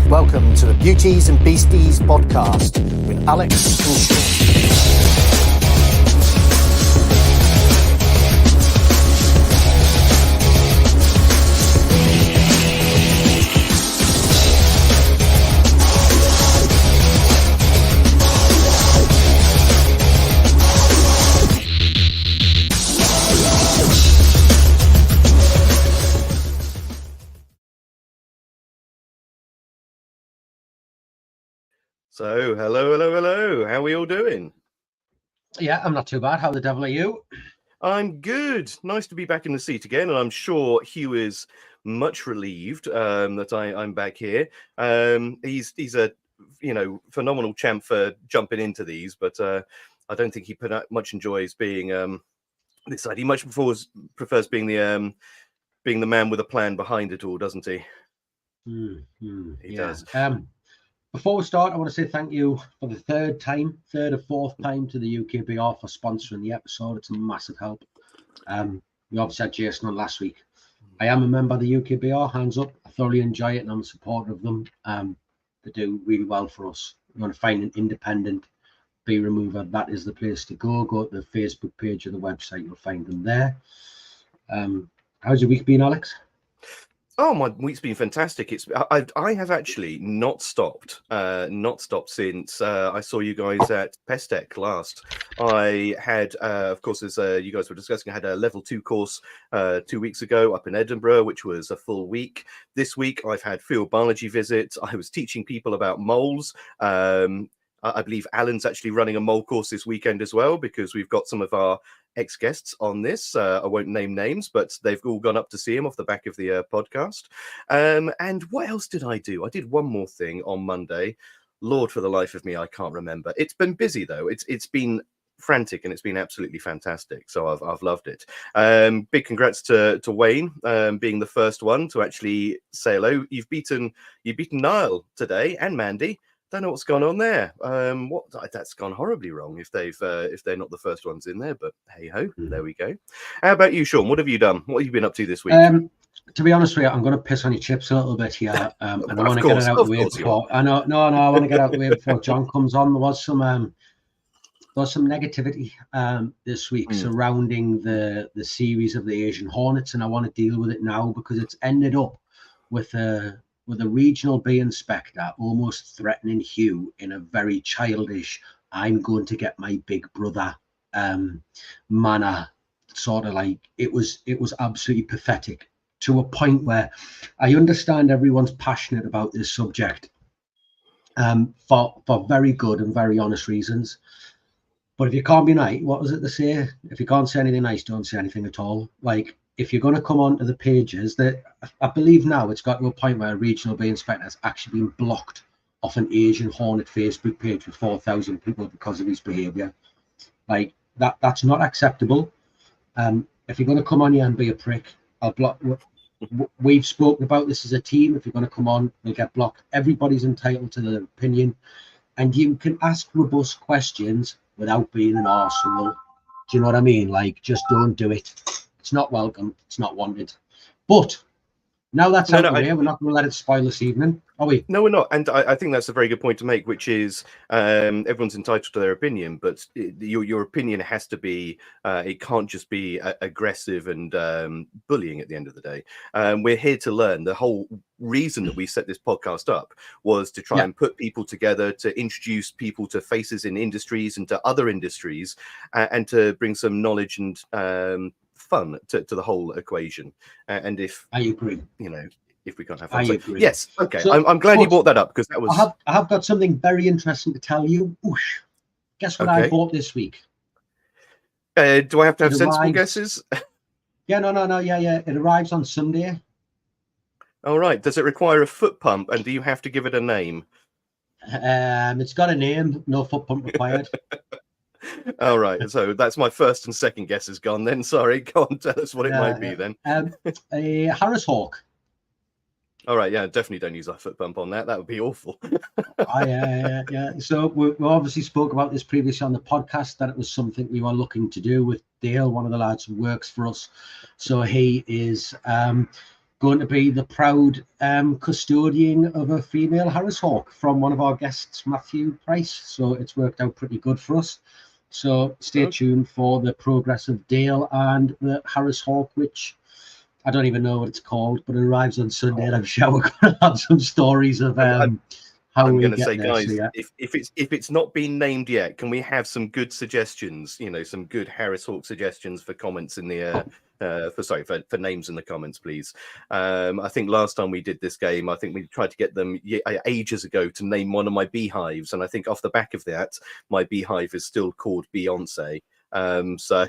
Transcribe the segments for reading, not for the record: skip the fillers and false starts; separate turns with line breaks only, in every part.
Welcome to the Beauties and Beasties podcast with Alex and Sean.
So, hello. How are we all doing?
Yeah, I'm not too bad. How the devil are you?
I'm good. Nice to be back in the seat again, and I'm sure Hugh is much relieved that I'm back here. He's a phenomenal champ for jumping into these, but I don't think he much enjoys being this side. He much prefers being the man with a plan behind it all, doesn't he? He does.
Before we start, I want to say thank you for the third or fourth time to the UKBR for sponsoring the episode. It's a massive help. We obviously had Jason on last week. I am a member of the UKBR, hands up. I thoroughly enjoy it and I'm a supporter of them. They do really well for us. You want to find an independent bee remover, that is the place to go. Go to the Facebook page or the website, you'll find them there. How's your week been, Alex?
Oh, my week's been fantastic. I have actually not stopped since I saw you guys at Pestec last. I had, of course, as you guys were discussing, I had a level 2 course 2 weeks ago up in Edinburgh, which was a full week. This week I've had field biology visits. I was teaching people about moles. I believe Alan's actually running a mole course this weekend as well, because we've got some of our ex-guests on this. I won't name names, but they've all gone up to see him off the back of the podcast. And what else did I do? I did one more thing on Monday. Lord, for the life of me, I can't remember. It's been busy though. It's been frantic and it's been absolutely fantastic. So I've loved it. Big congrats to Wayne being the first one to actually say hello. You've beaten Niall today and Mandy. Don't know what's gone on there. That's gone horribly wrong if they're not the first ones in there, but hey ho, there we go. How about you, Sean? What have you done? What have you been up to this week?
To be honest with you, I'm going to piss on your chips a little bit here, and I want to get it out of the way before. I want to get out of the way before John comes on. There was some negativity this week surrounding the series of the Asian Hornets, and I want to deal with it now because it's ended up with a regional bee inspector almost threatening Hugh in a very childish, I'm going to get my big brother manner, sort of like it was absolutely pathetic, to a point where I understand everyone's passionate about this subject for very good and very honest reasons. But if you can't be nice, what was it to say? If you can't say anything nice, don't say anything at all. Like, if you're going to come onto the pages, that I believe now it's got to a point where a regional bee inspector has actually been blocked off an Asian Hornet Facebook page with 4,000 people because of his behaviour. Like, that's not acceptable. If you're going to come on here and be a prick, I'll block. We've spoken about this as a team. If you're going to come on, you'll get blocked. Everybody's entitled to their opinion, and you can ask robust questions without being an arsehole. Do you know what I mean? Like, just don't do it. It's not welcome. It's not wanted. But now that's out of the way, we're not going to let it spoil this evening, are we?
No, we're not. And I think that's a very good point to make, which is everyone's entitled to their opinion, but your opinion has to be, it can't just be aggressive and bullying at the end of the day. We're here to learn. The whole reason that we set this podcast up was to try and put people together, to introduce people to faces in industries and to other industries, and to bring some knowledge and fun to the whole equation. And if
I agree,
if we can't have fun,
I agree.
Yes, okay. So, I'm glad you brought that up, because that was.
I have got something very interesting to tell you. Oosh. Guess what I bought this week?
Do I have to have sensible guesses?
Yeah, no. Yeah. It arrives on Sunday.
All right. Does it require a foot pump, and do you have to give it a name?
It's got a name. No foot pump required.
All right, so that's my first and second guess is gone then. Sorry, go on, tell us what it might be then.
A Harris Hawk.
All right, yeah, definitely don't use that foot pump on that. That would be awful.
Yeah. So we obviously spoke about this previously on the podcast, that it was something we were looking to do with Dale, one of the lads who works for us. So he is going going to be the proud custodian of a female Harris Hawk from one of our guests, Matthew Price. So it's worked out pretty good for us. So stay tuned for the progress of Dale and the Harris Hawk, which I don't even know what it's called, but it arrives on Sunday, and I'm sure we're going to have some stories of how
I'm
we
going to
get
say,
there.
guys,
So, yeah.
if it's not been named yet, can we have some good suggestions? You know, some good Harris Hawk suggestions for comments in the for names in the comments, please. I think last time we did this game, I think we tried to get them ages ago to name one of my beehives, and I think off the back of that, my beehive is still called Beyonce. So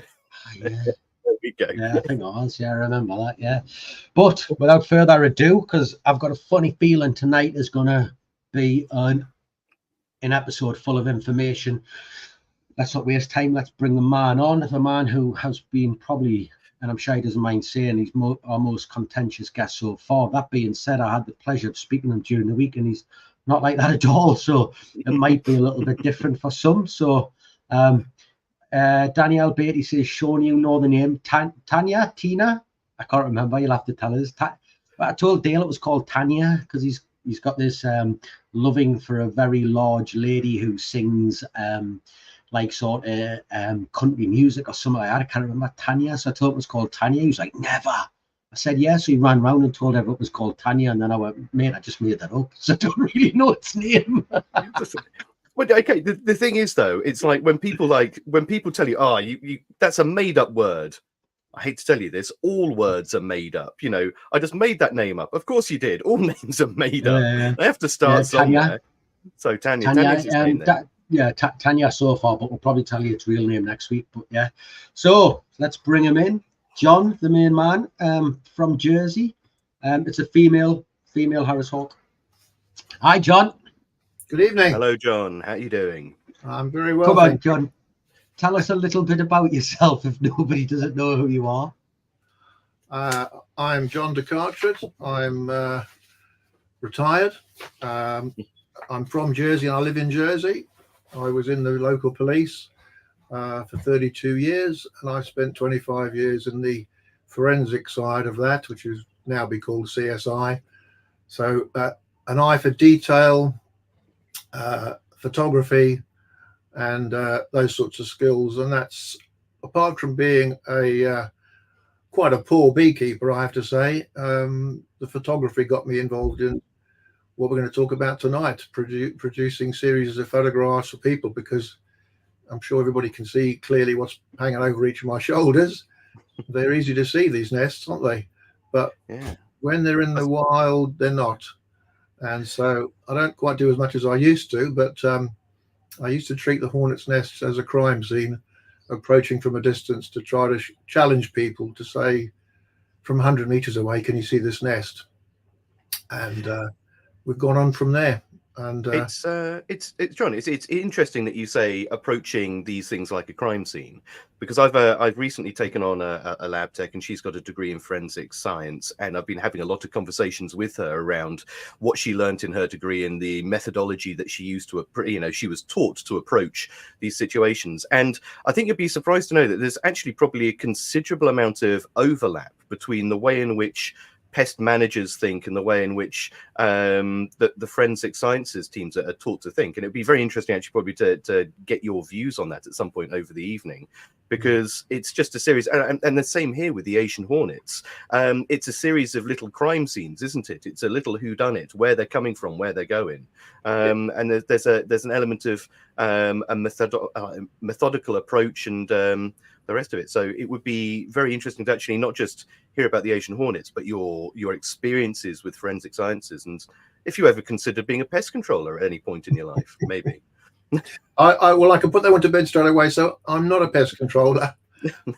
Yeah.
there we go.
Yeah, I think it was. Yeah, I remember that. Yeah. But without further ado, because I've got a funny feeling tonight is going to be an episode full of information. Let's not waste time. Let's bring the man on. The man who has been probably, and I'm sure he doesn't mind saying, he's our most contentious guest so far. That being said, I had the pleasure of speaking to him during the week, and he's not like that at all. So it might be a little bit different for some. So Danielle Beatty says, Sean, you know the name. Tina? I can't remember. You'll have to tell us. I told Dale it was called Tanya because he's got this loving for a very large lady who sings like sort of country music or something like that. I can't remember. Tanya. So I told him it was called Tanya. He was like, never. I said, yeah. So he ran round and told everyone it was called Tanya. And then I went, mate, I just made that up. So I don't really know its name.
Well, okay. The thing is, though, it's like when people tell you, you that's a made up word. I hate to tell you this, all words are made up. You know, I just made that name up. Of course you did. All names are made up. They have to start somewhere. So Tanya's his name then.
Tanya so far, but we'll probably tell you its real name next week. But yeah, so let's bring him in. John, the main man, from Jersey. It's a female Harris Hawk. Hi, John.
Good evening.
Hello, John. How are you doing?
I'm very well.
Come on, John. Tell us a little bit about yourself if nobody doesn't know who you are.
I'm John De Carteret. I'm retired. I'm from Jersey and I live in Jersey. I was in the local police for 32 years and I spent 25 years in the forensic side of that, which is now be called CSI. So an eye for detail, photography, and those sorts of skills. And that's, apart from being quite a poor beekeeper, I have to say, the photography got me involved in what we're going to talk about tonight, producing series of photographs for people, because I'm sure everybody can see clearly what's hanging over each of my shoulders. They're easy to see, these nests, aren't they? But when they're in the wild, they're not. And so I don't quite do as much as I used to, but I used to treat the hornet's nests as a crime scene, approaching from a distance to try to challenge people to say, from 100 meters away, can you see this nest? And we've gone on from there. And
it's John. It's interesting that you say approaching these things like a crime scene, because I've recently taken on a lab tech, and she's got a degree in forensic science, and I've been having a lot of conversations with her around what she learnt in her degree and the methodology that she used to, she was taught to approach these situations. And I think you'd be surprised to know that there's actually probably a considerable amount of overlap between the way in which pest managers think and the way in which the forensic sciences teams are taught to think. And it'd be very interesting actually probably to get your views on that at some point over the evening, because it's just a series, and the same here with the Asian Hornets. It's a series of little crime scenes, isn't it? It's a little whodunit, where they're coming from, where they're going. And there's an element of a methodical approach and the rest of it. So it would be very interesting to actually not just hear about the Asian Hornets, but your experiences with forensic sciences, and if you ever considered being a pest controller at any point in your life, maybe.
I can put that one to bed straight away. So I'm not a pest controller.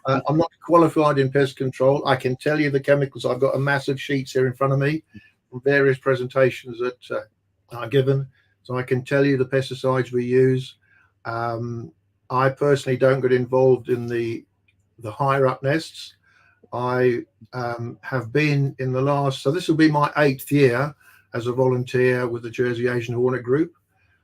I'm not qualified in pest control. I can tell you the chemicals. I've got a massive sheets here in front of me from various presentations that are given. So I can tell you the pesticides we use. I personally don't get involved in the higher up nests. I have been in the last, so this will be my 8th year as a volunteer with the Jersey Asian Hornet Group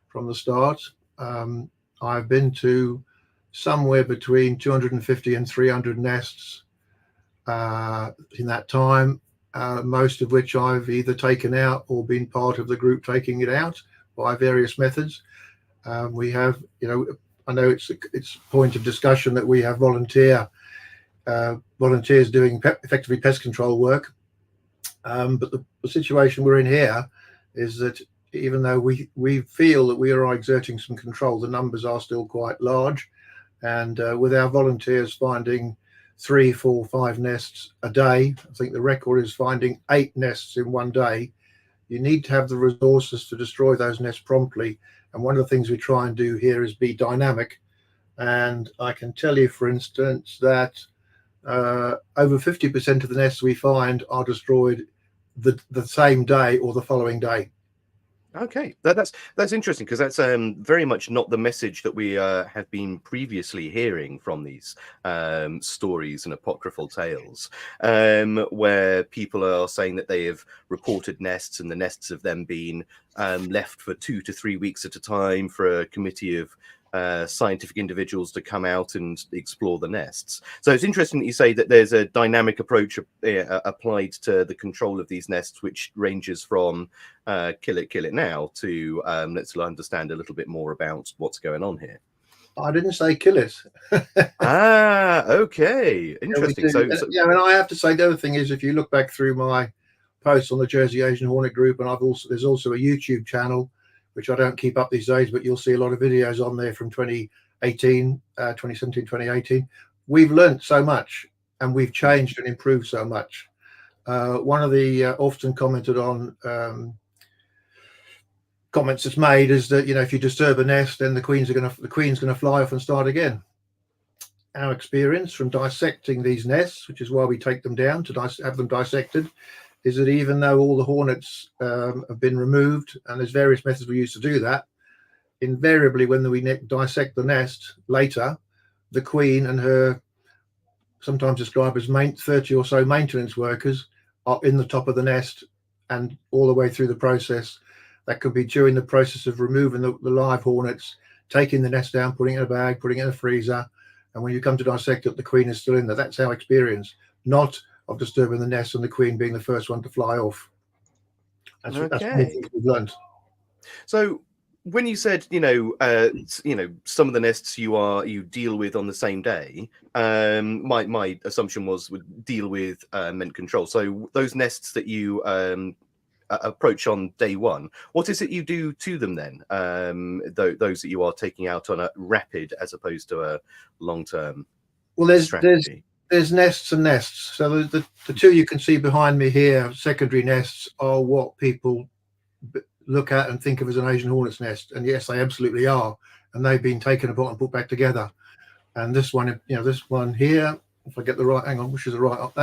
from the start. I've been to somewhere between 250 and 300 nests in that time. most of which I've either taken out or been part of the group taking it out by various methods. We have, I know it's a point of discussion that we have volunteers doing effectively pest control work. But the situation we're in here is that even though we feel that we are exerting some control, the numbers are still quite large. And with our volunteers finding 3, 4, 5 nests a day, I think the record is finding 8 nests in one day. You need to have the resources to destroy those nests promptly. And one of the things we try and do here is be dynamic. And I can tell you, for instance, that over 50% of the nests we find are destroyed the same day or the following day.
Okay, that's interesting, because that's very much not the message that we have been previously hearing from these stories and apocryphal tales, where people are saying that they have reported nests, and the nests have then been left for 2 to 3 weeks at a time for a committee of scientific individuals to come out and explore the nests. So it's interesting that you say that there's a dynamic approach applied to the control of these nests, which ranges from kill it now to let's understand a little bit more about what's going on here.
I didn't say kill it.
Okay, interesting.
Yeah, and I have to say, the other thing is, if you look back through my posts on the Jersey Asian Hornet Group, and there's also a YouTube channel, which I don't keep up these days, but you'll see a lot of videos on there from 2017, 2018. We've learned so much, and we've changed and improved so much. One of the often commented on comments that's made is that, if you disturb a nest, then the queen's going to fly off and start again. Our experience from dissecting these nests, which is why we take them down to have them dissected, is that even though all the hornets have been removed, and there's various methods we use to do that, invariably when we dissect the nest later, the queen and her, sometimes described as 30 or so maintenance workers, are in the top of the nest and all the way through the process. That could be during the process of removing the live hornets, taking the nest down, putting it in a bag, putting it in a freezer, and when you come to dissect it, the queen is still in there. That's our experience, not of disturbing the nest and the queen being the first one to fly off. That's what we've learned.
So when you said, some of the nests you deal with on the same day, my assumption would deal with meant control. So those nests that you approach on day one, what is it you do to them then? Those that you are taking out on a rapid as opposed to a long-term strategy? There's nests and nests. So the two you can see behind me here, secondary nests, are what people look at and think of as an Asian hornet's nest. And yes, they absolutely are. And they've been taken apart and put back together. And this one, this one here, if I get the right, hang on, which is the right up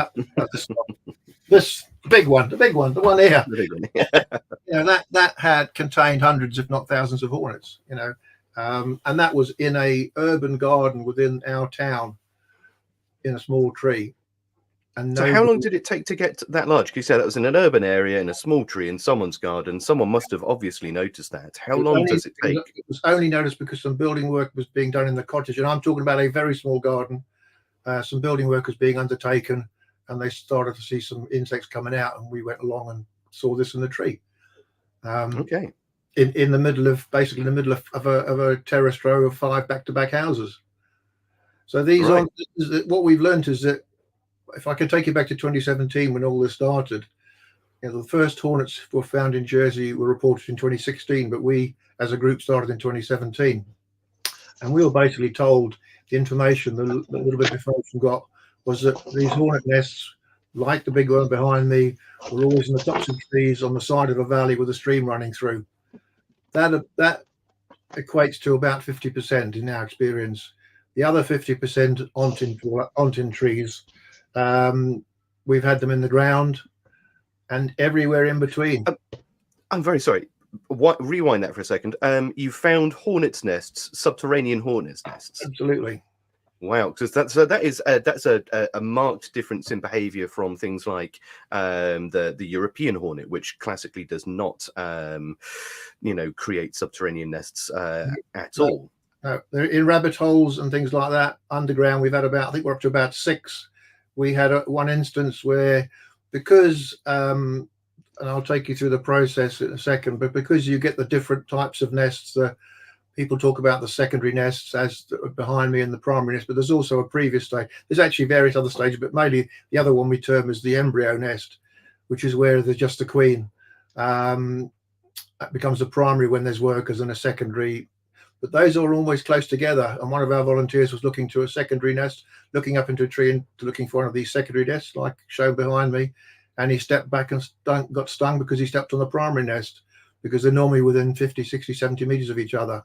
this big one, the one here. That had contained hundreds, if not thousands, of hornets. And that was in a urban garden within our town, in a small tree. And so how long did it take to get that large? Because you said that was in an urban area, in a small tree, in someone's garden. Someone must have obviously noticed that. How long does it take?
It was only noticed because some building work was being done in the cottage, and I'm talking about a very small garden. Some building work was being undertaken, and they started to see some insects coming out, and we went along and saw this in the tree.
Okay.
In the middle of a terraced row of 5 back-to-back houses. So these are what we've learned is that, if I can take you back to 2017 when all this started, the first hornets were found in Jersey were reported in 2016, but we as a group started in 2017. And we were basically told the information, the little bit of information got, was that these hornet nests, like the big one behind me, were always in the tops of trees on the side of a valley with a stream running through. That equates to about 50% in our experience. The other 50% aren't in trees. We've had them in the ground and everywhere in between.
I'm very sorry. Rewind that for a second. You found hornets' nests, subterranean hornets' nests.
Absolutely.
Wow, because that's a marked difference in behaviour from things like the European hornet, which classically does not, create subterranean nests at all.
They're in rabbit holes and things like that underground. We've had I think we're up to about 6. We had one instance where because and I'll take you through the process in a second, but because you get the different types of nests, people talk about the secondary nests as behind me and the primary nest, but there's also a previous stage. There's actually various other stages, but mainly the other one we term as the embryo nest, which is where there's just a queen. That becomes a primary when there's workers, and a secondary. But those are always close together. And one of our volunteers was looking to a secondary nest, looking up into a tree and looking for one of these secondary nests, like shown behind me. And he stepped back and got stung because he stepped on the primary nest, because they're normally within 50, 60, 70 meters of each other.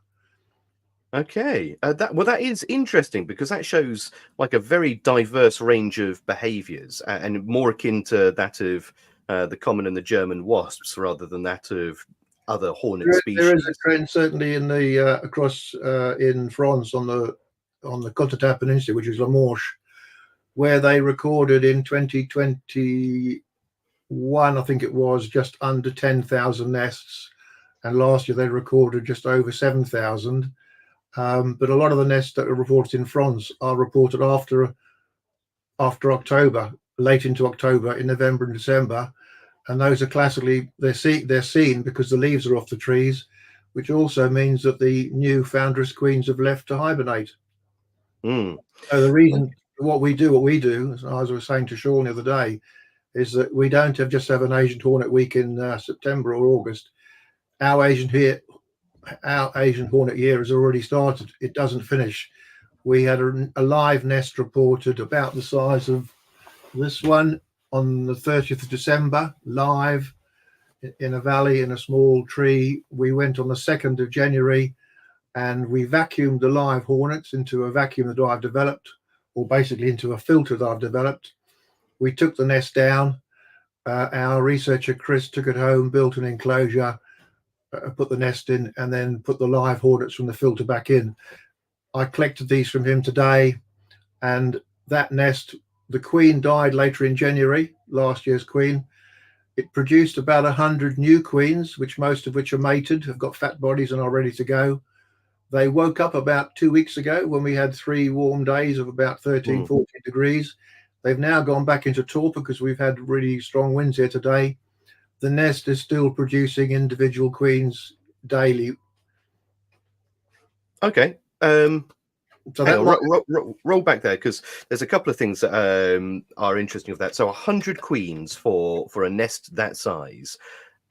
Okay, that is interesting, because that shows like a very diverse range of behaviours, and more akin to that of the common and the German wasps rather than that of other hornet species.
There is a trend certainly in the across in France on the Côte d'Armor Peninsula, which is La Manche, where they recorded in 2021, I think it was, just under 10,000 nests, and last year they recorded just over 7,000. But a lot of the nests that are reported in France are reported after October, late into October, in November and December, and those are classically they're seen because the leaves are off the trees, which also means that the new foundress queens have left to hibernate. So the reason what we do, as I was saying to Sean the other day, is that we don't just have an Asian Hornet Week in September or August. Our Asian Hornet year has already started. It doesn't finish. We had a live nest reported about the size of this one on the 30th of December, live in a valley in a small tree. We went on the 2nd of January and we vacuumed the live hornets into a vacuum that I've developed, or basically into a filter that I've developed. We took the nest down. Our researcher, Chris, took it home, built an enclosure, put the nest in, and then put the live hornets from the filter back in. I collected these from him today, and that nest, the queen died later in January, last year's queen. It produced about 100 new queens, most of which are mated, have got fat bodies and are ready to go. They woke up about 2 weeks ago when we had 3 warm days of about 13, 14 degrees. They've now gone back into torpor because we've had really strong winds here today. The nest is still producing individual queens daily.
Okay. So roll back there, because there's a couple of things that are interesting of that. So 100 queens for a nest that size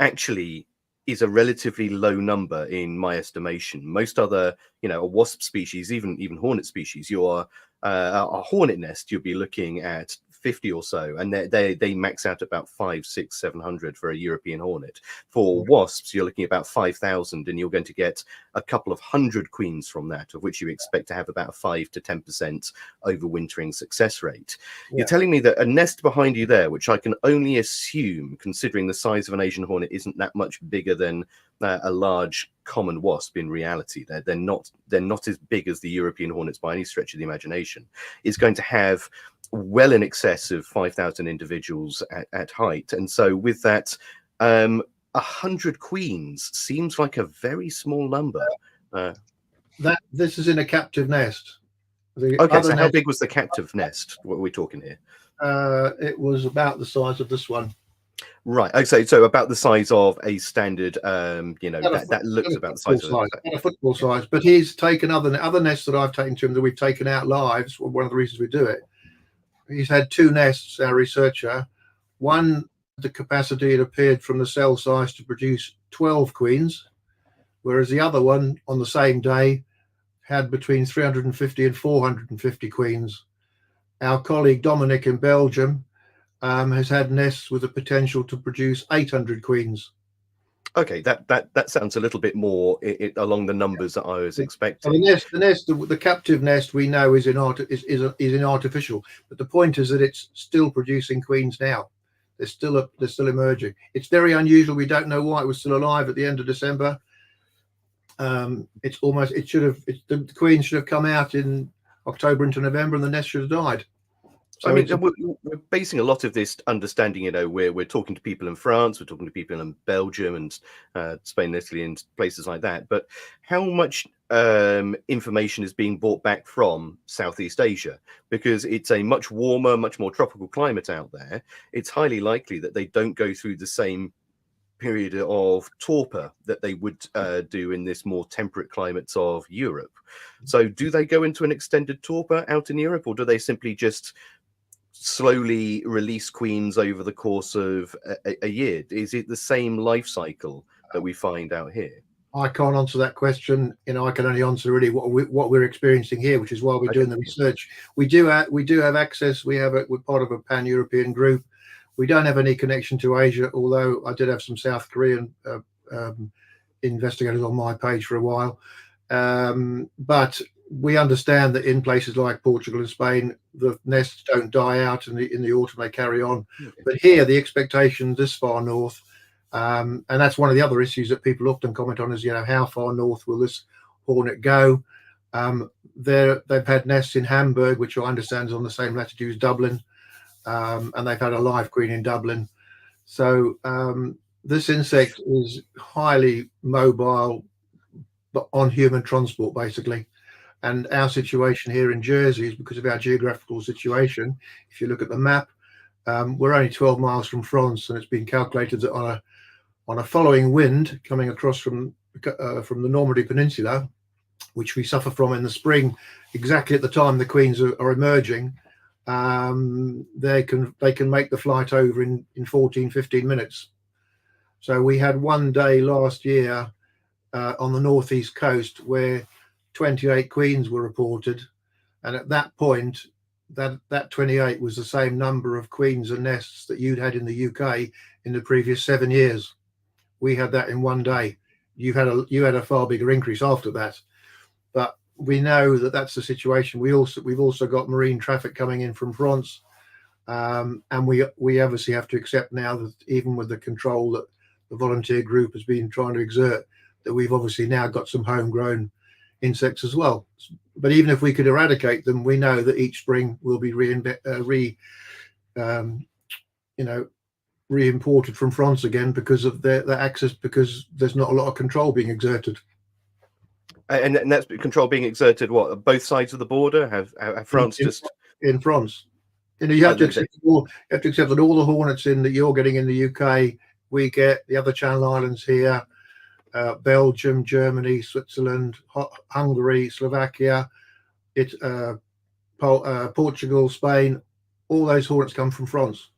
actually is a relatively low number in my estimation. Most other, a wasp species, even hornet species, a hornet nest, you'll be looking at 50 or so, and they max out about 500, 600, 700 for a European hornet. For wasps, you're looking at about 5,000, and you're going to get a couple of hundred queens from that, of which you expect to have about a 5 to 10% overwintering success rate. Yeah. You're telling me that a nest behind you there, which I can only assume, considering the size of an Asian hornet, isn't that much bigger than a large common wasp in reality. They're not as big as the European hornets by any stretch of the imagination. Is going to have well in excess of 5,000 individuals at height, and so with that, 100 queens seems like a very small number.
This is in a captive nest.
Okay, so how big was the captive nest? What are we talking here?
It was about the size of this one.
Right. Okay. So about the size of a standard, that looks about the size of
a football size. But he's taken other nests that I've taken to him that we've taken out live. One of the reasons we do it. He's had 2 nests, our researcher. One, the capacity, it appeared from the cell size, to produce 12 queens, whereas the other one on the same day had between 350 and 450 queens. Our colleague Dominic in Belgium has had nests with the potential to produce 800 queens. Okay,
that sounds a little bit more along the numbers that I was expecting.
The captive nest we know is in artificial, but the point is that it's still producing queens now. They're still emerging. It's very unusual. We don't know why it was still alive at the end of December. The queen should have come out in October into November, and the nest should have died.
So, I mean, we're basing a lot of this understanding, we're talking to people in France, we're talking to people in Belgium and Spain, Italy, and places like that. But how much information is being brought back from Southeast Asia, because it's a much warmer, much more tropical climate out there. It's highly likely that they don't go through the same period of torpor that they would do in this more temperate climates of Europe. So do they go into an extended torpor out in Europe, or do they simply just slowly release queens over the course of a year? Is it the same life cycle that we find out here?
I can't answer that question. I can only answer really what we're experiencing here, which is why we're doing the research. We do have access. We're part of a pan-European group. We don't have any connection to Asia, although I did have some South Korean investigators on my page for a while. But we understand that in places like Portugal and Spain, the nests don't die out in the autumn; they carry on. Okay. But here, the expectation this far north, and that's one of the other issues that people often comment on, is how far north will this hornet go? They've had nests in Hamburg, which I understand is on the same latitude as Dublin. And they've had a live queen in Dublin. So this insect is highly mobile, but on human transport, basically. And our situation here in Jersey is because of our geographical situation. If you look at the map, we're only 12 miles from France, and it's been calculated that on a following wind coming across from the Normandy Peninsula, which we suffer from in the spring, exactly at the time the queens are emerging, they can make the flight over in 14-15 minutes. So we had one day last year on the northeast coast where 28 queens were reported, and at that point that 28 was the same number of queens and nests that you'd had in the UK in the previous 7 years. We had that in one day. You had a far bigger increase after that, but we know that that's the situation. We've also got marine traffic coming in from France, and we obviously have to accept now that even with the control that the volunteer group has been trying to exert, that we've obviously now got some homegrown insects as well. But even if we could eradicate them, we know that each spring will be re-imported from France again because of their access, because there's not a lot of control being exerted.
And that's control being exerted, what, both sides of the border? Have France
in France? You have to accept that all the hornets that you're getting in the UK, we get the other Channel Islands here, Belgium, Germany, Switzerland, Hungary, Slovakia, Portugal, Spain. All those hornets come from France.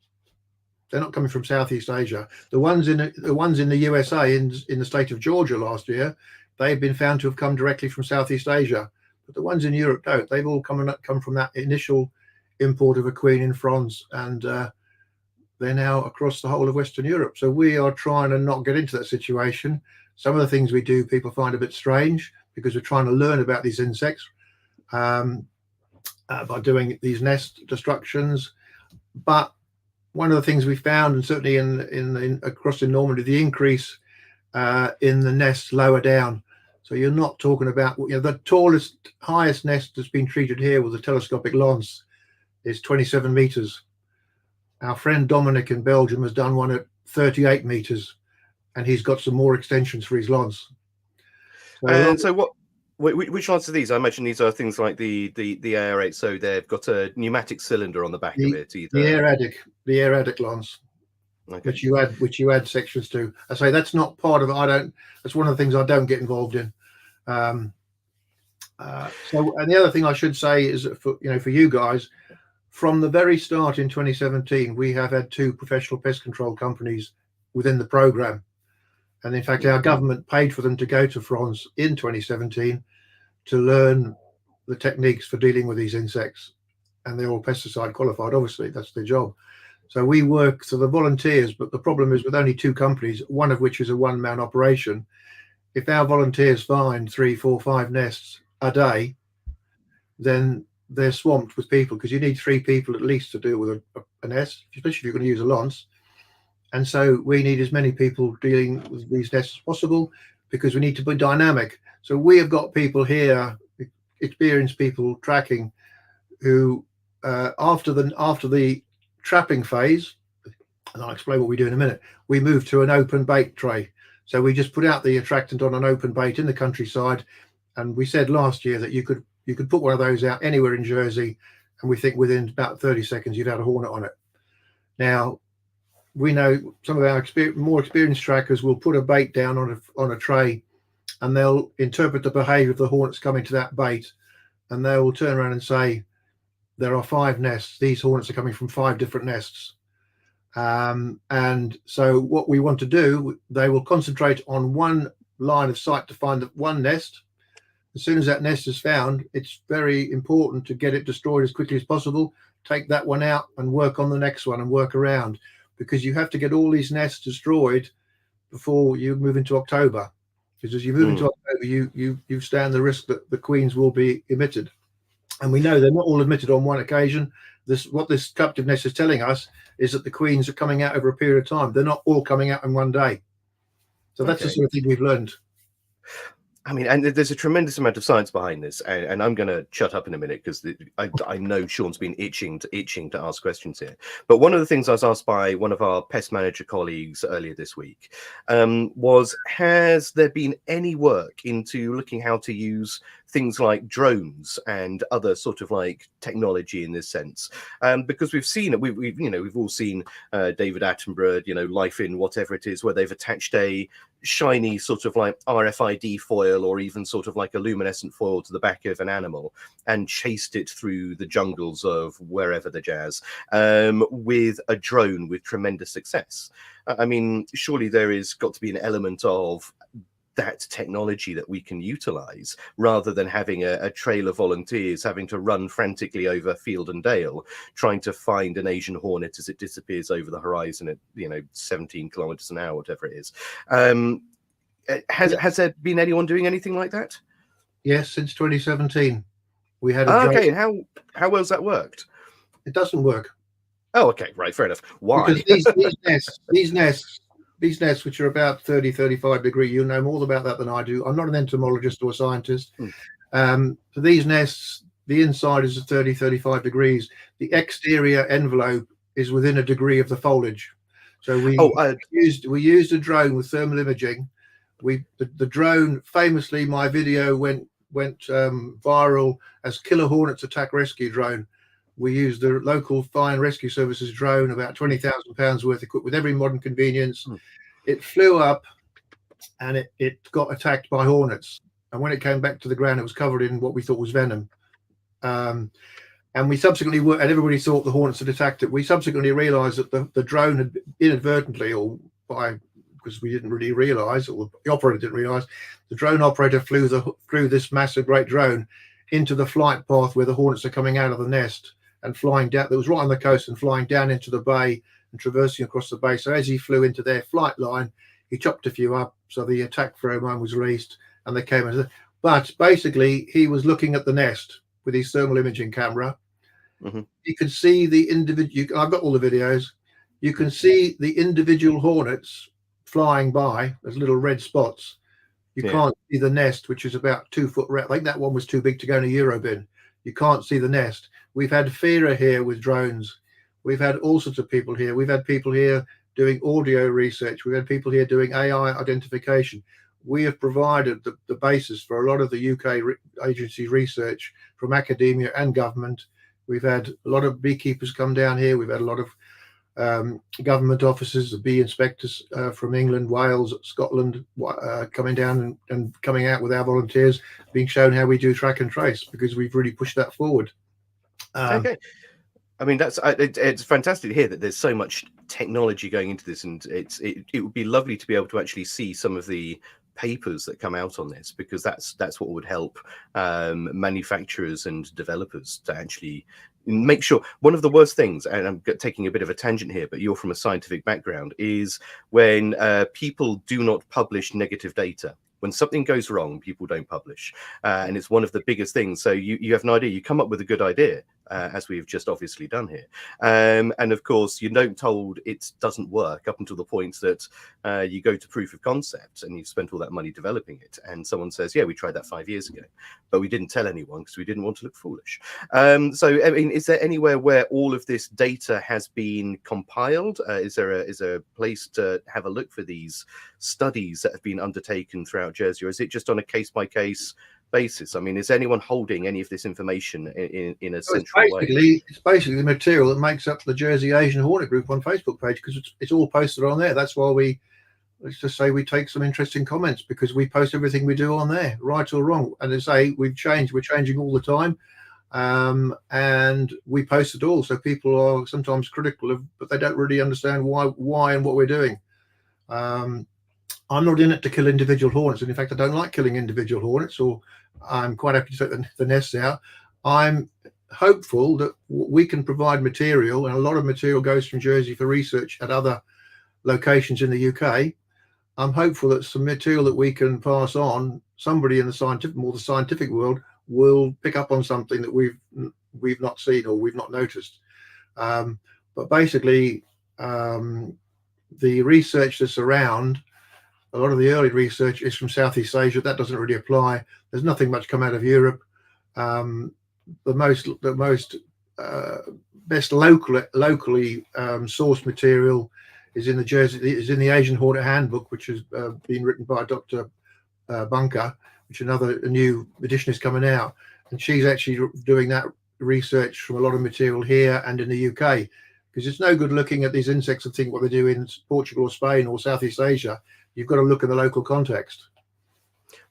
They're not coming from Southeast Asia. The ones in the USA, in the state of Georgia last year, they've been found to have come directly from Southeast Asia, but the ones in Europe don't. They've all come from that initial import of a queen in France, and they're now across the whole of Western Europe. So we are trying to not get into that situation. Some of the things we do, people find a bit strange, because we're trying to learn about these insects by doing these nest destructions. But one of the things we found, and certainly across in Normandy, the increase in the nests lower down. So you're not talking about, the tallest, highest nest that's been treated here with a telescopic lance is 27 meters. Our friend Dominic in Belgium has done one at 38 meters, and he's got some more extensions for his lance.
So which lance are these? I imagine these are things like the AR8. So they've got a pneumatic cylinder on the back of it. Either.
The Air-Adic lance. Okay. Which you add sections to. I say that's not part of it. That's one of the things I don't get involved in. And the other thing I should say is that for you guys, from the very start in 2017, we have had 2 professional pest control companies within the program, and in fact, our government paid for them to go to France in 2017 to learn the techniques for dealing with these insects, and they're all pesticide qualified. Obviously, that's their job. So we work to the volunteers, but the problem is with only 2 companies, one of which is a one-man operation. If our volunteers find 3, 4, 5 nests a day, then they're swamped with people, because you need 3 people at least to deal with a nest, especially if you're going to use a lance. And so we need as many people dealing with these nests as possible, because we need to be dynamic. So we have got people here, experienced people tracking, who after the trapping phase, and I'll explain what we do in a minute, we move to an open bait tray. So we just put out the attractant on an open bait in the countryside, And we said last year that you could put one of those out anywhere in Jersey, and we think within about 30 seconds you'd have a hornet on it. Now, we know some of our more experienced trackers will put a bait down on a tray, and they'll interpret the behavior of the hornets coming to that bait, and they will turn around and say, there are 5 nests. These hornets are coming from 5 different nests. And so what we want to do, they will concentrate on one line of sight to find the one nest. As soon as that nest is found, it's very important to get it destroyed as quickly as possible. Take that one out and work on the next one and work around, because you have to get all these nests destroyed before you move into October. Because as you move into October, you stand the risk that the queens will be emitted. And we know they're not all emitted on one occasion. What this captive nest is telling us is that the queens are coming out over a period of time. They're not all coming out in one day. So that's the sort of thing we've learned.
I mean, and there's a tremendous amount of science behind this, and I'm going to shut up in a minute because I know Sean's been itching to ask questions here. But one of the things I was asked by one of our pest manager colleagues earlier this week was, has there been any work into looking how to use things like drones and other sort of like technology in this sense? Because we've seen it, we've all seen David Attenborough, Life in whatever it is, where they've attached a shiny sort of like RFID foil or even sort of like a luminescent foil to the back of an animal and chased it through the jungles of wherever the jazz with a drone with tremendous success. I mean, surely there is got to be an element of that technology that we can utilize rather than having a trail of volunteers having to run frantically over field and dale trying to find an Asian hornet as it disappears over the horizon at 17 kilometers an hour, whatever it is. Has there been anyone doing anything like that?
Yes, since 2017 we had a drone.
Okay, and how well's that worked?
It doesn't work.
Oh, okay, right, fair enough. Why?
Because these nests, which are about 30, 35 degree, you know more about that than I do. I'm not an entomologist or a scientist. For these nests, the inside is 30, 35 degrees. The exterior envelope is within a degree of the foliage. So we used a drone with thermal imaging. The drone, famously, my video went viral as Killer Hornets Attack Rescue Drone. We used the local Fire and Rescue Services drone, about £20,000 worth, equipped with every modern convenience. It flew up and it got attacked by hornets. And when it came back to the ground, it was covered in what we thought was venom. And we subsequently and everybody thought the hornets had attacked it. We subsequently realized that the drone had inadvertently, because we didn't really realize, or the operator didn't realize, the drone operator flew this massive great drone into the flight path where the hornets are coming out of the nest and flying down. That was right on the coast and flying down into the bay and traversing across the bay. So as he flew into their flight line, he chopped a few up. So the attack pheromone was released and they came into. But basically, he was looking at the nest with his thermal imaging camera. You could see the individual. I've got all the videos. You can see the individual hornets flying by as little red spots. You can't see the nest, which is about 2 foot. I think that one was too big to go in a Eurobin. You can't see the nest. We've had FERA here with drones. We've had all sorts of people here. We've had people here doing audio research. We've had people here doing AI identification. We have provided the basis for a lot of the UK agency research from academia and government. We've had a lot of beekeepers come down here. We've had a lot of government officers, the bee inspectors from England, Wales, Scotland, coming down and coming out with our volunteers, being shown how we do track and trace, because we've really pushed that forward.
Okay. I mean, it's fantastic to hear that there's so much technology going into this, and it would be lovely to be able to actually see some of the papers that come out on this, because that's what would help manufacturers and developers to actually make sure. One of the worst things, and I'm taking a bit of a tangent here, but you're from a scientific background, is when people do not publish negative data. When something goes wrong, people don't publish, and it's one of the biggest things. So you have an idea, you come up with a good idea, as we've just obviously done here, and of course you're not told it doesn't work up until the point that you go to proof of concept and you've spent all that money developing it, and someone says, yeah, we tried that 5 years ago, but we didn't tell anyone because we didn't want to look foolish. So I mean, is there anywhere where all of this data has been compiled? Is there a place to have a look for these studies that have been undertaken throughout Jersey, or is it just on a case-by-case basis? I mean, is anyone holding any of this information in a
So
central way?
it's basically the material that makes up the Jersey Asian Hornet Group on Facebook page, because it's all posted on there. That's why let's just say we take some interesting comments, because we post everything we do on there, right or wrong. And as I say, we're changing all the time. And we post it all, so people are sometimes critical of, but they don't really understand why and what we're doing. I'm not in it to kill individual hornets, and in fact I don't like killing individual hornets, or I'm quite happy to take the nests out. I'm hopeful that we can provide material, and a lot of material goes from Jersey for research at other locations in the UK. I'm hopeful that some material that we can pass on, somebody in the scientific world will pick up on something that we've not seen or we've not noticed. But basically, the research that's around, a lot of the early research is from Southeast Asia. That doesn't really apply. There's nothing much come out of Europe. The best locally sourced material is in the Asian Hornet Handbook, which has been written by Dr. Bunker, which a new edition is coming out, and she's actually doing that research from a lot of material here and in the UK, because it's no good looking at these insects and think what they do in Portugal or Spain or Southeast Asia. You've got to look in the local context.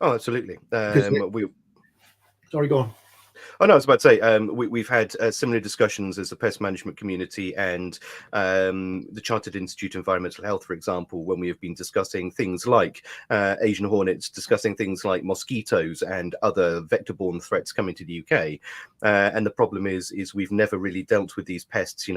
Oh, absolutely.
Sorry, go on.
Oh no, I was about to say we've had similar discussions as the pest management community and the Chartered Institute of Environmental Health, for example, when we have been discussing things like Asian hornets, discussing things like mosquitoes and other vector-borne threats coming to the UK. And the problem is we've never really dealt with these pests,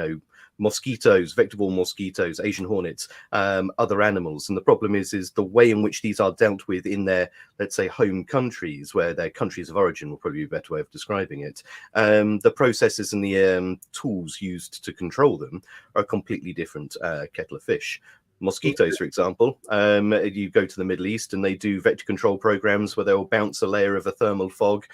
mosquitoes, vector-borne mosquitoes, Asian hornets, other animals. And the problem is the way in which these are dealt with in their, let's say, home countries, where their countries of origin will probably be a better way of describing it. The processes and the tools used to control them are a completely different kettle of fish. Mosquitoes, for example, you go to the Middle East and they do vector control programs where they'll bounce a layer of a thermal fog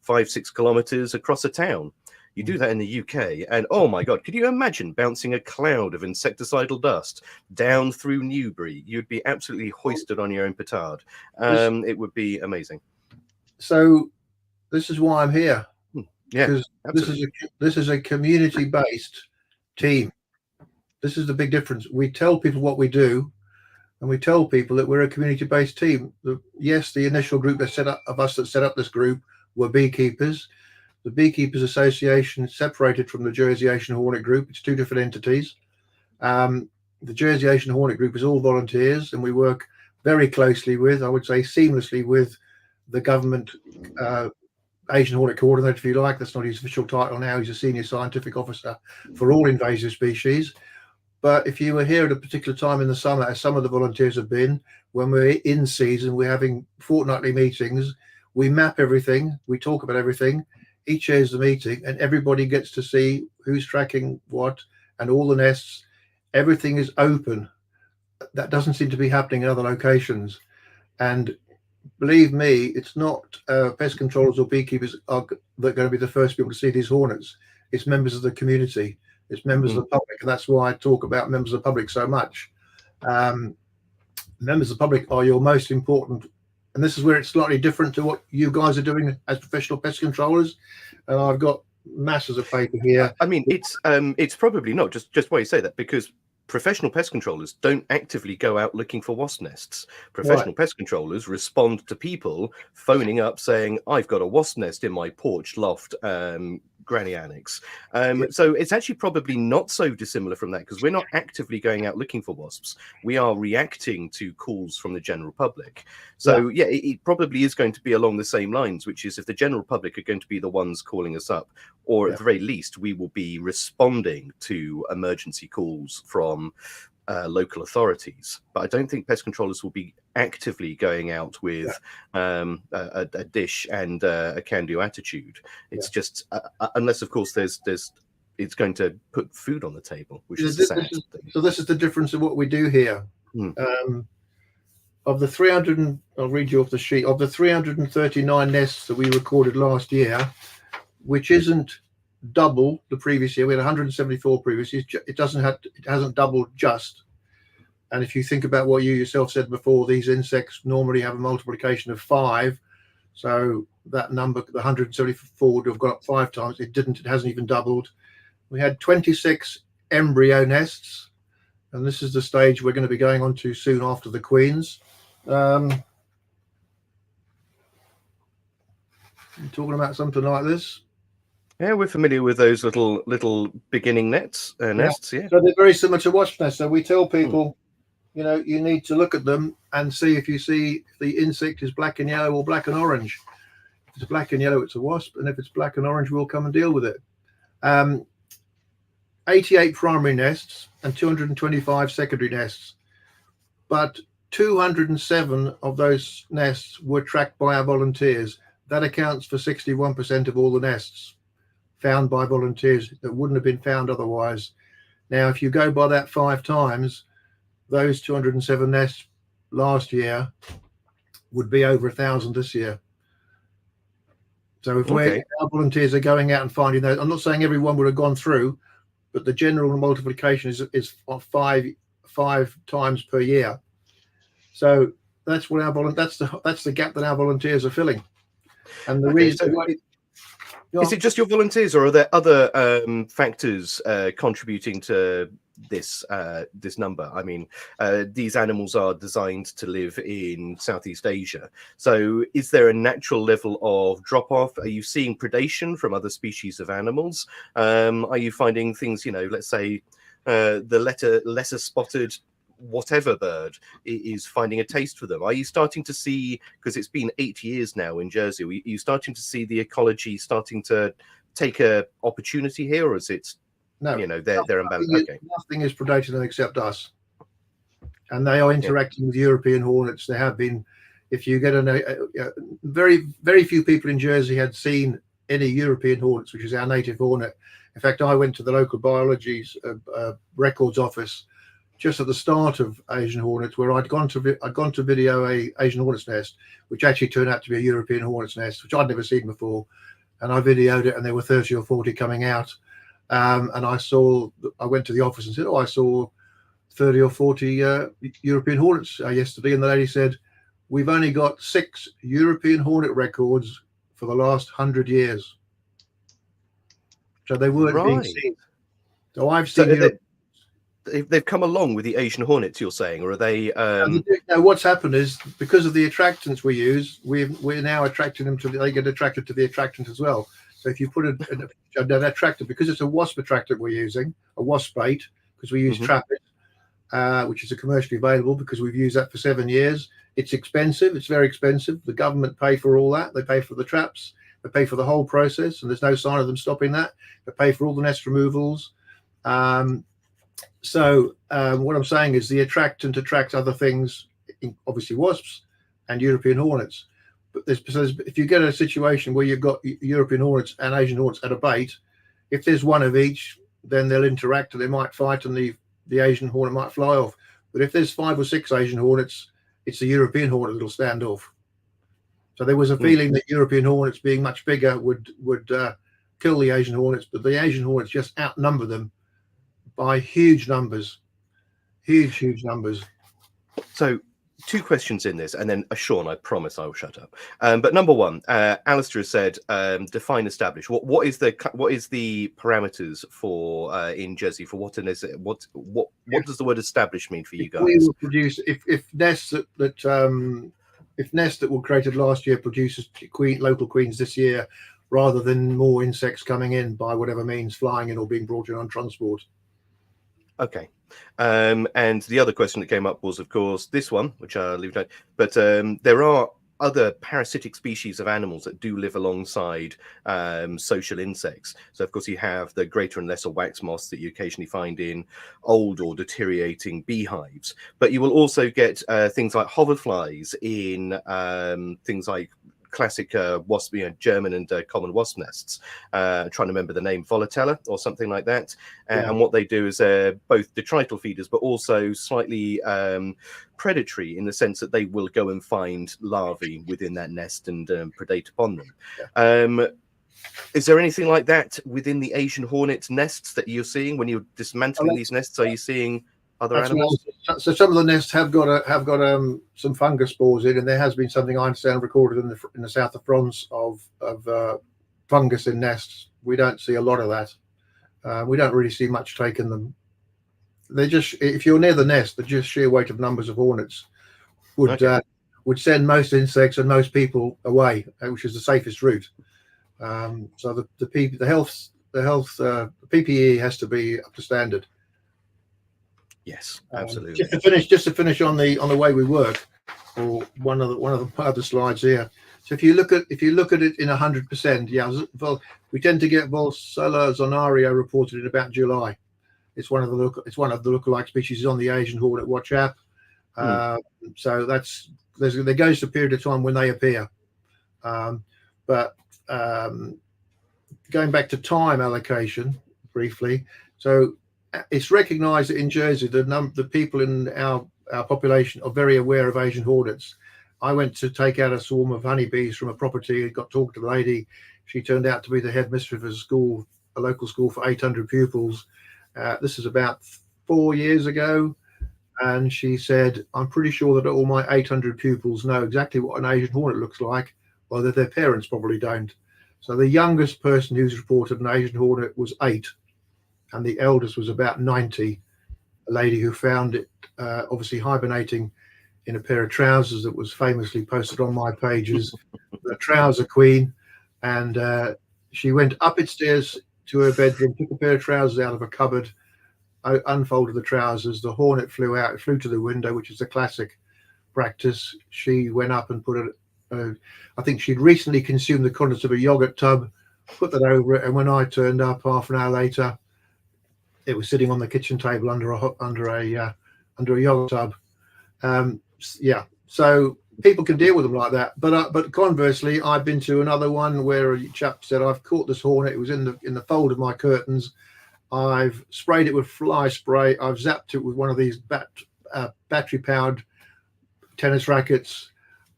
5-6 kilometers across a town. You do that in the UK, and oh my God, could you imagine bouncing a cloud of insecticidal dust down through Newbury? You'd be absolutely hoisted on your own petard. It would be amazing.
So this is why I'm here.
Yeah,
because this is a community-based team. This is the big difference. We tell people what we do, and we tell people that we're a community-based team. Yes, the initial group that set up this group were beekeepers. The Beekeepers Association separated from the Jersey Asian Hornet Group. It's two different entities. The Jersey Asian Hornet Group is all volunteers, and we work very closely with, I would say seamlessly with, the government Asian Hornet Coordinator, if you like. That's not his official title now. He's a senior scientific officer for all invasive species. But if you were here at a particular time in the summer, as some of the volunteers have been, when we're in season, we're having fortnightly meetings. We map everything. We talk about everything. Each shares the meeting, and everybody gets to see who's tracking what, and all the nests. Everything is open. That doesn't seem to be happening in other locations. And believe me, it's not pest controllers or beekeepers that are going to be the first people to see these hornets. It's members of the community. It's members of the public, and that's why I talk about members of the public so much. Members of the public are your most important. And this is where it's slightly different to what you guys are doing as professional pest controllers. And I've got masses of paper here.
I mean, it's probably not just why you say that, because professional pest controllers don't actively go out looking for wasp nests. Professional pest controllers respond to people phoning up saying, I've got a wasp nest in my porch, loft, granny annex. So it's actually probably not so dissimilar from that, because we're not actively going out looking for wasps. We are reacting to calls from the general public. So yeah, it probably is going to be along the same lines, which is if the general public are going to be the ones calling us up, or at the very least, we will be responding to emergency calls from local authorities. But I don't think pest controllers will be actively going out with a dish and a can-do attitude. It's just unless, of course, it's going to put food on the table, which is a sad thing.
So this is the difference of what we do here. Of the 300, I'll read you off the sheet. Of the 339 nests that we recorded last year, which isn't double the previous year, we had 174 previous years. It hasn't doubled just. And if you think about what you yourself said before, these insects normally have a multiplication of 5. So that number, the 174, would have gone up 5 times. It didn't. It hasn't even doubled. We had 26 embryo nests, and this is the stage we're going to be going on to soon after the queens. You're talking about something like this.
Yeah, we're familiar with those little beginning nests. Yeah.
So they're very similar to wasp nests. So we tell people, you know, you need to look at them and see if the insect is black and yellow or black and orange. If it's black and yellow, it's a wasp, and if it's black and orange, we'll come and deal with it. 88 primary nests and 225 secondary nests, but 207 of those nests were tracked by our volunteers. That accounts for 61% of all the nests found by volunteers that wouldn't have been found otherwise. Now, if you go by that 5 times, those 207 nests last year would be over 1,000 this year. So if our volunteers are going out and finding those, I'm not saying everyone would have gone through, but the general multiplication is 5 times per year. So that's what that's the gap that our volunteers are filling. And the reason
is it just your volunteers, or are there other factors contributing to this number? I mean, these animals are designed to live in Southeast Asia. So is there a natural level of drop-off? Are you seeing predation from other species of animals? Are you finding things, you know, let's say the lesser spotted whatever bird is finding a taste for them? Are you starting to see, because it's been 8 years now in Jersey, are you starting to see the ecology starting to take a opportunity here, or is it,
no,
you know, they're imbalanced? Okay.
Nothing is predating them except us, and they are interacting with European hornets. They have been. If you get very, very few people in Jersey had seen any European hornets, which is our native hornet. In fact, I went to the local biology's records office just at the start of Asian Hornets, where I'd gone to video a Asian Hornet's nest, which actually turned out to be a European Hornet's nest, which I'd never seen before. And I videoed it, and there were 30 or 40 coming out. And I went to the office and said, I saw 30 or 40 European Hornets yesterday. And the lady said, we've only got 6 European Hornet records for the last 100 years. So they weren't being seen. So I've seen
they've come along with the Asian Hornets, you're saying, or are they?
No, what's happened is, because of the attractants we use, we're now attracting them they get attracted to the attractant as well. So if you put an attractant, because it's a wasp attractant we're using, a wasp bait, because we use Trapit, which is commercially available because we've used that for 7 years. It's expensive. It's very expensive. The government pay for all that. They pay for the traps. They pay for the whole process, and there's no sign of them stopping that. They pay for all the nest removals. So what I'm saying is the attractant attracts other things, obviously wasps and European hornets. But if you get a situation where you've got European hornets and Asian hornets at a bait, if there's one of each, then they'll interact and they might fight, and the Asian hornet might fly off. But if there's 5 or 6 Asian hornets, it's the European hornet that'll stand off. So there was a feeling that European hornets, being much bigger, would kill the Asian hornets, but the Asian hornets just outnumber them by huge numbers. Huge numbers.
So 2 questions in this, and then Sean, I promise I will shut up. But number one, Alistair has said, define establish. What is the parameters for in Jersey for what is it? What does the word establish mean for you guys?
We will produce if nests if nests that were created last year produces local queens this year, rather than more insects coming in by whatever means, flying in or being brought in on transport.
Okay. And the other question that came up was, of course, this one, which I'll leave out. But there are other parasitic species of animals that do live alongside social insects. So, of course, you have the greater and lesser wax moths that you occasionally find in old or deteriorating beehives. But you will also get things like hoverflies in things like classic wasp, German and common wasp nests. I'm trying to remember the name, Volatella or something like that. And what they do is both detrital feeders, but also slightly predatory in the sense that they will go and find larvae within that nest and predate upon them. Is there anything like that within the Asian hornet nests that you're seeing when you're dismantling these nests? Are you seeing other
That's
animals?
right. So some of the nests have got some fungus spores in, and there has been something I understand recorded in the south of France of fungus in nests. We don't see a lot of that. We don't really see much taking them. They just, if you're near the nest, the just sheer weight of numbers of hornets would send most insects and most people away, which is the safest route. So the health PPE has to be up to standard.
Yes, absolutely.
Just to finish on the way we work, or one of the other slides here. So if you look at it in 100%, yeah, well, we tend to get Volsella zonario reported in about July. It's one of the lookalike species on the Asian Hornet Watch app. So there goes a period of time when they appear. But going back to time allocation briefly, so it's recognised that in Jersey the people in our population are very aware of Asian Hornets. I went to take out a swarm of honeybees from a property, got talked to the lady. She turned out to be the headmistress of a local school for 800 pupils. This is about 4 years ago. And she said, I'm pretty sure that all my 800 pupils know exactly what an Asian Hornet looks like, or that their parents probably don't. So the youngest person who's reported an Asian Hornet was 8, and the eldest was about 90. A lady who found it obviously hibernating in a pair of trousers that was famously posted on my pages, the Trouser Queen. And she went up its stairs to her bedroom, took a pair of trousers out of a cupboard, unfolded the trousers. The hornet flew out, it flew to the window, which is a classic practice. She went up and put it, I think she'd recently consumed the contents of a yogurt tub, put that over it, and when I turned up half an hour later, it was sitting on the kitchen table under a yogurt tub. Yeah, so people can deal with them like that. But conversely, I've been to another one where a chap said, I've caught this hornet. It was in the fold of my curtains. I've sprayed it with fly spray. I've zapped it with one of these battery-powered tennis rackets.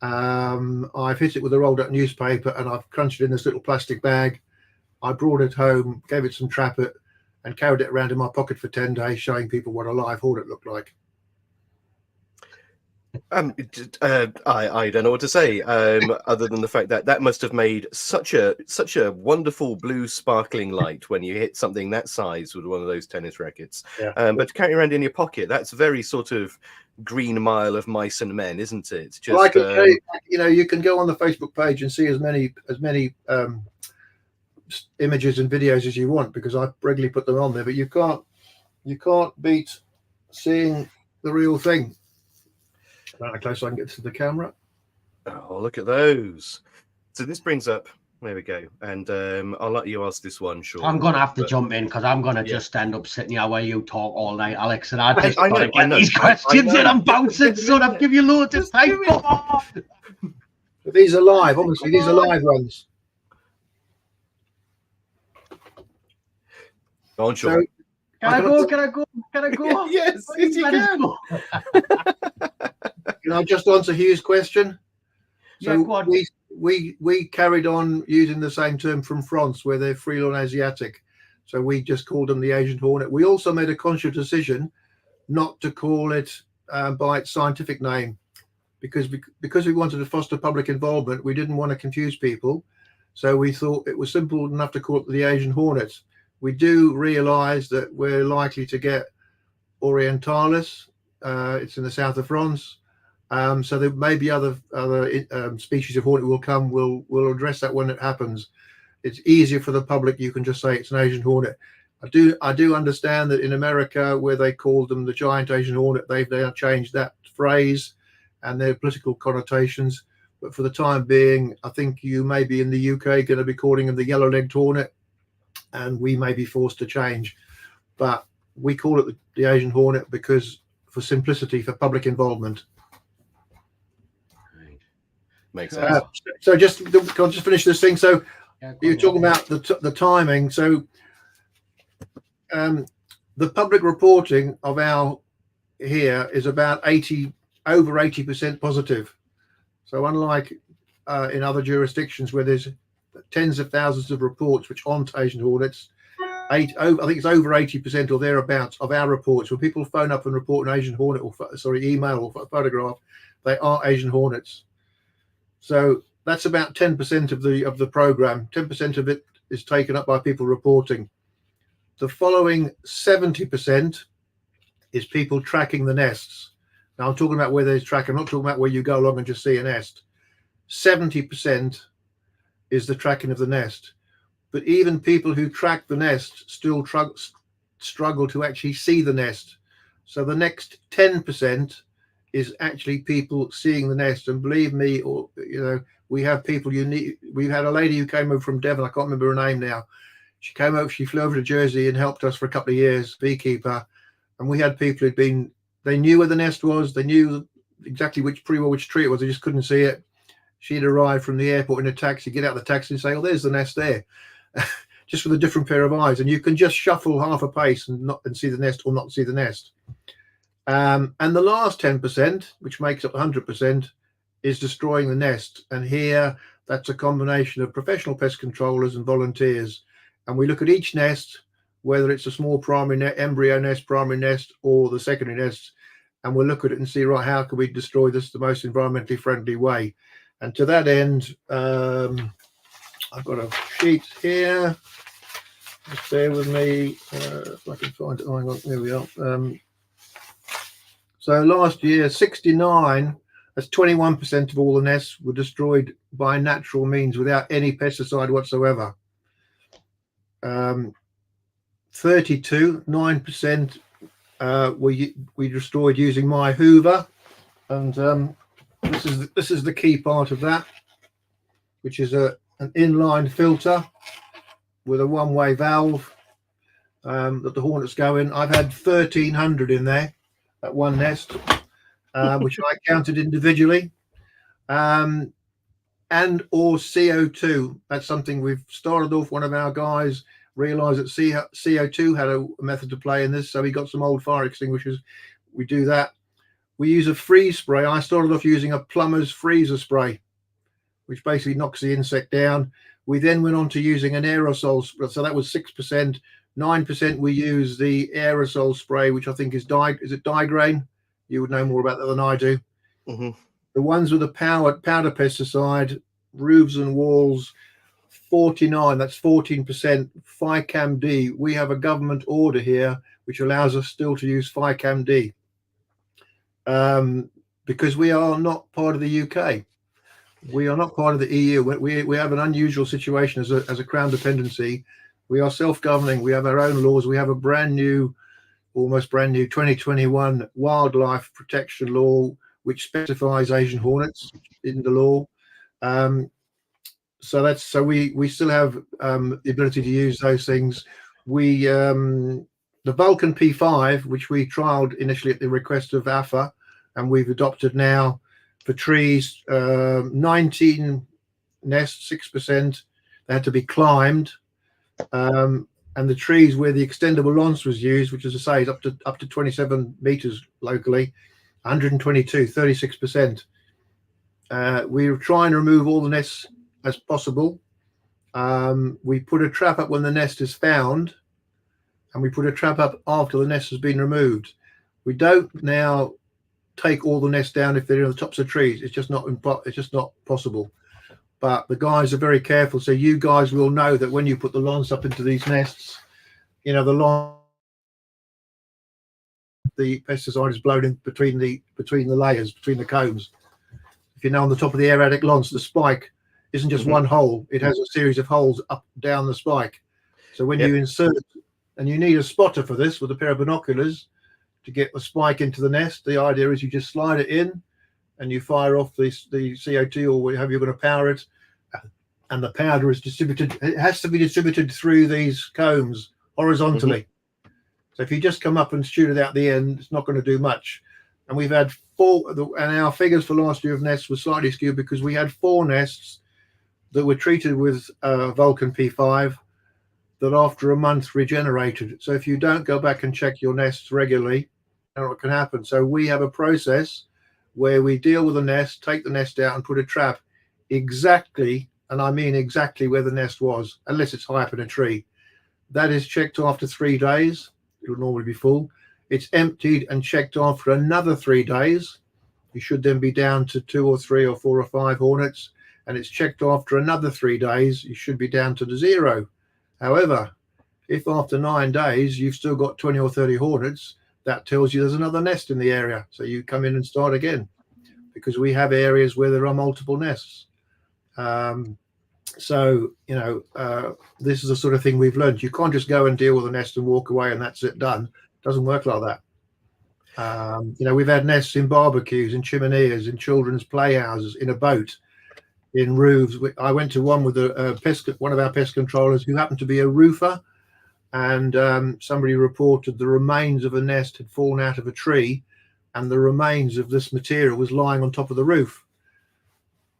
I've hit it with a rolled up newspaper, and I've crunched it in this little plastic bag. I brought it home, gave it some trap-it, and carried it around in my pocket for 10 days, showing people what a live hornet looked like.
I don't know what to say, other than the fact that must have made such a wonderful blue sparkling light when you hit something that size with one of those tennis rackets.
Yeah.
But to carry around in your pocket, that's very sort of Green Mile of mice and men, isn't it? Just,
well, I can tell you, you can go on the Facebook page and see as many images and videos as you want, because I regularly put them on there. But you can't beat seeing the real thing. How close I can get to the camera.
Oh, look at those. So this brings up, there we go. And I'll let you ask this one, Sean.
I'm going to have to jump in, because I'm going to just end up sitting here where you talk all night, Alex. And I just got to get these questions in. I'm bouncing, son. I've given you loads of time.
But these are live, obviously. These are live ones.
Go on, Sean.
Can I go?
Yes, you can.
Can I just answer Hugh's question?
Yeah,
So
go on.
we carried on using the same term from France, where they're Freelon Asiatic. So we just called them the Asian Hornet. We also made a conscious decision not to call it by its scientific name, because we wanted to foster public involvement. We didn't want to confuse people, so we thought it was simple enough to call it the Asian Hornet. We do realise that we're likely to get Orientalis. It's in the south of France. So there may be other species of hornet will come. We'll address that when it happens. It's easier for the public. You can just say it's an Asian hornet. I do understand that in America, where they called them the giant Asian hornet, they've now changed that phrase and their political connotations. But for the time being, I think you may be in the UK going to be calling them the yellow-legged hornet, and we may be forced to change. But we call it the Asian Hornet because, for simplicity, for public involvement.
Makes sense.
So I'll just finish this thing. So you're talking about the timing. So the public reporting of our here is about over 80% positive. So unlike in other jurisdictions where there's tens of thousands of reports which aren't Asian Hornets, I think it's over 80% or thereabouts of our reports, when people phone up and report an Asian Hornet, or email or photograph, they are Asian Hornets. So that's about 10% of the program. 10% of it is taken up by people reporting. The following 70% is people tracking the nests. Now I'm talking about where there's track. I'm not talking about where you go along and just see a nest. 70% is the tracking of the nest. But even people who track the nest still struggle to actually see the nest. So the next 10% is actually people seeing the nest. And believe me, or we have people we had a lady who came over from Devon. I can't remember her name now. She came over. She flew over to Jersey and helped us for a couple of years, beekeeper. And we had people they knew where the nest was. They knew exactly which tree it was. They just couldn't see it. She'd arrive from the airport in a taxi, get out of the taxi and say, "Oh, there's the nest there." Just with a different pair of eyes, and you can just shuffle half a pace and see the nest or not see the nest. And the last 10%, which makes up 100%, is destroying the nest. And here, that's a combination of professional pest controllers and volunteers. And we look at each nest, whether it's a small primary embryo nest, primary nest, or the secondary nest, and we'll look at it and see, right, how can we destroy this the most environmentally friendly way? And to that end, I've got a sheet here. Just bear with me if I can find it. Oh, hang on, there we are. So last year, 69, that's 21% of all the nests were destroyed by natural means without any pesticide whatsoever. 32, 9% we destroyed using my Hoover, and this is the key part of that, which is an inline filter with a one-way valve that the hornets go in. I've had 1,300 in there at one nest, which I counted individually, and or CO2. That's something we've started off. One of our guys realized that CO2 had a method to play in this, so he got some old fire extinguishers. We do that. We use a freeze spray. I started off using a plumber's freezer spray, which basically knocks the insect down. We then went on to using an aerosol spray, so that was 6%. 9% we use the aerosol spray, which I think is digrain? You would know more about that than I do.
Mm-hmm.
The ones with the powder pesticide, roofs and walls, 49, that's 14%. FICAM D, we have a government order here which allows us still to use FICAM D, because we are not part of the UK. We are not part of the EU. We have an unusual situation as a Crown dependency. We are self-governing. We have our own laws. We have a almost brand new 2021 wildlife protection law, which specifies Asian hornets in the law. So we still have the ability to use those things. The Vulcan P5, which we trialed initially at the request of AFA, and we've adopted now for trees, 19 nests, 6%. They had to be climbed. And the trees where the extendable lance was used, which, as I say, is up to 27 meters locally, 122, 36%. We were trying to remove all the nests as possible. We put a trap up when the nest is found, and we put a trap up after the nest has been removed. We don't now take all the nests down if they're in the tops of trees. It's just not possible. But the guys are very careful, so you guys will know that when you put the lance up into these nests, the pesticide is blown in between the layers, between the combs. If on the top of the aeratic lance, the spike isn't just one hole; it has a series of holes up down the spike. So when you insert, and you need a spotter for this with a pair of binoculars to get the spike into the nest. The idea is you just slide it in, and you fire off the CO2 or whatever you're going to power it, and the powder is distributed. It has to be distributed through these combs horizontally. So if you just come up and shoot it out the end, it's not going to do much. And we've had 4, and our figures for last year of nests were slightly skewed because we had 4 nests that were treated with Vulcan P5 that after a month regenerated. So if you don't go back and check your nests regularly, you know what can happen. So we have a process where we deal with the nest, take the nest out and put a trap exactly, and I mean exactly where the nest was, unless it's high up in a tree. That is checked after 3 days. It would normally be full. It's emptied and checked after another 3 days. You should then be down to 2 or 3 or 4 or 5 hornets, and it's checked after another 3 days. You should be down to the 0. However, if after 9 days you've still got 20 or 30 hornets, that tells you there's another nest in the area. So you come in and start again, because we have areas where there are multiple nests. So, you know, this is the sort of thing we've learned. You can't just go and deal with a nest and walk away and that's it, done. It doesn't work like that. You know, we've had nests in barbecues, in chimeneas, in children's playhouses, in a boat, in roofs. I went to one with one of our pest controllers who happened to be a roofer, and somebody reported the remains of a nest had fallen out of a tree, and the remains of this material was lying on top of the roof.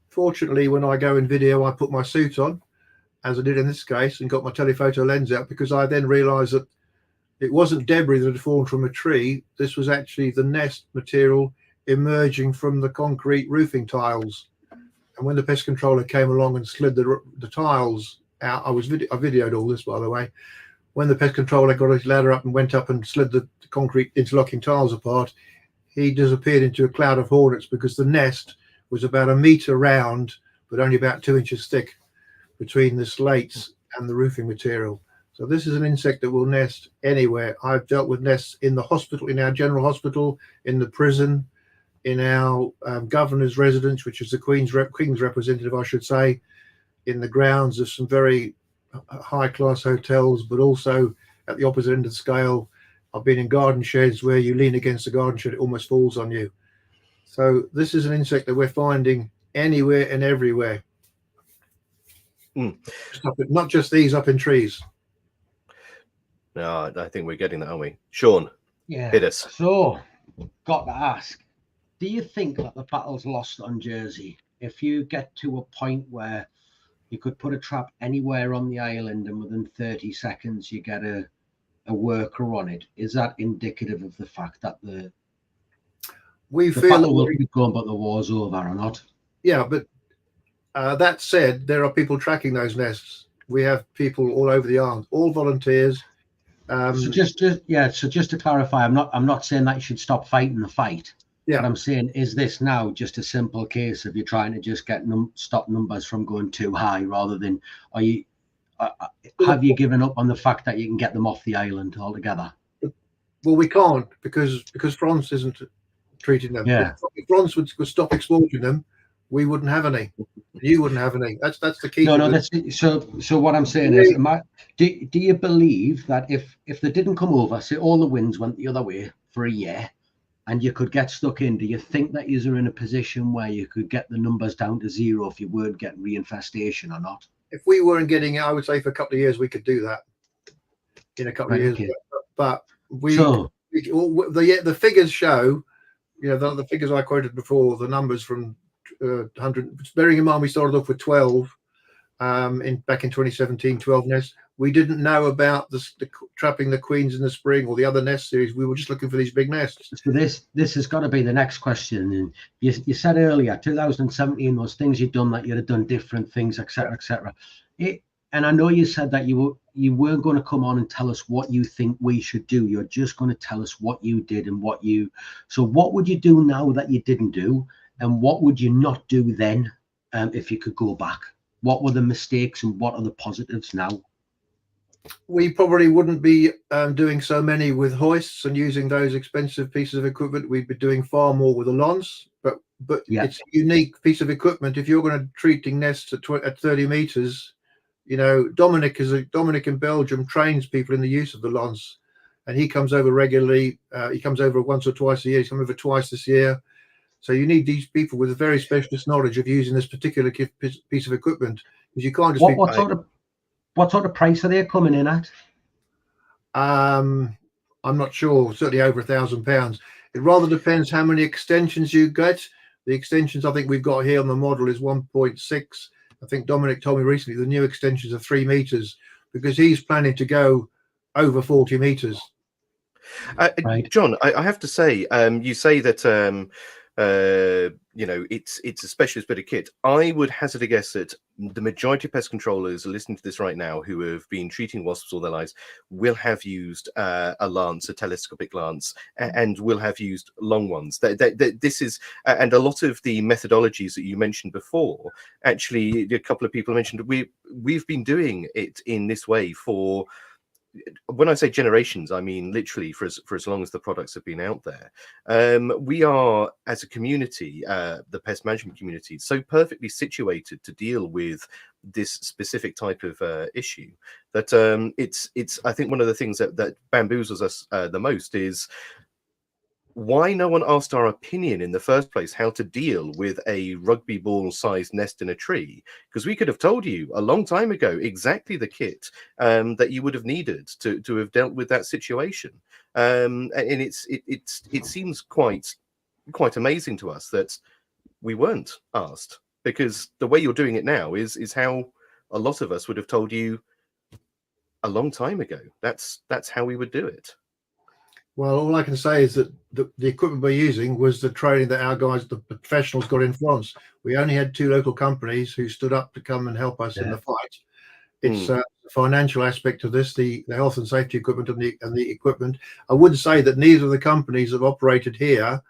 Fortunately, when I go in video, I put my suit on, as I did in this case, and got my telephoto lens out, because I then realized that it wasn't debris that had fallen from a tree. This was actually the nest material emerging from the concrete roofing tiles. And when the pest controller came along and slid the tiles out, I videoed all this, by the way. When the pest controller got his ladder up and went up and slid the concrete interlocking tiles apart, he disappeared into a cloud of hornets, because the nest was about 1 meter round, but only about 2 inches thick between the slates and the roofing material. So this is an insect that will nest anywhere. I've dealt with nests in the hospital, in our general hospital, in the prison, in our governor's residence, which is the Queen's representative, I should say, in the grounds of some very high-class hotels, but also at the opposite end of the scale. I've been in garden sheds where you lean against the garden shed, it almost falls on you. So this is an insect that we're finding anywhere and everywhere. Not just these up in trees.
No, I think we're getting that, aren't we? Sean,
Yeah.
hit us.
So, got to ask, do you think that the battle's lost on Jersey? If you get to a point where you could put a trap anywhere on the island and within 30 seconds you get a worker on it, is that indicative of the fact that the battle will keep going but the war's over or not?
Yeah, but that said, there are people tracking those nests. We have people all over the island, all volunteers.
So just to clarify, I'm not saying that you should stop fighting the fight.
Yeah.
But I'm saying, is this now just a simple case of you trying to just get stop numbers from going too high, rather than have you given up on the fact that you can get them off the island altogether?
Well, we can't, because France isn't treating them.
Yeah.
If France would stop exporting them, we wouldn't have any. You wouldn't have any. That's the key.
No, that's it. So what I'm saying is, do you believe that if they didn't come over, say all the winds went the other way for a year, and you could get stuck in, do you think that you're in a position where you could get the numbers down to 0 if you weren't getting reinfestation or not?
If we weren't getting it, I would say for a couple of years we could do that. In a couple of years, okay. But the figures show, you know, the figures I quoted before, the numbers from 100. Bearing in mind we started off with 12 back in 2017, 12 nests. We didn't know about the trapping the queens in the spring or the other nest series. We were just looking for these big nests.
So this has got to be the next question. And you said earlier, 2017, those things you'd done, that you'd have done different things, etc., etc. And I know you said that you weren't going to come on and tell us what you think we should do. You're just going to tell us what you did and what you. So what would you do now that you didn't do, and what would you not do then, if you could go back? What were the mistakes and what are the positives now?
We probably wouldn't be doing so many with hoists and using those expensive pieces of equipment. We'd be doing far more with a lance, but yeah. It's a unique piece of equipment. If you're going to treating nests at 30 meters, you know, Dominic in Belgium trains people in the use of the lance, and he comes over regularly. He comes over once or twice a year. He's come over twice this year. So you need these people with a very specialist knowledge of using this particular piece of equipment, because you can't just
what sort of price are they coming in at?
I'm not sure. Certainly over £1,000. It rather depends how many extensions you get. The extensions I think we've got here on the model is 1.6. I think Dominic told me recently the new extensions are 3 meters, because he's planning to go over 40 meters.
Right. John, I have to say, you say that it's a specialist bit of kit. I would hazard a guess that the majority of pest controllers listening to this right now who have been treating wasps all their lives will have used a lance, a telescopic lance, and will have used long ones. This is, and a lot of the methodologies that you mentioned before, actually, a couple of people mentioned we've been doing it in this way for, when I say generations, I mean literally for as long as the products have been out there. We are, as a community, the pest management community, so perfectly situated to deal with this specific type of issue that it's I think one of the things that bamboozles us the most is why no one asked our opinion in the first place how to deal with a rugby ball sized nest in a tree, because we could have told you a long time ago exactly the kit that you would have needed to have dealt with that situation. And it seems quite amazing to us that we weren't asked, because the way you're doing it now is how a lot of us would have told you a long time ago. That's how we would do it.
Well, all I can say is that the equipment we're using was the training that our guys, the professionals, got in France. We only had 2 local companies who stood up to come and help us in the fight. It's the financial aspect of this, the health and safety equipment and the equipment. I would say that neither of the companies that have operated here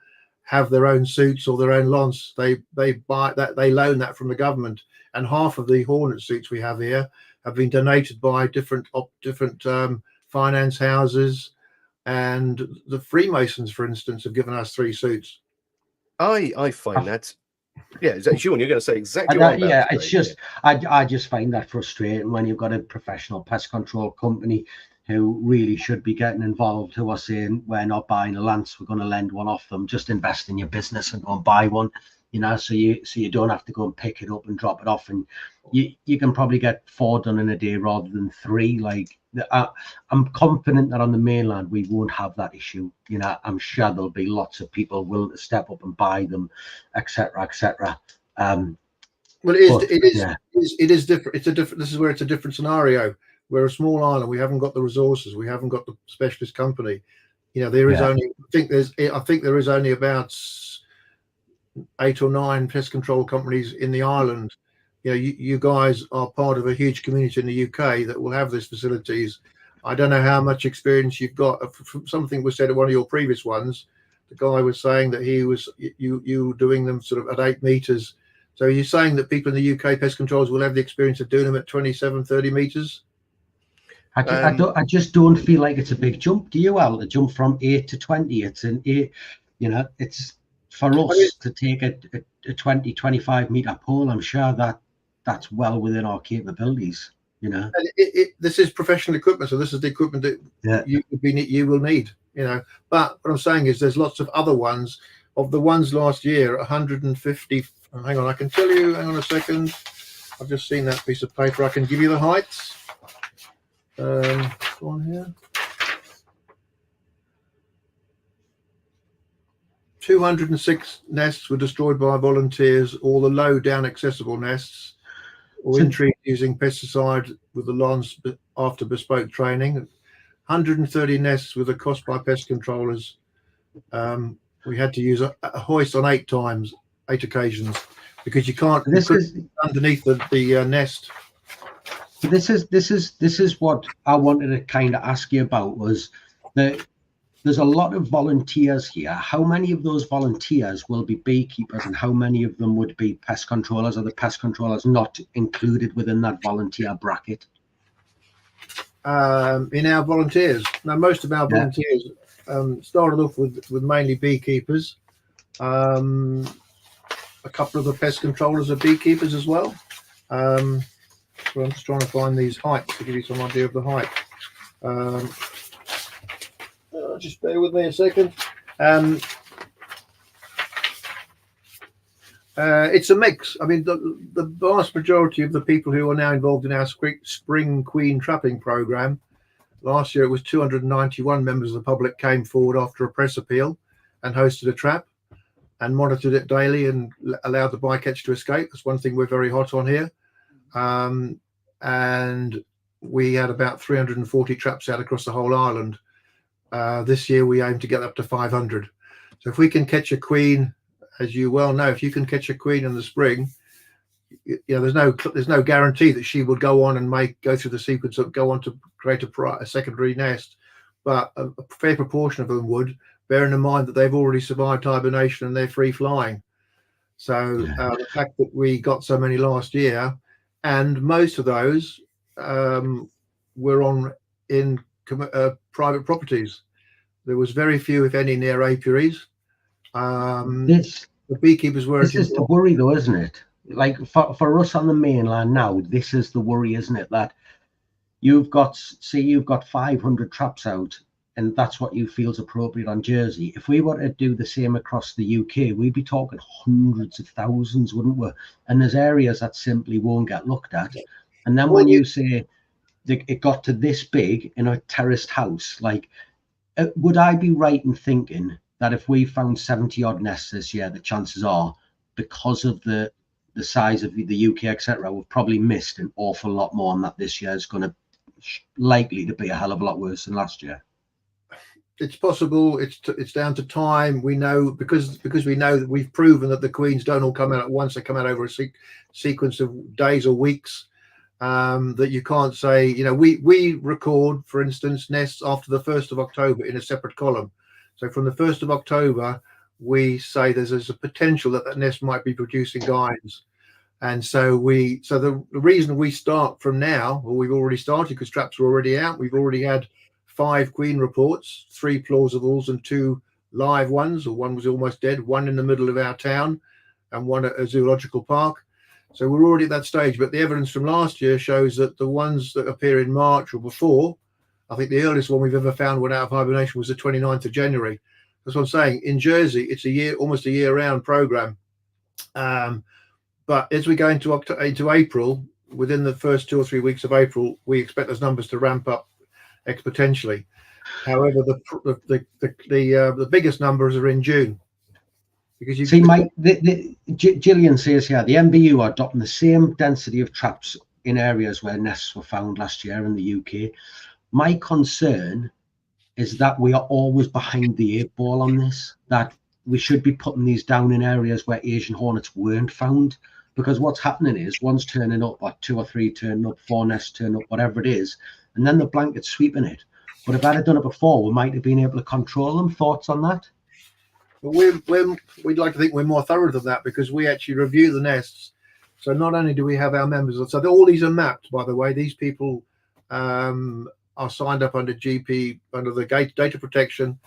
have their own suits or their own lance. They buy that, they loan that from the government, and half of the Hornet suits we have here have been donated by different finance houses. And the Freemasons, for instance, have given us 3 suits.
I find that, yeah, Sean, you're going to say exactly what.
Yeah, it's just I just find that frustrating when you've got a professional pest control company who really should be getting involved, who are saying we're not buying a lance, we're going to lend one off them. Just invest in your business and go and buy one, so you don't have to go and pick it up and drop it off, and you can probably get 4 done in a day rather than 3. Like, I'm confident that on the mainland we won't have that issue. I'm sure there'll be lots of people willing to step up and buy them, etc., etc.
Well, it is different. It's a different. This is where it's a different scenario. We're a small island. We haven't got the resources. We haven't got the specialist company. There is only. I think there is only about 8 or 9 pest control companies in the island. You guys are part of a huge community in the UK that will have these facilities. I don't know how much experience you've got. Something was said at one of your previous ones. The guy was saying that he was you were doing them sort of at 8 meters. So you're saying that people in the UK pest controllers will have the experience of doing them at 27, 30 meters?
I just don't feel like it's a big jump. Do you, Al? To jump from 8 to 20, it's an 8. It's for us to take a 20, 25 meter pole. I'm sure that's well within our capabilities.
And this is professional equipment, so this is the equipment that you will need. But what I'm saying is there's lots of other ones. Of the ones last year, 150. Hang on, I can tell you. Hang on a second. I've just seen that piece of paper. I can give you the heights. Go on here. 206 nests were destroyed by volunteers. All the low down accessible nests, or in trees using pesticide with the lawns after bespoke training. 130 nests with a cost by pest controllers. We had to use a hoist on 8 occasions, because you can't. This is underneath the nest.
This is what I wanted to kind of ask you about, was that there's a lot of volunteers here. How many of those volunteers will be beekeepers, and how many of them would be pest controllers? Are the pest controllers not included within that volunteer bracket?
In our volunteers, now most of our volunteers started off with mainly beekeepers. A couple of the pest controllers are beekeepers as well. So I'm just trying to find these heights to give you some idea of the height. Just bear with me a second. It's a mix. I mean, the vast majority of the people who are now involved in our spring queen trapping program, last year it was 291 members of the public came forward after a press appeal and hosted a trap and monitored it daily and allowed the bycatch to escape. That's one thing we're very hot on here. And we had about 340 traps out across the whole island. This year we aim to get up to 500. So if we can catch a queen as you well know, if you can catch a queen in the spring, there's no guarantee that she would go on and go through the sequence of go on to create a secondary nest, but a fair proportion of them would, bearing in mind that they've already survived hibernation and they're free flying. So the fact that we got so many last year, and most of those were in private properties. There was very few, if any, near apiaries. The beekeepers weren't.
This is the worry, though, isn't it? Like for us on the mainland now, this is the worry, isn't it? That you've got 500 traps out, and that's what you feel is appropriate on Jersey. If we were to do the same across the UK, we'd be talking hundreds of thousands, wouldn't we? And there's areas that simply won't get looked at. And then when you say it got to this big in a terraced house, like, would I be right in thinking that if we found 70 odd nests this year, the chances are, because of the size of the UK, etc., we've probably missed an awful lot more, and that this year is going to likely to be a hell of a lot worse than last year?
It's possible. It's down to time. We know because we know that we've proven that the queens don't all come out at once. They come out over a sequence of days or weeks. That you can't say, we record, for instance, nests after the 1st of October in a separate column. So from the 1st of October, we say there's a potential that nest might be producing guides. And so the reason we start from now, or we've already started because traps are already out. We've already had 5 queen reports, 3 plausibles and 2 live ones, or one was almost dead, one in the middle of our town and one at a zoological park. So we're already at that stage, but the evidence from last year shows that the ones that appear in March or before, I think the earliest one we've ever found went out of hibernation was the 29th of January. That's what I'm saying. In Jersey, it's almost a year-round program. But as we go into April, within the first 2 or 3 weeks of April, we expect those numbers to ramp up exponentially. However, the biggest numbers are in June. Because you see,
Mike, Gillian says here, the MBU are adopting the same density of traps in areas where nests were found last year in the UK. My concern is that we are always behind the 8 ball on this, that we should be putting these down in areas where Asian Hornets weren't found, because what's happening is one's turning up, or 2 or 3 turning up, 4 nests turning up, whatever it is, and then the blanket's sweeping it. But if I'd have done it before, we might have been able to control them. Thoughts on that?
But we'd like to think we're more thorough than that, because we actually review the nests. So not only do we have our members, so all these are mapped, by the way. These people are signed up under GP, under the data protection,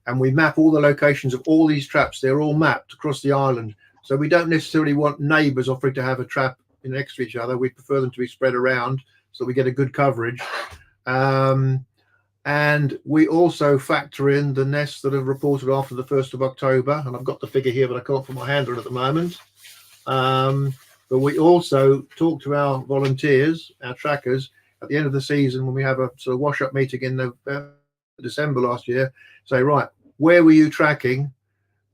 and we map all the locations of all these traps. They're all mapped across the island. So we don't necessarily want neighbours offering to have a trap next to each other. We prefer them to be spread around so we get a good coverage. And we also factor in the nests that are reported after the 1st of October. And I've got the figure here, but I can't put my hand on it at the moment. But we also talk to our volunteers, our trackers, at the end of the season when we have a sort of wash-up meeting in December last year. Say, right, where were you tracking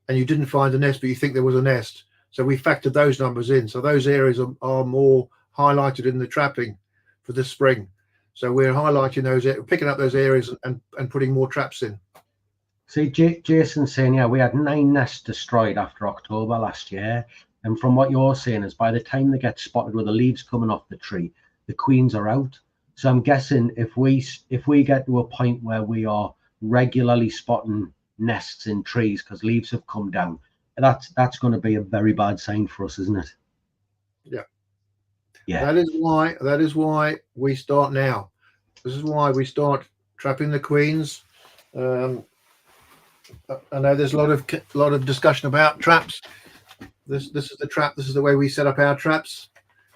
and you didn't find a nest, but you think there was a nest? So we factored those numbers in. So those areas are more highlighted in the trapping for this spring. So we're highlighting those, picking up those areas and putting more traps in.
See, Jason's saying, yeah, we had 9 nests destroyed after October last year. And from what you're saying is by the time they get spotted with the leaves coming off the tree, the queens are out. So I'm guessing if we get to a point where we are regularly spotting nests in trees because leaves have come down, that's going to be a very bad sign for us, isn't it?
Yeah.
Yeah.
That is why we start now. This is why we start trapping the queens. I know there's a lot of discussion about traps. This is the trap. This is the way we set up our traps.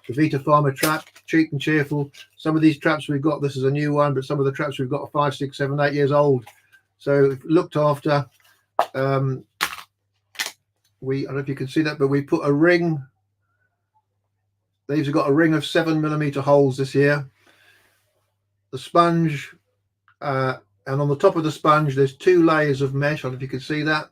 The Vita Farmer trap, cheap and cheerful. Some of these traps we've got, this is a new one, but some of the traps we've got are 5, 6, 7, 8 years old. So looked after. I don't know if you can see that, but we put a ring. These have got a ring of 7mm holes this year. The sponge, and on the top of the sponge, there's 2 layers of mesh. I don't know if you can see that,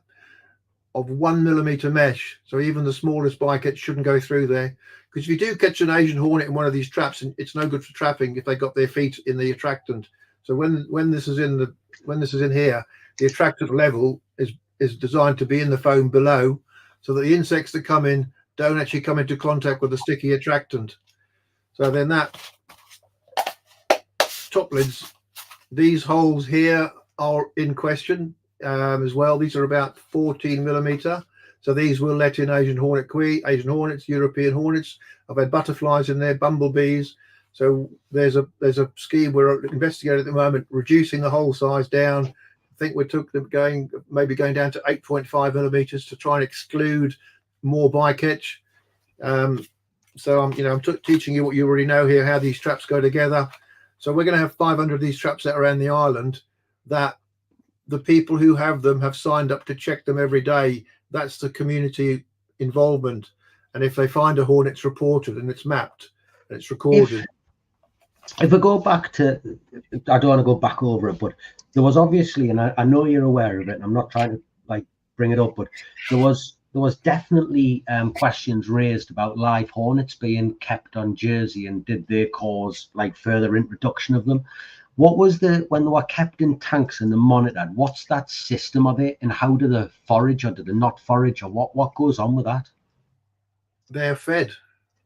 of 1mm mesh. So even the smallest bycatch shouldn't go through there. Because if you do catch an Asian hornet in one of these traps, it's no good for trapping if they got their feet in the attractant. So when this is in here, the attractant level is designed to be in the foam below. so that the insects that come in don't actually come into contact with the sticky attractant. So then that top lids, these holes here are in question as well. These are about 14 millimeter. So these will let in Asian Hornets, European Hornets. I've had butterflies in there, bumblebees. So there's a scheme we're investigating at the moment, reducing the hole size down. I think we took them going down to 8.5 millimeters to try and exclude more bycatch. So I'm teaching you what you already know here, how these traps go together. So we're going to have 500 of these traps out around the island that the people who have them have signed up to check them every day. That's the community involvement. And if they find a hornet, it's reported and it's mapped and it's recorded.
If I go back to, I don't want to go back over it, but there was obviously, and I know you're aware of it, and I'm not trying to like bring it up, but there was definitely questions raised about live hornets being kept on Jersey, and did they cause like further introduction of them? What was when they were kept in tanks and they're monitored, what's that system of it, and how do they forage, or do they not forage, or what goes on with that?
They're fed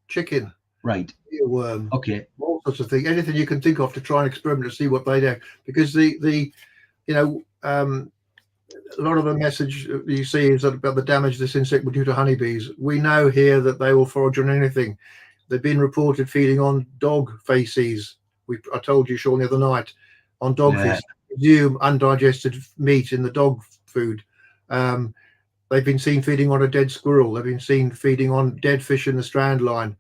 chicken,
right?
Earworm,
okay,
all sorts of things, anything you can think of to try and experiment to see what they do. Because a lot of the message you see is about the damage this insect will do to honeybees. We know here that they will forage on anything. They've been reported feeding on dog feces. I told you, Sean, the other night, on dog feces, consume undigested meat in the dog food. They've been seen feeding on a dead squirrel. They've been seen feeding on dead fish in the strand line.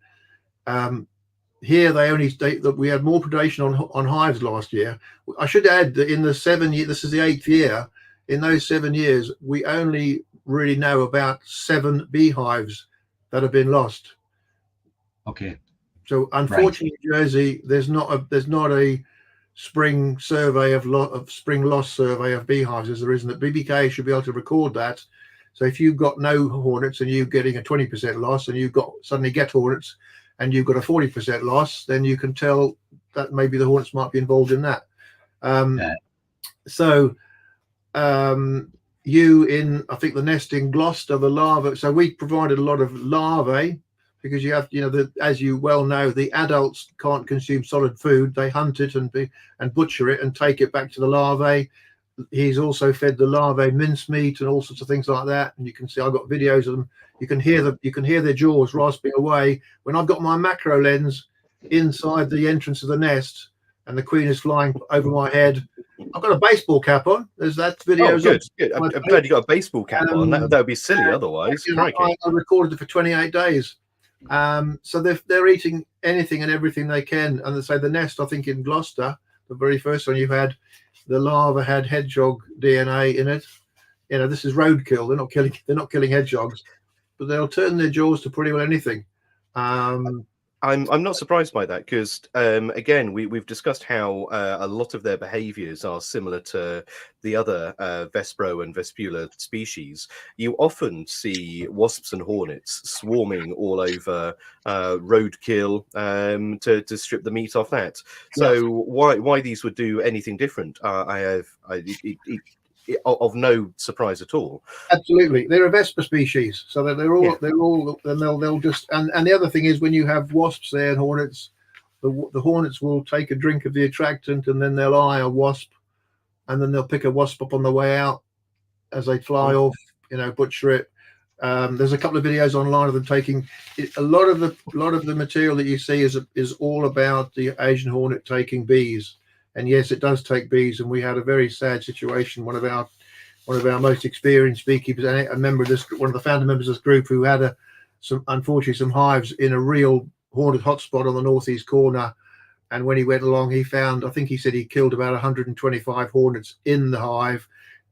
Here they only state that we had more predation on hives last year. I should add that in the 7 years, this is the 8th year, in those 7 years, we only really know about 7 beehives that have been lost.
Okay.
So unfortunately, right. Jersey, there's not a spring survey of spring loss survey of beehives as there is in that. BBK should be able to record that. So if you've got no hornets and you're getting a 20% loss, and you've got suddenly get hornets and you've got a 40% loss, then you can tell that maybe the hornets might be involved in that. So I think the nest in Gloucester, the larvae. So we provided a lot of larvae, because you have, as you well know, the adults can't consume solid food. They hunt it and butcher it and take it back to the larvae. He's also fed the larvae mincemeat and all sorts of things like that. And you can see I've got videos of them. You can hear their jaws rasping away. When I've got my macro lens inside the entrance of the nest and the queen is flying over my head, I've got a baseball cap on. There's that video.
Oh, good. I'm glad you got a baseball cap on. That would be silly otherwise.
I recorded it for 28 days. So they're eating anything and everything they can. And they say the nest, I think in Gloucester, the very first one you had, the larva had hedgehog DNA in it. This is roadkill. They're not killing hedgehogs, but they'll turn their jaws to pretty well anything.
I'm not surprised by that, because again, we've discussed how a lot of their behaviors are similar to the other Vespro and Vespula species. You often see wasps and hornets swarming all over roadkill to strip the meat off that. So yes. Why these would do anything different? Of no surprise at all.
Absolutely, they're a Vespa species, so they're all and they'll just and the other thing is, when you have wasps there and hornets, the hornets will take a drink of the attractant and then they'll eye a wasp, and then they'll pick a wasp up on the way out as they fly off, butcher it. There's a couple of videos online of them taking it. A lot of the material that you see is all about the Asian hornet taking bees. And yes, it does take bees, and we had a very sad situation. One of our most experienced beekeepers, and a member of this, one of the founder members of this group, who had unfortunately some hives in a real hornet hotspot on the northeast corner. And when he went along, he found, I think he said he killed about 125 hornets in the hive.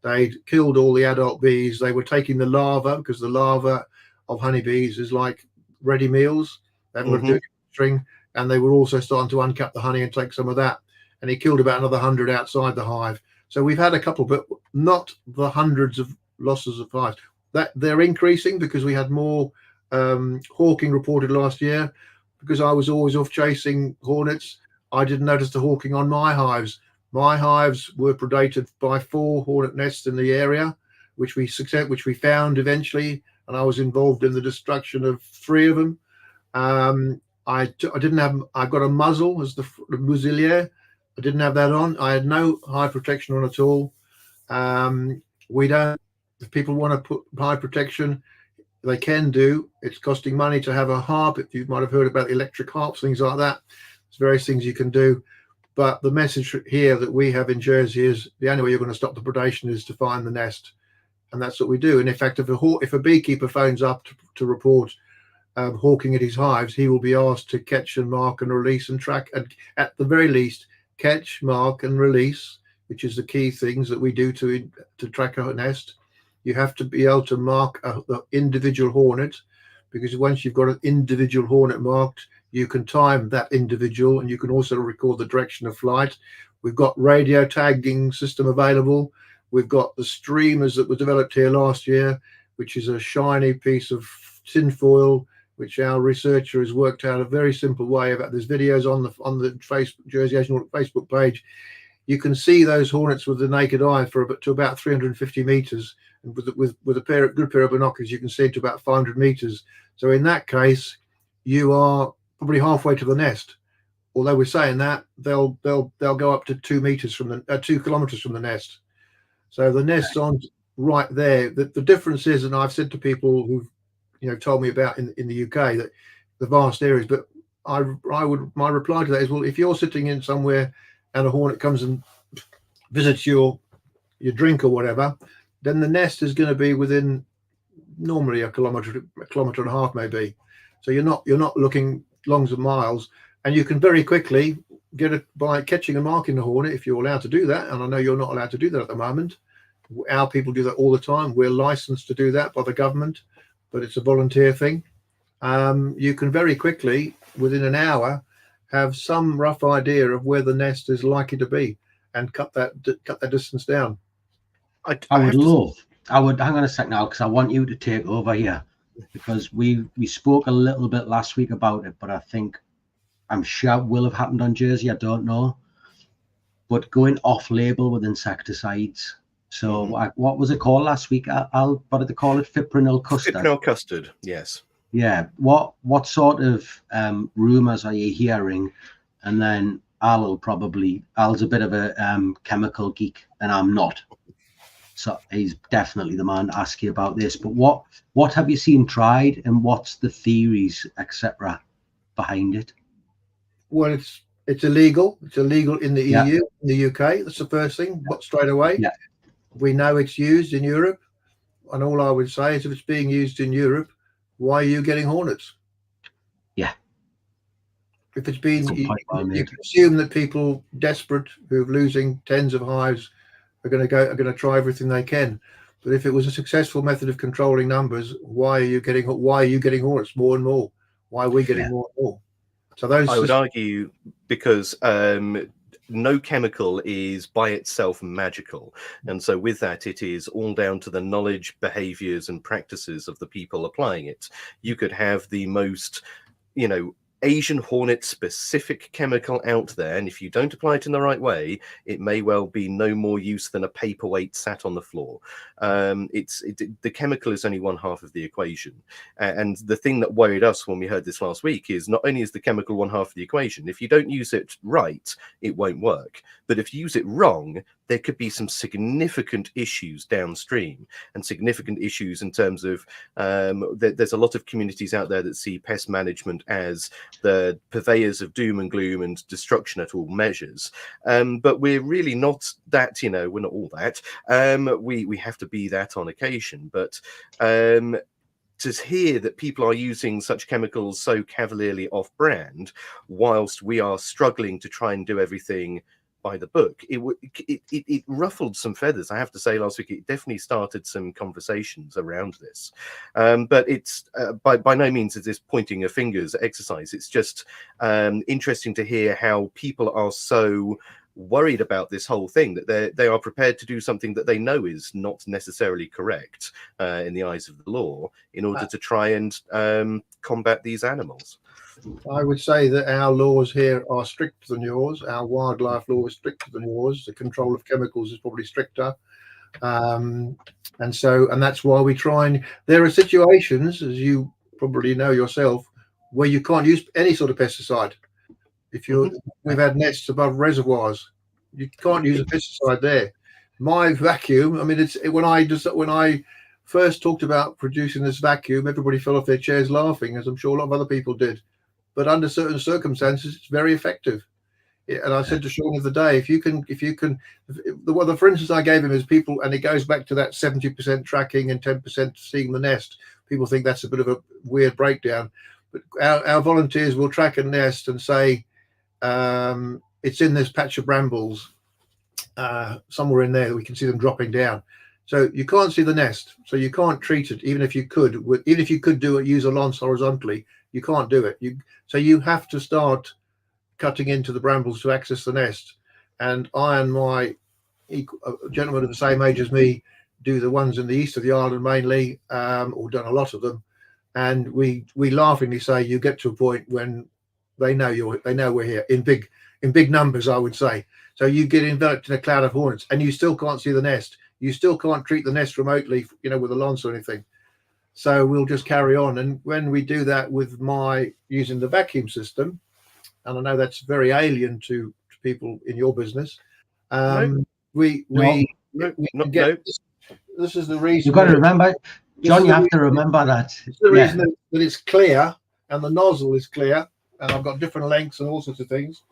They'd killed all the adult bees. They were taking the larva, because the larva of honeybees is like ready meals. They haven't got to do it in string, and they were also starting to uncap the honey and take some of that. And he killed about another 100 outside the hive. So we've had a couple, but not the hundreds of losses of hives. That they're increasing because we had more hawking reported last year. Because I was always off chasing hornets, I didn't notice the hawking on my hives. My hives were predated by 4 hornet nests in the area, which we found eventually and I was involved in the destruction of 3 of them. I got a muzzle as the muzzelier. I didn't have that on. I had no high protection on at all. If people want to put high protection, they can do. It's costing money to have a harp. If you might have heard about electric harps, things like that. There's various things you can do. But the message here that we have in Jersey is the only way you're going to stop the predation is to find the nest. And that's what we do. And in fact, if a beekeeper phones up to report hawking at his hives, he will be asked to catch and mark and release and track, and at the very least, catch, mark and release, which is the key things that we do to track a nest. You have to be able to mark the individual hornet, because once you've got an individual hornet marked, you can time that individual, and you can also record the direction of flight. We've got radio tagging system available. We've got the streamers that were developed here last year, which is a shiny piece of tinfoil, which our researcher has worked out a very simple way about. There's videos on the Jersey Asian Hornet Facebook page. You can see those hornets with the naked eye to about 350 meters, and with a good pair of binoculars, you can see to about 500 meters. So in that case, you are probably halfway to the nest. Although we're saying that, they'll go up to 2 meters from 2 kilometers from the nest. So the nest's on right there. The difference is, and I've said to people who've told me about in the UK, that the vast areas, but my reply to that is, well, if you're sitting in somewhere and a hornet comes and visits your drink or whatever, then the nest is going to be within normally a kilometer and a half maybe. So you're not looking longs of miles, and you can very quickly get it by catching and marking the hornet if you're allowed to do that. And I know you're not allowed to do that at the moment. Our people do that all the time. We're licensed to do that by the government, but it's a volunteer thing. You can very quickly, within an hour, have some rough idea of where the nest is likely to be, and cut that distance down.
I would hang on a sec now, because I want you to take over here, because we spoke a little bit last week about it, but I'm sure it will have happened on Jersey. I don't know, but going off label with insecticides. So what was it called last week? What did they call it? Fipronil custard.
Fipronil custard, yes.
Yeah. What sort of rumors are you hearing? And then Al's a bit of a chemical geek, and I'm not. So he's definitely the man to ask you about this. But what have you seen tried, and what's the theories, etc., behind it?
Well, it's illegal. It's illegal in the EU, in the UK. That's the first thing. But straight away, we know it's used in Europe. And all I would say is, if it's being used in Europe, why are you getting hornets? Yeah. If it's been, you can assume that people desperate who are losing tens of hives are going to try everything they can. But if it was a successful method of controlling numbers, why are you getting hornets more and more? Why are we getting more and more? So I
would argue because no chemical is by itself magical, and so with that, it is all down to the knowledge, behaviors, and practices of the people applying it. You could have the most, Asian Hornet specific chemical out there, and if you don't apply it in the right way, it may well be no more use than a paperweight sat on the floor. The chemical is only one half of the equation, and the thing that worried us when we heard this last week is not only is the chemical one half of the equation, if you don't use it right, it won't work, but if you use it wrong, there could be some significant issues downstream, and significant issues in terms of there's a lot of communities out there that see pest management as the purveyors of doom and gloom and destruction at all measures. But we're really not that, we're not all that. We have to be that on occasion. But to hear that people are using such chemicals so cavalierly off-brand, whilst we are struggling to try and do everything by the book, it ruffled some feathers, I have to say. Last week it definitely started some conversations around this, but it's by no means is this pointing a fingers exercise. It's just interesting to hear how people are so worried about this whole thing that they are prepared to do something that they know is not necessarily correct in the eyes of the law in order to try and combat these animals.
I would say that our laws here are stricter than yours. Our wildlife law is stricter than yours. The control of chemicals is probably stricter. And that's why we try. And there are situations, as you probably know yourself, where you can't use any sort of pesticide. We've had nests above reservoirs, you can't use a pesticide there. My vacuum, I mean, when I first talked about producing this vacuum, everybody fell off their chairs laughing, as I'm sure a lot of other people did. But under certain circumstances, it's very effective. And I said to Sean the other day, if you can, for instance, I gave him is people, and it goes back to that 70% tracking and 10% seeing the nest. People think that's a bit of a weird breakdown, but our volunteers will track a nest and say, it's in this patch of brambles, somewhere in there. We can see them dropping down. So you can't see the nest, so you can't treat it. Even if you could do it, use a lance horizontally, you can't do it. So you have to start cutting into the brambles to access the nest. And I and my gentleman of the same age as me do the ones in the east of the island mainly, or done a lot of them. And we laughingly say you get to a point when they know we're here in big numbers, I would say. So you get enveloped in a cloud of hornets, and you still can't see the nest. You still can't treat the nest remotely, with a lance or anything. So we'll just carry on. And when we do that with using the vacuum system, and I know that's very alien to people in your business, this is the reason.
You've got to remember, John. You have to remember that.
It's the reason that it's clear and the nozzle is clear, and I've got different lengths and all sorts of things.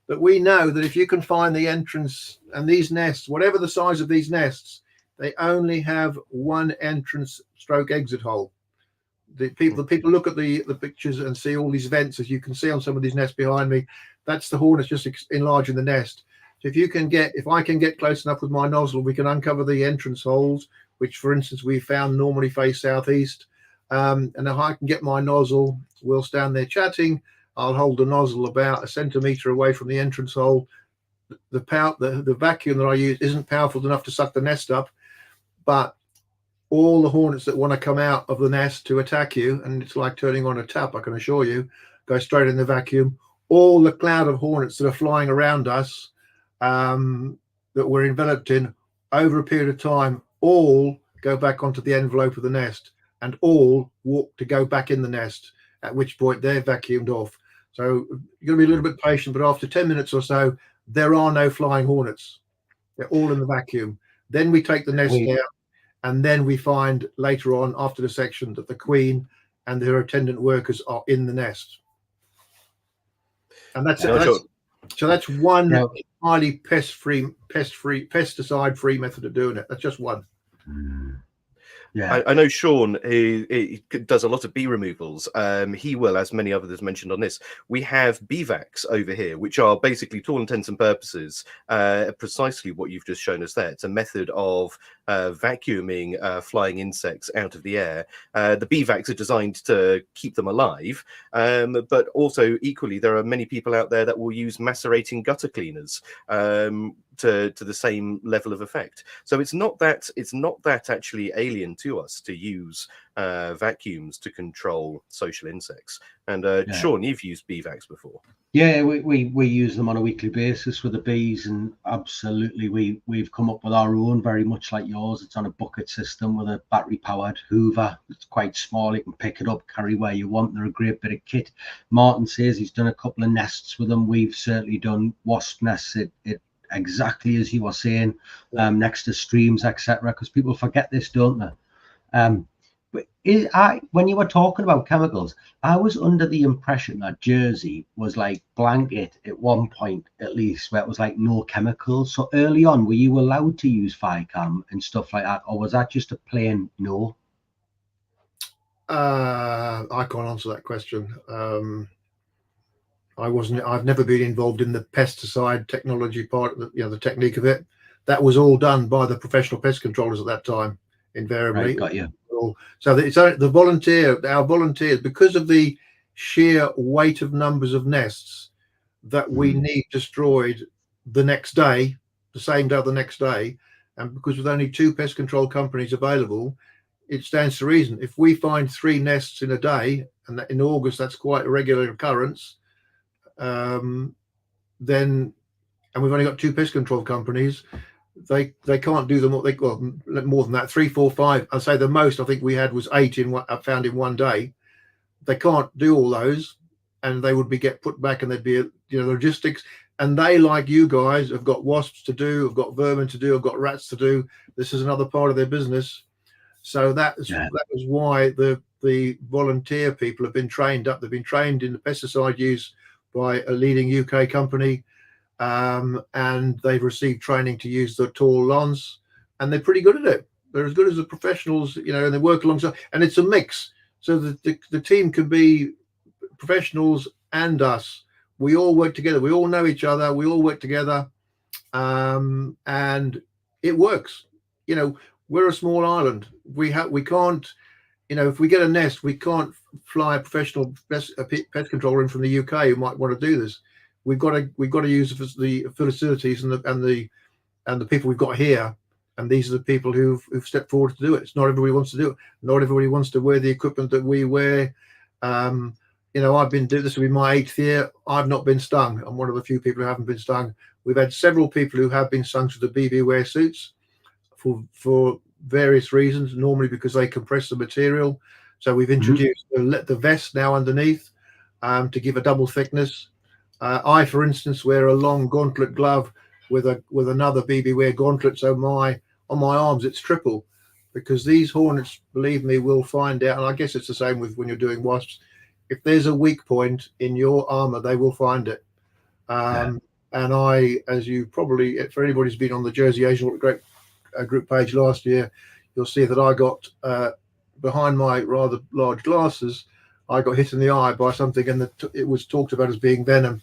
But we know that if you can find the entrance, and these nests, whatever the size of these nests, they only have one entrance stroke exit hole. The people look at the pictures and see all these vents, as you can see on some of these nests behind me. That's the hornets just enlarging the nest. So if I can get close enough with my nozzle, we can uncover the entrance holes, which, for instance, we found normally face southeast. And if I can get my nozzle, we'll stand there chatting. I'll hold the nozzle about a centimetre away from the entrance hole. The vacuum that I use isn't powerful enough to suck the nest up, but all the hornets that want to come out of the nest to attack you, and it's like turning on a tap, I can assure you, go straight in the vacuum. All the cloud of hornets that are flying around us, that we're enveloped in over a period of time, all go back onto the envelope of the nest, and all walk to go back in the nest, at which point they're vacuumed off. So you're going to be a little bit patient, but after 10 minutes or so, there are no flying hornets. They're all in the vacuum. Then we take the nest down, and then we find later on after the section that the queen and her attendant workers are in the nest. And that's one highly pesticide-free method of doing it. That's just one.
Yeah, I know Sean he does a lot of bee removals. He will, as many others mentioned on this. We have beevacs over here, which are basically, to all intents and purposes, precisely what you've just shown us there. It's a method of vacuuming flying insects out of the air. The beevacs are designed to keep them alive, but also equally, there are many people out there that will use macerating gutter cleaners to the same level of effect. So it's not that actually alien to us to use vacuums to control social insects. And Sean, you've used beevacs before.
Yeah, we use them on a weekly basis with the bees, and absolutely we've come up with our own, very much like yours. It's on a bucket system with a battery powered hoover. It's quite small, you can pick it up, carry where you want. They're a great bit of kit. Martin says he's done a couple of nests with them. We've certainly done wasp nests. It exactly as you were saying, next to streams, etc., because people forget this, don't they? But when you were talking about chemicals, I was under the impression that Jersey was like blanket at one point, at least, where it was like no chemicals. So early on, were you allowed to use FICAM and stuff like that, or was that just a plain no?
I can't answer that question. I've never been involved in the pesticide technology part of the technique of it. That was all done by the professional pest controllers at that time, invariably.
Right, got you.
So it's our volunteers, because of the sheer weight of numbers of nests that we need destroyed the next day, the same day or the next day, and because with only 2 pest control companies available, it stands to reason. If we find 3 nests in a day, and in August that's quite a regular occurrence, then, and we've only got 2 pest control companies, they can't do them. What they well more than that, 3, 4, 5. I'd say the most I think we had was 8 in what I found in one day. They can't do all those, and they would be get put back, and there'd be logistics. And they, like you guys, have got wasps to do, have got vermin to do, have got rats to do. This is another part of their business. So that was why the volunteer people have been trained up. They've been trained in the pesticide use by a leading UK company, and they've received training to use the tall lance, and they're pretty good at it. They're as good as the professionals, and they work alongside. And it's a mix, so the team can be professionals and us. We all work together. We all know each other. We all work together, and it works. We're a small island. We can't, if we get a nest, we can't fly a professional pest controller in from the UK who might want to do this. We've got to use the facilities and the people we've got here, and these are the people who've stepped forward to do it. It's not everybody wants to do it. Not everybody wants to wear the equipment that we wear. I've been doing this will be my 8th year. I've not been stung. I'm one of the few people who haven't been stung. We've had several people who have been stung to the BB wear suits for various reasons, normally because they compress the material. So we've introduced the vest now underneath to give a double thickness. I, for instance, wear a long gauntlet glove with another BB wear gauntlet. So on my arms it's triple, because these hornets, believe me, will find out. And I guess it's the same with when you're doing wasps. If there's a weak point in your armor, they will find it. And I, as you probably, for anybody who's been on the Jersey Asian Hornet Group page last year, you'll see that I got behind my rather large glasses, I got hit in the eye by something, and it was talked about as being venom.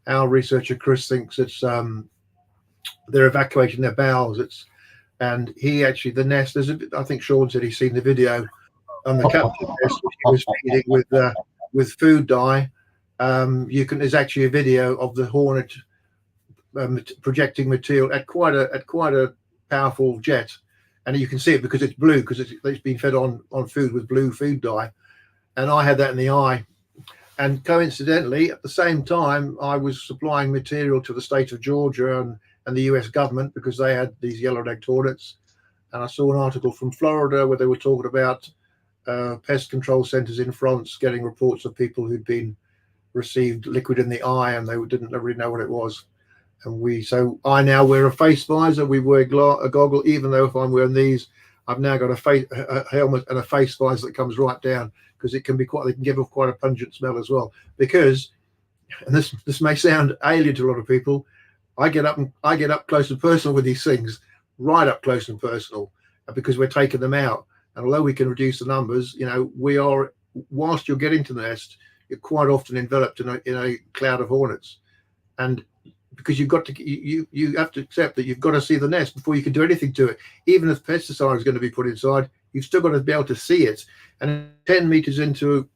Our researcher Chris thinks it's they're evacuating their bowels. And he actually, the nest, I think Sean said he's seen the video on the captive nest, which he was feeding with food dye. There's actually a video of the hornet projecting material at quite a powerful jet, and you can see it because it's blue, because it's been fed on food with blue food dye. And I had that in the eye, and coincidentally at the same time I was supplying material to the state of Georgia and the US government, because they had these yellow-necked hornets. And I saw an article from Florida where they were talking about pest control centers in France getting reports of people who'd been received liquid in the eye, and they didn't really know what it was. And so I now wear a face visor. We wear a goggle, even though if I'm wearing these, I've now got a helmet and a face visor that comes right down, because they can give off quite a pungent smell as well. Because, and this may sound alien to a lot of people, I get up close and personal with these things, right up close and personal, because we're taking them out. And although we can reduce the numbers, we are, whilst you're getting to the nest, you're quite often enveloped in a cloud of hornets. And because you have to accept that you've got to see the nest before you can do anything to it. Even if pesticide is going to be put inside, you've still got to be able to see it. And 10 meters into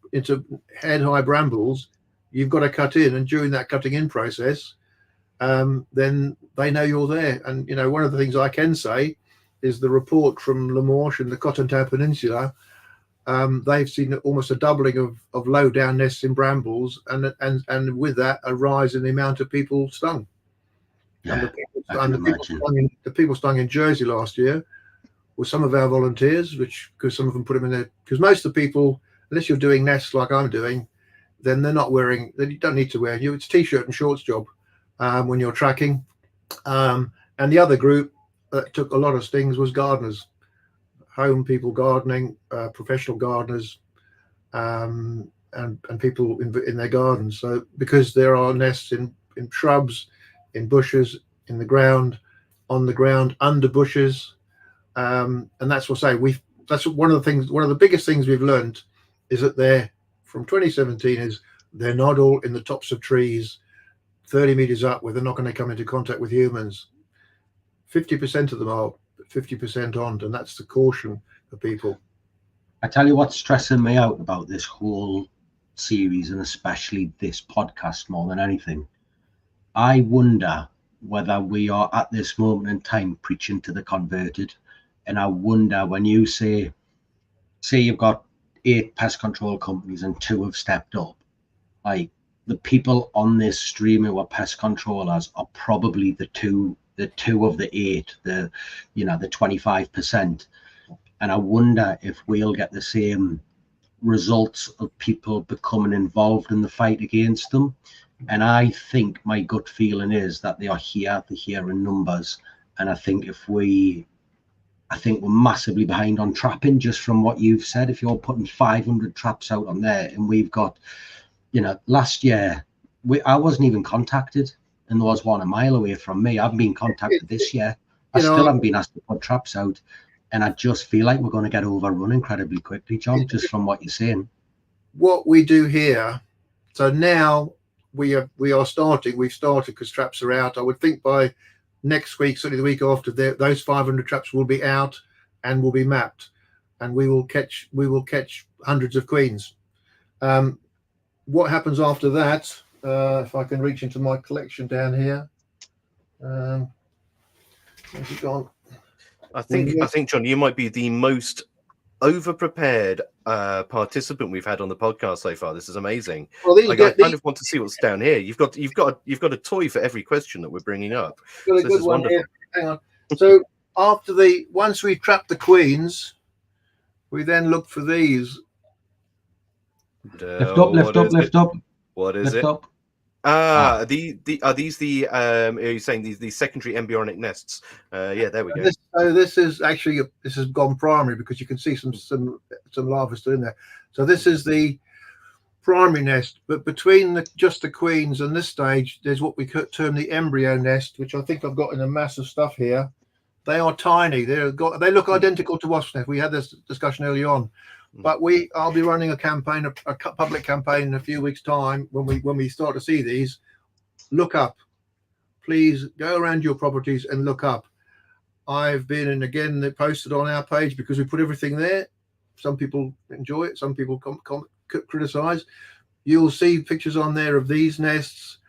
head-high brambles, you've got to cut in. And during that cutting in process, then they know you're there. And one of the things I can say is the report from Lamarche in the Cottontail Peninsula. They've seen almost a doubling of low down nests in brambles, and with that a rise in the amount of people stung.
Yeah,
and the people stung in Jersey last year were some of our volunteers, because some of them put them in there, because most of the people, unless you're doing nests like I'm doing, then they're not wearing, you don't need to wear, it's t-shirt and shorts job when you're tracking. And the other group that took a lot of stings was gardeners, home people gardening, professional gardeners, and people in their gardens. So because there are nests in shrubs, in bushes, in the ground, on the ground, under bushes, and that's what I say. That's one of the biggest things we've learned is that from 2017 is they're not all in the tops of trees, 30 meters up, where they're not going to come into contact with humans. 50% of them are, 50% aren't, and that's the caution for people.
I tell you what's stressing me out about this whole series, and especially this podcast more than anything. I wonder whether we are at this moment in time preaching to the converted. And I wonder, when you say you've got 8 pest control companies and 2 have stepped up, like the people on this stream who are pest controllers are probably the 2 the 2 of the 8, the 25%. And I wonder if we'll get the same results of people becoming involved in the fight against them. And I think my gut feeling is that they're here in numbers. And I think we're massively behind on trapping, just from what you've said. If you're putting 500 traps out on there, and we've got, last year, I wasn't even contacted, and there was one a mile away from me. I haven't been contacted this year. I still haven't been asked to put traps out. And I just feel like we're going to get overrun incredibly quickly, John, just from what you're saying.
What we do here, so now we are starting. We've started because traps are out. I would think by next week, certainly the week after, those 500 traps will be out and will be mapped, and we will catch hundreds of queens. What happens after that? If I can reach into my collection down here, where's it gone?
I think, John, you might be the most over-prepared participant we've had on the podcast so far. This is amazing. Well, I kind of want to see what's down here. You've got a toy for every question that we're bringing up.
Got a good one here. Hang on. So once we trap the queens, we then look for these.
Lift up.
What is it?
Up.
Are these the are you saying these secondary embryonic nests? Yeah, there we go.
This has gone primary, because you can see some larvae still in there. So this is the primary nest, but between just the queens and this stage, there's what we could term the embryo nest, which I think I've got in a mass of stuff here. They are tiny. They look identical to wasp nest. We had this discussion early on. But I'll be running a campaign, a public campaign, in a few weeks' time. When we start to see these, look up. Please go around your properties and look up. I've been, and again, they posted on our page because we put everything there. Some people enjoy it, some people criticize. You'll see pictures on there of these nests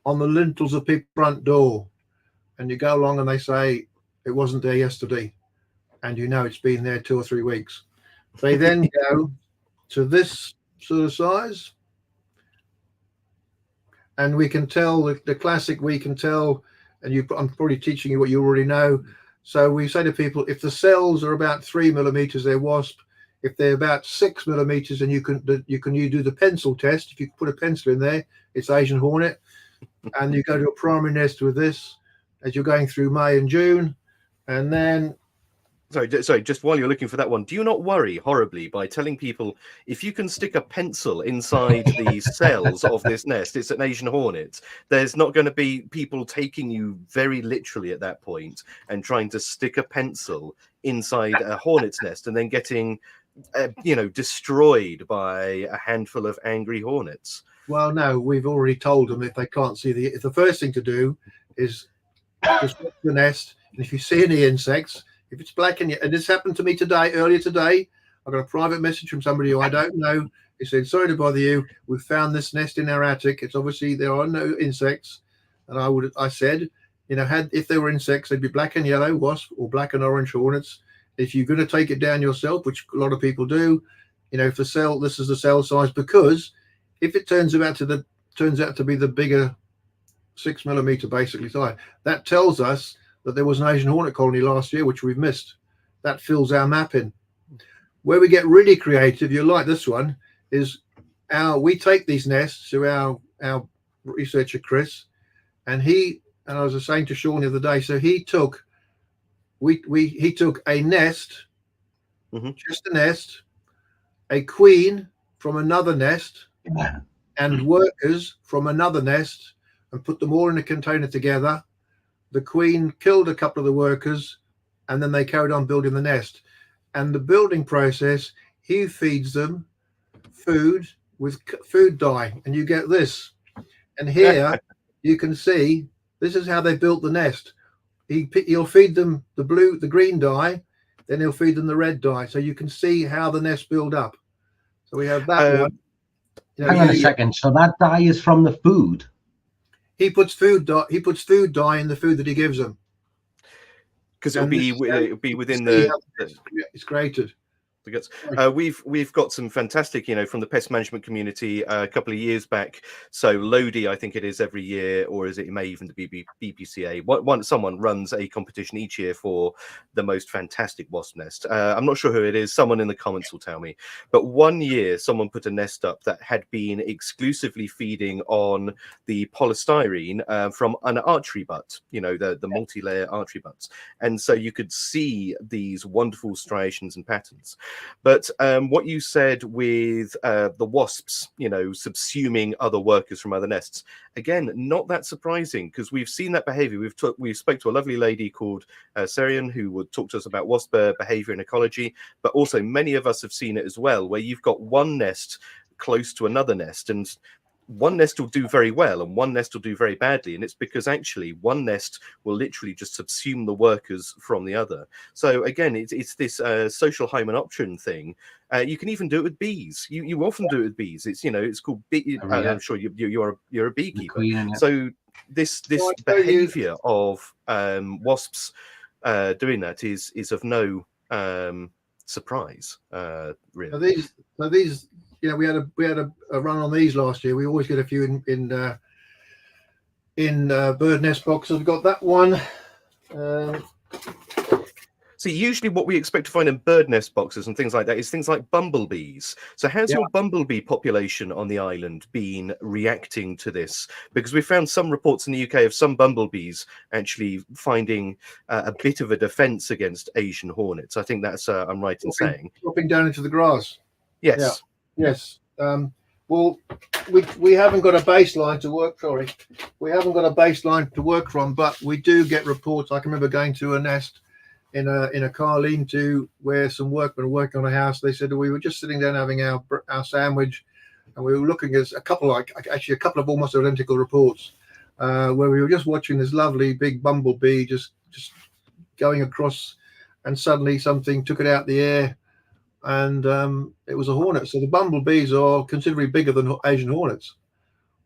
on the lintels of people's front door, and you go along and they say it wasn't there yesterday, and it's been there 2 or 3 weeks. They then go to this sort of size, and we can tell the classic. We can tell, and I'm probably teaching you what you already know. So we say to people, if the cells are about 3 millimeters, they're wasp. If they're about 6 millimeters, and you do the pencil test. If you put a pencil in there, it's Asian Hornet, and you go to a primary nest with this as you're going through May and June, and then.
Sorry, just while you're looking for that one, do you not worry horribly by telling people if you can stick a pencil inside the cells of this nest, it's an Asian Hornet? There's not going to be people taking you very literally at that point and trying to stick a pencil inside a hornet's nest and then getting, destroyed by a handful of angry hornets.
Well, no, we've already told them if they can't see the first thing to do is just watch the nest, and if you see any insects. If it's black and this happened to me earlier today, I got a private message from somebody who I don't know. He said, "Sorry to bother you. We found this nest in our attic. It's obviously there are no insects." And I said, if there were insects, they'd be black and yellow wasp or black and orange hornets. If you're going to take it down yourself, which a lot of people do, if this is the cell size, because if it turns out to be the bigger 6 millimeter basically size, that tells us that there was an Asian Hornet colony last year, which we've missed. That fills our map in. Where we get really creative, you'll like this one, is we take these nests to our researcher Chris, and I was saying to Sean the other day, so he took a nest, just a nest, a queen from another nest, and workers from another nest, and put them all in a container together. The queen killed a couple of the workers, and then they carried on building the nest. And the building process, he feeds them food with food dye, and you get this. And here you can see this is how they built the nest. He'll feed them the green dye, then he'll feed them the red dye, so you can see how the nest build up. So we have that one.
Hang on a second. So that dye is from the food.
He puts food dye in the food that he gives them,
because it'll be within the.
It's created.
We've got some fantastic, from the pest management community a couple of years back. So Lodi, I think it is every year, or is it may even be BPCA. Someone runs a competition each year for the most fantastic wasp nest. I'm not sure who it is. Someone in the comments will tell me. But one year, someone put a nest up that had been exclusively feeding on the polystyrene from an archery butt. The multi-layer archery butts, and so you could see these wonderful striations and patterns. But what you said with the wasps, subsuming other workers from other nests, again, not that surprising, because we've seen that behavior. We spoke to a lovely lady called Serian, who would talk to us about wasp behavior and ecology, but also many of us have seen it as well, where you've got one nest close to another nest, and one nest will do very well and one nest will do very badly, and it's because actually one nest will literally just subsume the workers from the other. So again, it's this social hymenopteron thing. You can even do it with bees. You often do it with bees. It's called bee. I'm sure you're a beekeeper.
Queen,
so this behavior of wasps doing that is of no surprise, really.
So these we had a run on these last year. We always get a few in bird nest boxes. We've got that one.
So usually what we expect to find in bird nest boxes and things like that is things like bumblebees. So how's your bumblebee population on the island been reacting to this? Because we found some reports in the UK of some bumblebees actually finding a bit of a defense against Asian hornets. I think that's I'm right in saying.
Dropping down into the grass.
Yes.
Yeah. Yes. Well, we haven't got a baseline to work. Sorry, we haven't got a baseline to work from, but we do get reports. I can remember going to a nest in a car lean-to where some workmen were working on a house. They said we were just sitting down having our sandwich, and we were looking at a couple of almost identical reports where we were just watching this lovely big bumblebee just going across, and suddenly something took it out the air. And it was a hornet. So the bumblebees are considerably bigger than Asian hornets,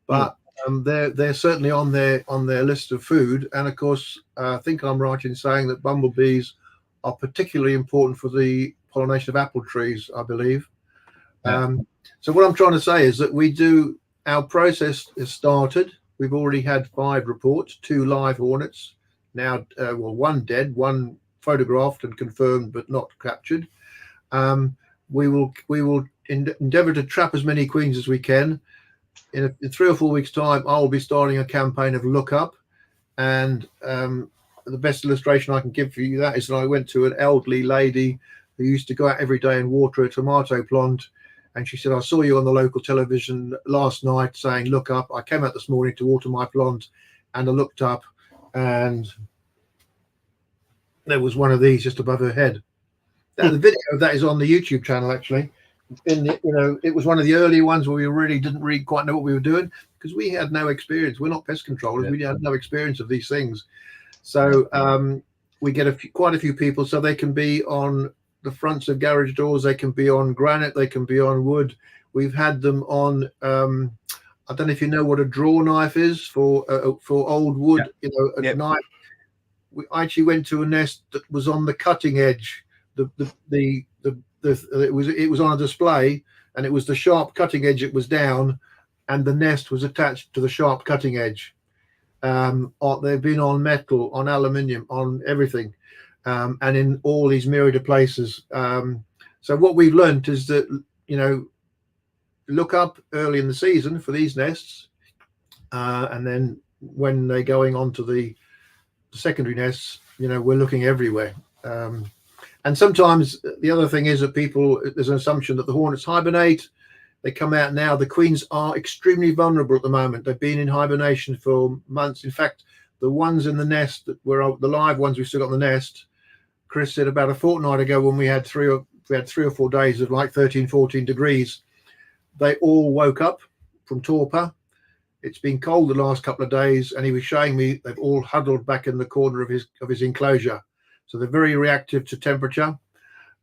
but they're certainly on their list of food. And of course, I think I'm right in saying that bumblebees are particularly important for the pollination of apple trees, I believe. Yeah. So what I'm trying to say is that our process has started. We've already had 5 reports, 2 live hornets. Now, one dead, one photographed and confirmed but not captured. We will endeavour to trap as many queens as we can. In 3 or 4 weeks' time, I will be starting a campaign of lookup, and the best illustration I can give for you that is that I went to an elderly lady who used to go out every day and water a tomato plant, and she said, "I saw you on the local television last night saying look up. I came out this morning to water my plant, and I looked up, and there was one of these just above her head." Now, the video of that is on the YouTube channel, actually. It was one of the early ones where we really didn't quite know what we were doing, because we had no experience. We're not pest controllers. Yeah. We had no experience of these things. So we get quite a few people. So they can be on the fronts of garage doors. They can be on granite. They can be on wood. We've had them on, I don't know if you know what a draw knife is for old wood, a knife. I actually went to a nest that was on the cutting edge. It was on a display, and it was the sharp cutting edge. It was down, and the nest was attached to the sharp cutting edge. They've been on metal, on aluminium, on everything, and in all these myriad of places. So what we've learned is that look up early in the season for these nests, and then when they're going on to the secondary nests, we're looking everywhere. And sometimes the other thing is that there's an assumption that the hornets hibernate. They come out now. The queens are extremely vulnerable at the moment. They've been in hibernation for months. In fact, the ones in the nest that were the live ones we still got in the nest, Chris said about a fortnight ago when we had 3 or 4 days of like 13, 14 degrees, they all woke up from torpor. It's been cold the last couple of days, and he was showing me they've all huddled back in the corner of his enclosure. So they're very reactive to temperature.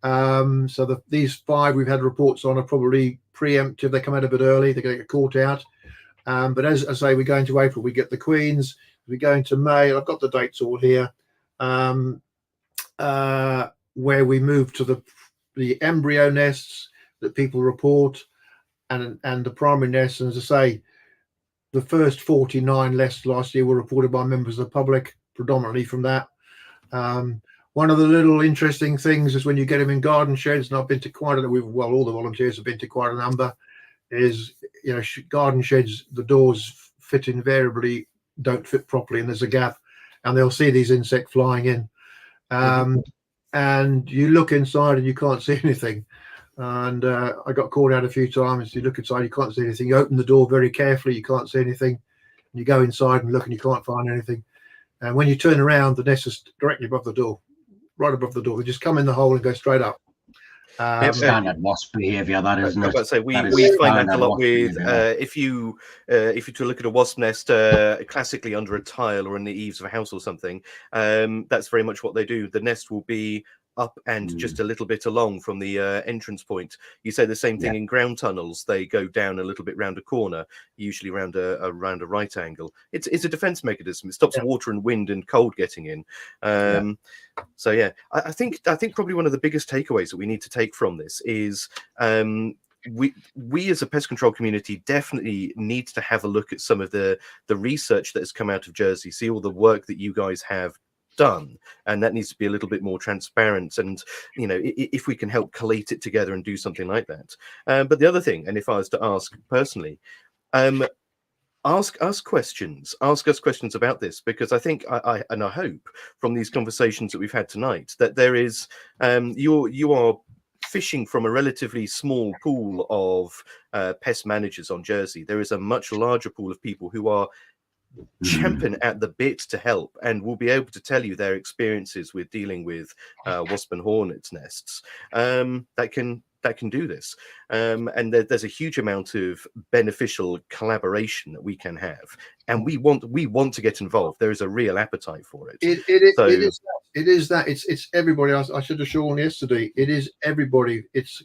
These 5 we've had reports on are probably preemptive. They come out a bit early. They're going to get caught out. But as I say, we go into April, we get the queens. We go into May. I've got the dates all here. Where we move to the embryo nests that people report, and the primary nests. And as I say, the first 49 nests last year were reported by members of the public, predominantly from that. One of the little interesting things is when you get them in garden sheds, and I've been to quite a, well, all the volunteers have been to quite a number, is, you know, garden sheds, the doors invariably don't fit properly and there's a gap, and they'll see these insects flying in. And you look inside and you can't see anything. And I got called out a few times. You look inside, you can't see anything. You open the door very carefully, you can't see anything. And you go inside and look and you can't find anything. And when you turn around, the nest is directly above the door, right above the door. They just come in the hole and go straight up.
Standard wasp behaviour, that isn't it?
I say we find that a lot with if you to look at a wasp nest classically under a tile or in the eaves of a house or something, that's very much what they do. The nest will be up and just a little bit along from the entrance point. You say the same thing in ground tunnels. They go down a little bit round a corner, usually around a right angle. It's a defense mechanism. It stops water and wind and cold getting in. So yeah, I think probably one of the biggest takeaways that we need to take from this is we as a pest control community definitely need to have a look at some of the research that has come out of Jersey, see all the work that you guys have done, and that needs to be a little bit more transparent, and you know, if we can help collate it together and do something like that. But the other thing, and if I was to ask personally, ask us questions about this, because I think I hope from these conversations that we've had tonight that there is you are fishing from a relatively small pool of pest managers on Jersey. There is a much larger pool of people who are champing at the bit to help and will be able to tell you their experiences with dealing with wasp and hornets nests that can do this, and there's a huge amount of beneficial collaboration that we can have, and we want to get involved. There is a real appetite for it. It is everybody. I said to Sean yesterday, it is everybody. It's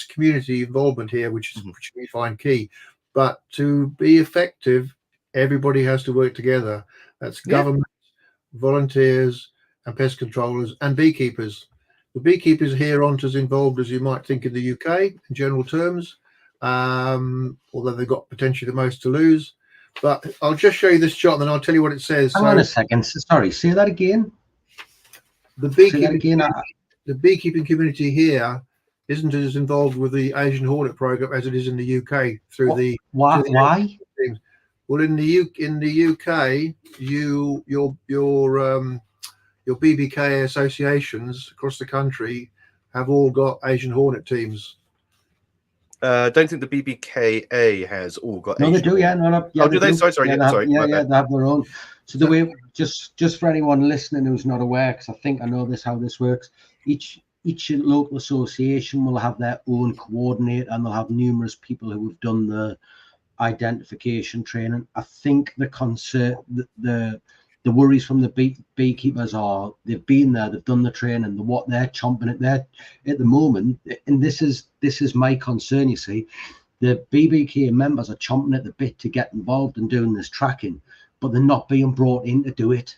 community involvement here, which we find key. But to be effective, everybody has to work together. That's government, volunteers, and pest controllers, and beekeepers. The beekeepers here aren't as involved as you might think in the UK in general terms, although they've got potentially the most to lose. But I'll just show you this chart, and then I'll tell you what it says.
Hang on a second. Sorry, say that again.
The beekeeping community here isn't as involved with the Asian Hornet program as it is in the UK through the
why?
Well, in the UK, your BBK associations across the country have all got Asian Hornet teams.
I don't think the BBKA has all got.
No,
Asian
they do. Yeah,
Hornet.
No.
Do they? Sorry.
They have their own. So the way, just for anyone listening who's not aware, because I think I know how this works. Each local association will have their own coordinator, and they'll have numerous people who have done the identification training. I think the concern, the worries from the beekeepers are they've been there, they've done the training, what they're chomping at there at the moment, and this is my concern. You see, the BBK members are chomping at the bit to get involved in doing this tracking, but they're not being brought in to do it.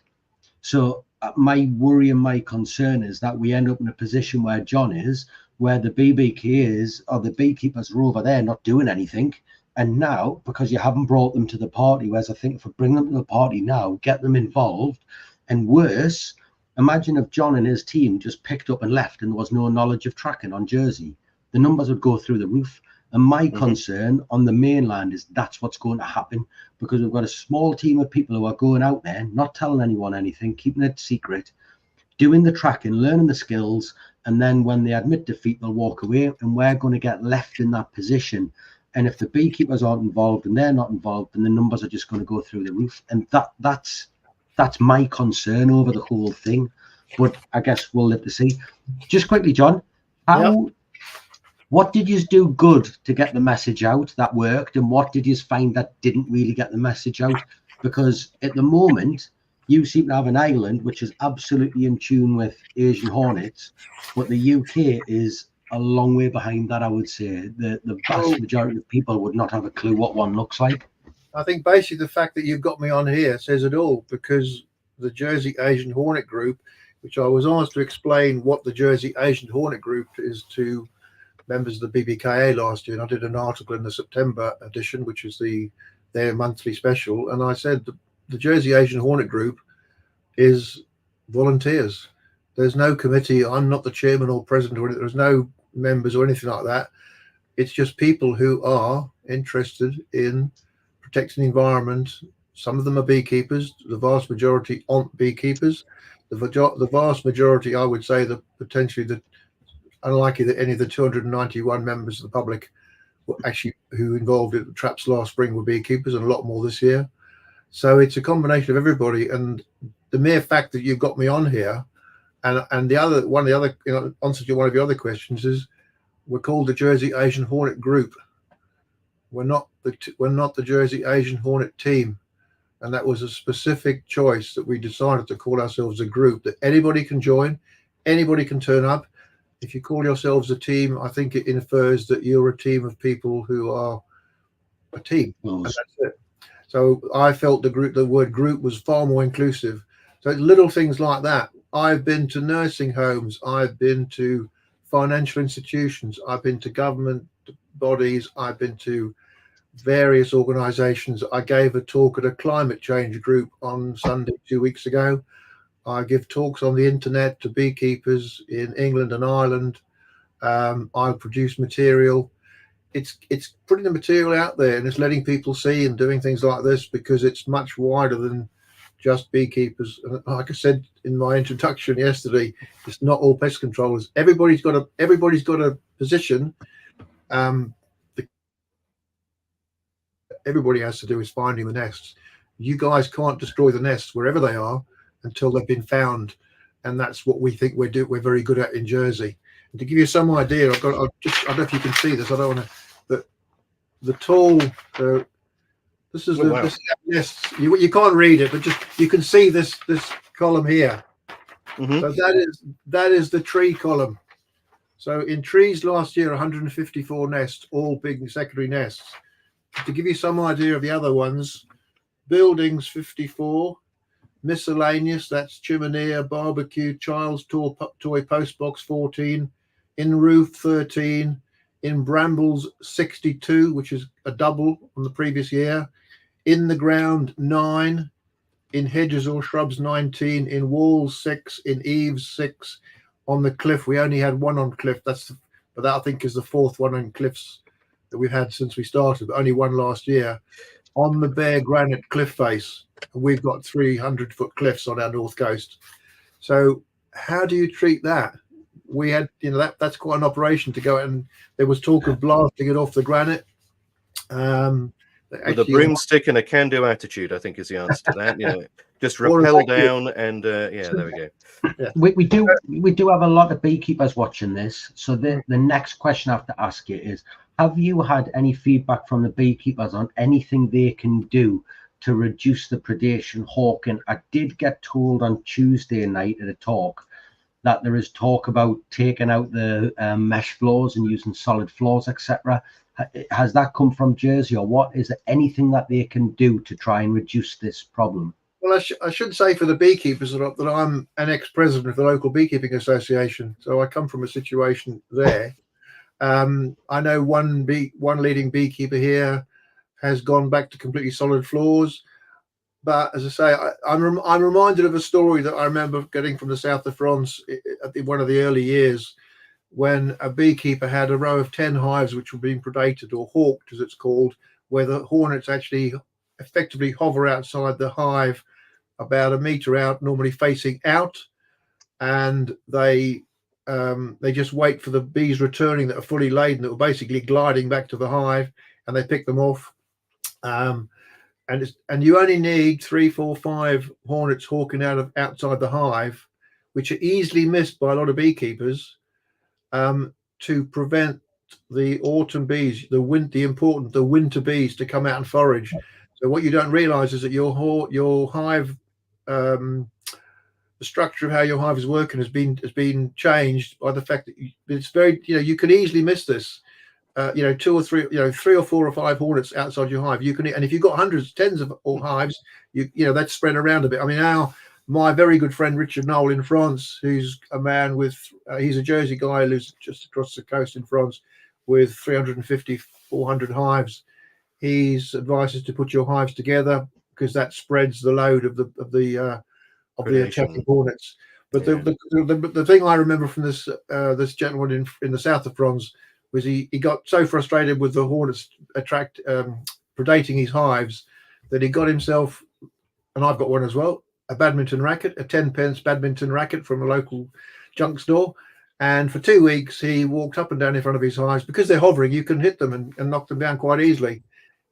So my worry and my concern is that we end up in a position where John is, where the BBK is, or the beekeepers are over there not doing anything. And now, because you haven't brought them to the party, whereas I think if we bring them to the party now, get them involved, and worse, imagine if John and his team just picked up and left and there was no knowledge of tracking on Jersey. The numbers would go through the roof. And my concern on the mainland is that's what's going to happen, because we've got a small team of people who are going out there, not telling anyone anything, keeping it secret, doing the tracking, learning the skills, and then when they admit defeat, they'll walk away, and we're going to get left in that position. And if the beekeepers aren't involved and they're not involved, then the numbers are just going to go through the roof. And that's my concern over the whole thing. But I guess we'll live to see. Just quickly, John, what did you do good to get the message out that worked, and what did you find that didn't really get the message out? Because at the moment, you seem to have an island which is absolutely in tune with Asian Hornets, but the UK is a long way behind that, I would say. The vast majority of people would not have a clue what one looks like.
I think basically the fact that you've got me on here says it all, because the Jersey Asian Hornet Group which I was asked to explain what the Jersey Asian Hornet Group is to members of the BBKA last year. And I did an article in the September edition, which is their monthly special. And I said the Jersey Asian Hornet Group is volunteers. There's no committee. I'm not the chairman or president or anything. There's no members or anything like that. It's just people who are interested in protecting the environment. Some of them are beekeepers. The vast majority aren't beekeepers. The vast majority, I would say, that potentially unlikely that any of the 291 members of the public were actually who involved in the traps last spring were beekeepers, and a lot more this year. So it's a combination of everybody. And the mere fact that you've got me on here, and one of the other answer to one of your other questions is, we're called the Jersey Asian Hornet Group. We're not the Jersey Asian Hornet team. And that was a specific choice that we decided to call ourselves a group that anybody can join, anybody can turn up. If you call yourselves a team, I think it infers that you're a team of people who are a team. And that's it. So I felt the word group was far more inclusive. So it's little things like that. I've been to nursing homes. I've been to financial institutions. I've been to government bodies. I've been to various organizations. I gave a talk at a climate change group on Sunday 2 weeks ago. I give talks on the internet to beekeepers in England and Ireland. I produce material. It's putting the material out there, and it's letting people see and doing things like this, because it's much wider than just beekeepers. And like I said in my introduction yesterday, it's not all pest controllers. Everybody's got a position. Everybody has to do is finding the nests. You guys can't destroy the nests wherever they are until they've been found, and that's what we think we're very good at in Jersey. And to give you some idea, I don't know if you can see this. I don't want to. The tall. This is the nests. You can't read it, but just you can see this column here. Mm-hmm. So that is the tree column. So in trees last year, 154 nests, all big secondary nests. To give you some idea of the other ones, buildings 54, miscellaneous, that's chimney, barbecue, child's toy post box 14, in roof 13, in brambles 62, which is a double from the previous year, in the ground 9, in hedges or shrubs 19, in walls 6, in eaves 6, on the cliff we only had 1 on cliff. But that I think is the 4th one on cliffs that we've had since we started, but only 1 last year. On the bare granite cliff face, we've got 300-foot cliffs on our north coast. So how do you treat that? We had, that's quite an operation to go, and there was talk of blasting it off the granite.
With a broomstick and a can-do attitude, I think is the answer to that. Just rappel down, and yeah, there we go.
Yeah. We do have a lot of beekeepers watching this, so the next question I have to ask you is: have you had any feedback from the beekeepers on anything they can do to reduce the predation hawking? I did get told on Tuesday night at a talk that there is talk about taking out the mesh floors and using solid floors, etc. Has that come from Jersey, or what? Is there anything that they can do to try and reduce this problem?
Well, I should say for the beekeepers that I'm an ex-president of the local beekeeping association, so I come from a situation there. I know one leading beekeeper here has gone back to completely solid floors, but as I say, I'm reminded of a story that I remember getting from the south of France at one of the early years, when a beekeeper had a row of 10 hives which were being predated, or hawked as it's called, where the hornets actually effectively hover outside the hive about a meter out, normally facing out, and they just wait for the bees returning that are fully laden, that were basically gliding back to the hive, and they pick them off. And you only need 3, 4, 5 hornets hawking outside the hive, which are easily missed by a lot of beekeepers, to prevent the autumn bees, the winter bees, to come out and forage. So what you don't realize is that your hive, the structure of how your hive is working has been changed by the fact that it's very, you can easily miss this. 2 or 3, 3 or 4 or 5 hornets outside your hive. You can, and if you've got hundreds, tens of hives, that's spread around a bit. I mean, My very good friend Richard Knoll in France, who's a man with, he's a Jersey guy who lives just across the coast in France with 350, 400 hives. His advice is to put your hives together because that spreads the load of the attacking hornets. But the thing I remember from this this gentleman in the south of France was he got so frustrated with the hornets predating his hives that he got himself, and I've got one as well, a badminton racket, a 10-pence badminton racket from a local junk store. And for 2 weeks, he walked up and down in front of his hives. Because they're hovering, you can hit them and knock them down quite easily.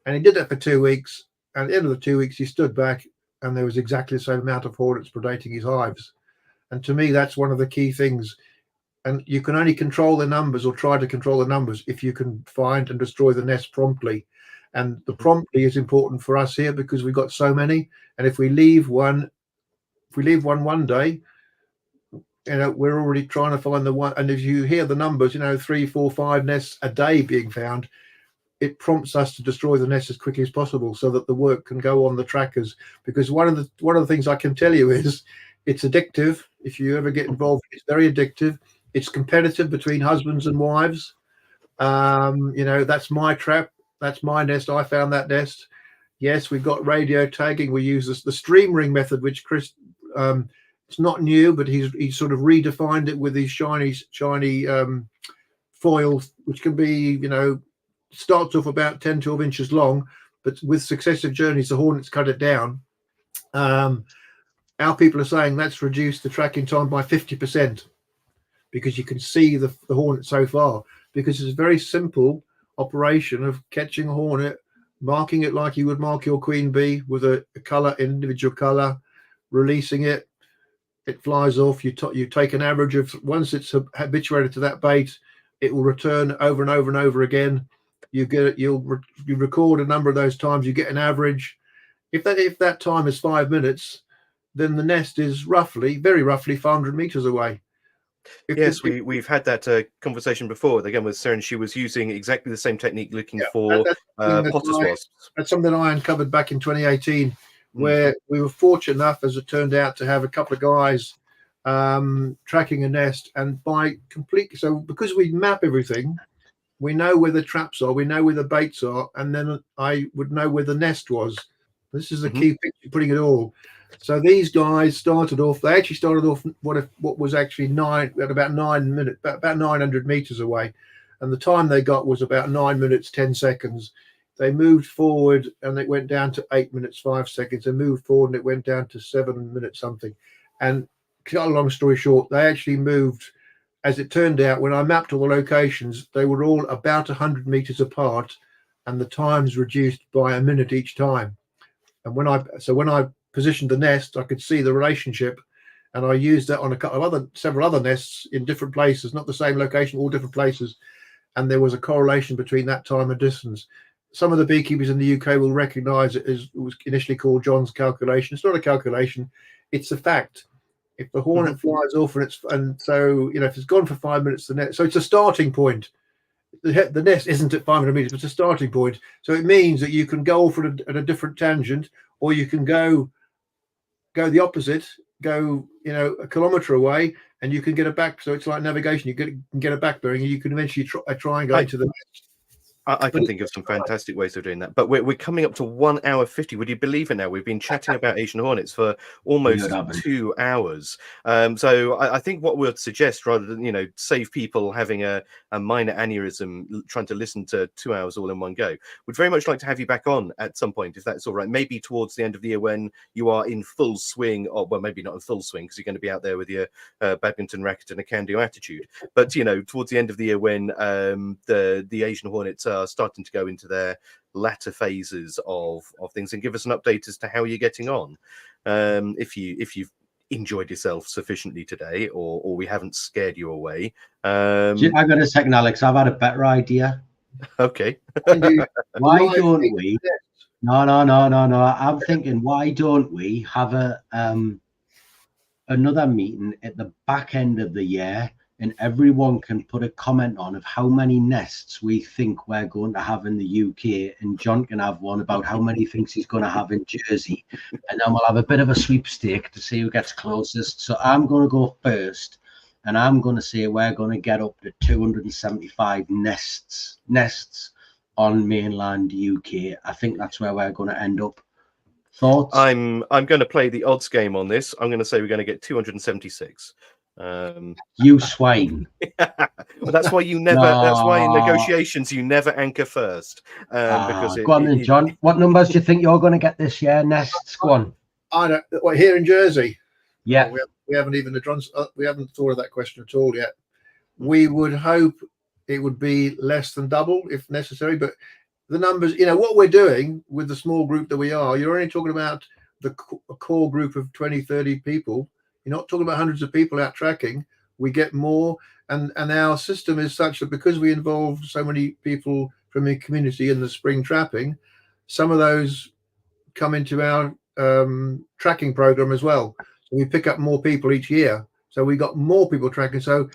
And he did that for 2 weeks. And at the end of the 2 weeks, he stood back and there was exactly the same amount of hornets predating his hives. And to me, that's one of the key things. And you can only control the numbers or try to control the numbers if you can find and destroy the nest promptly. And the promptly is important for us here because we've got so many. And if we leave one one day, we're already trying to find the one. And if you hear the numbers, 3, 4, 5 nests a day being found, it prompts us to destroy the nest as quickly as possible so that the work can go on the trackers. Because one of the things I can tell you is it's addictive. If you ever get involved, it's very addictive. It's competitive between husbands and wives. That's my trap. That's my nest. I found that nest. Yes, we've got radio tagging. We use the stream ring method, which Chris, it's not new, but he's sort of redefined it with these shiny foils, which can be, starts off about 10, 12 inches long, but with successive journeys, the hornets cut it down. Our people are saying that's reduced the tracking time by 50% because you can see the hornet so far, because it's a very simple operation of catching a hornet, marking it like you would mark your queen bee with a color, individual color, releasing it. It flies off. You take an average of, once it's habituated to that bait, it will return over and over and over again. You record a number of those times. You get an average. If that time is 5 minutes, then the nest is very roughly 500 meters away.
We've had that conversation before. Again, with Sarah, she was using exactly the same technique, looking for potter's wasps. That's
something I uncovered back in 2018, where we were fortunate enough, as it turned out, to have a couple of guys tracking a nest, and because we map everything, we know where the traps are, we know where the baits are, and then I would know where the nest was. This is the key picture, putting it all. So these guys started off what was actually about 9 minutes, about 900 meters away, and the time they got was about 9 minutes 10 seconds. They moved forward and it went down to 8 minutes 5 seconds. They moved forward and it went down to 7 minutes something. And cut a long story short, they actually moved, as it turned out, when I mapped all the locations, they were all about 100 meters apart, and the times reduced by a minute each time. And when I positioned the nest, I could see the relationship, and I used that on several other nests in different places, not the same location, all different places, and there was a correlation between that time and distance. Some of the beekeepers in the UK will recognize it as it was initially called John's calculation. It's not a calculation, it's a fact. If the hornet flies off if it's gone for 5 minutes, so it's a starting point. The nest isn't at 500 meters, but it's a starting point. So it means that you can go off at a different tangent, or you can go the opposite, go a kilometer away, and you can get it back. So it's like navigation. You can get a back bearing, and you can eventually triangulate to the nest.
I can think of some fantastic ways of doing that, but we're coming up to 1 hour 50. Would you believe it now? We've been chatting about Asian Hornets for almost 2 hours. So I think what we'll suggest, rather than save people having a minor aneurysm trying to listen to 2 hours all in one go, would very much like to have you back on at some point, if that's all right. Maybe towards the end of the year when you are in full swing, or well, maybe not in full swing because you're going to be out there with your badminton racket and a can-do attitude. But towards the end of the year when the Asian Hornets are starting to go into their latter phases of things, and give us an update as to how you're getting on, if you've enjoyed yourself sufficiently today, or we haven't scared you away.
I got a second, Alex. I've had a better idea.
Okay.
Why don't we? No. I'm thinking, why don't we have another meeting at the back end of the year and everyone can put a comment on of how many nests we think we're going to have in the UK, and John can have one about how many he thinks he's going to have in Jersey, and then we'll have a bit of a sweepstake to see who gets closest. So I'm going to go first, and I'm going to say we're going to get up to 275 nests on mainland UK. I think that's where we're going to end up. Thoughts?
I'm going to play the odds game on this. I'm going to say we're going to get 276.
You swine.
Well, that's why you never.
No.
That's why in negotiations you never anchor first. Because
go on then, John. What numbers do you think you're going to get this year? Nests, go on.
I don't. What, here in Jersey?
Yeah.
We haven't even we haven't thought of that question at all yet. We would hope it would be less than double if necessary, but the numbers, what we're doing with the small group that we are, you're only talking about a core group of 20, 30 people. You're not talking about hundreds of people out tracking. We get more, and our system is such that because we involve so many people from the community in the spring trapping, some of those come into our tracking program as well. So we pick up more people each year. So we got more people tracking. So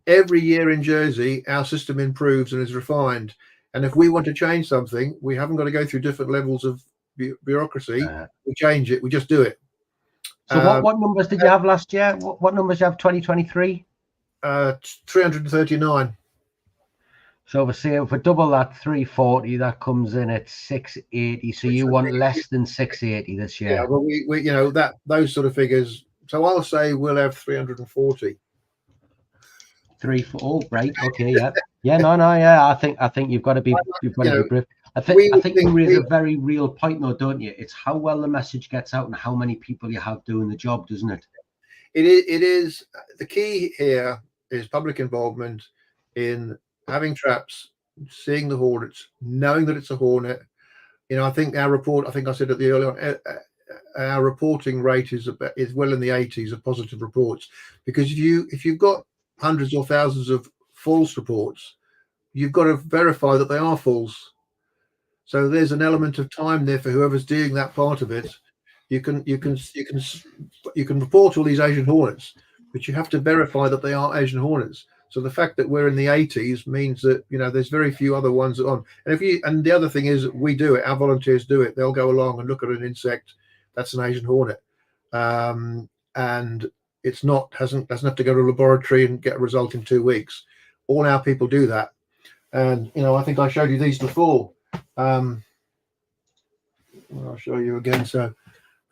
every year in Jersey, our system improves and is refined. And if we want to change something, we haven't got to go through different levels of bureaucracy. We change it. We just do it.
So what numbers did you have last year? What numbers you have 2023?
339.
So if we double that, 340, that comes in at 680. So you want less than 680 this year?
Yeah, well, we those sort of figures. So I'll say we'll have 340.
Oh, right. Okay. Yeah. Yeah. No. Yeah. I think you've got to be. You've got to be brief. I think you raise a very real point, though, don't you? It's how well the message gets out and how many people you have doing the job, doesn't it?
It is. The key here is public involvement in having traps, seeing the hornets, knowing that it's a hornet. I think our report. I think I said at the early on, our reporting rate is well in the 80s of positive reports, because if you've got hundreds or thousands of false reports, you've got to verify that they are false. So there's an element of time there for whoever's doing that part of it. You can report all these Asian Hornets, but you have to verify that they are Asian Hornets. So the fact that we're in the 80s means that there's very few other ones on. And the other thing is we do it. Our volunteers do it. They'll go along and look at an insect that's an Asian Hornet, and it's doesn't have to go to a laboratory and get a result in 2 weeks. All our people do that, and I think I showed you these before. I'll show you again. So,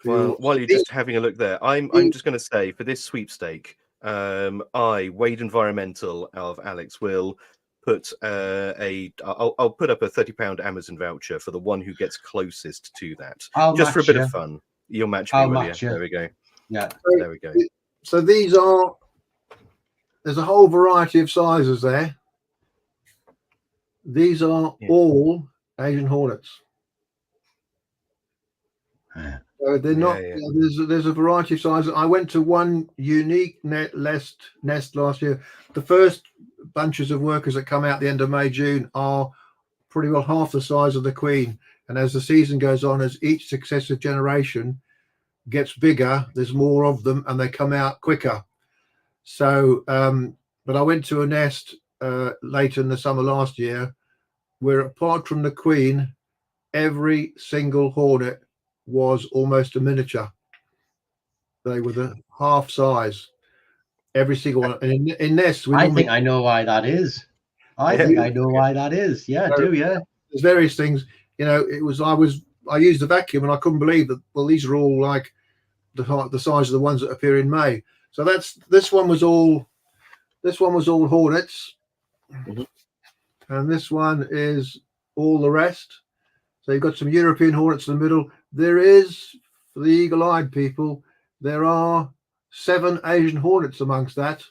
while you're just having a look there, I'm just going to say for this sweepstake, Wade Environmental of Alex will put I'll put up a £30 Amazon voucher for the one who gets closest to that, just for a bit of fun. You'll match me, will you? There we go.
Yeah,
there we go.
So there's a whole variety of sizes there. These are all Asian Hornets. So they're not.
Yeah.
There's a variety of sizes. I went to one unique nest last year. The first bunches of workers that come out the end of May, June are pretty well half the size of the queen. And as the season goes on, as each successive generation gets bigger, there's more of them, and they come out quicker. So, but I went to a nest later in the summer last year, where apart from the queen, every single hornet was almost a miniature. They were the half size, every single one. And in nests,
I think I know why that is. I think I know why that is. Yeah, I do. Yeah,
there's various things. I used the vacuum, and I couldn't believe that. Well, these are all like the size of the ones that appear in May. So this one was all hornets, and this one is all the rest. So you've got some European hornets in the middle. There is, for the eagle-eyed people, there are 7 Asian hornets amongst that.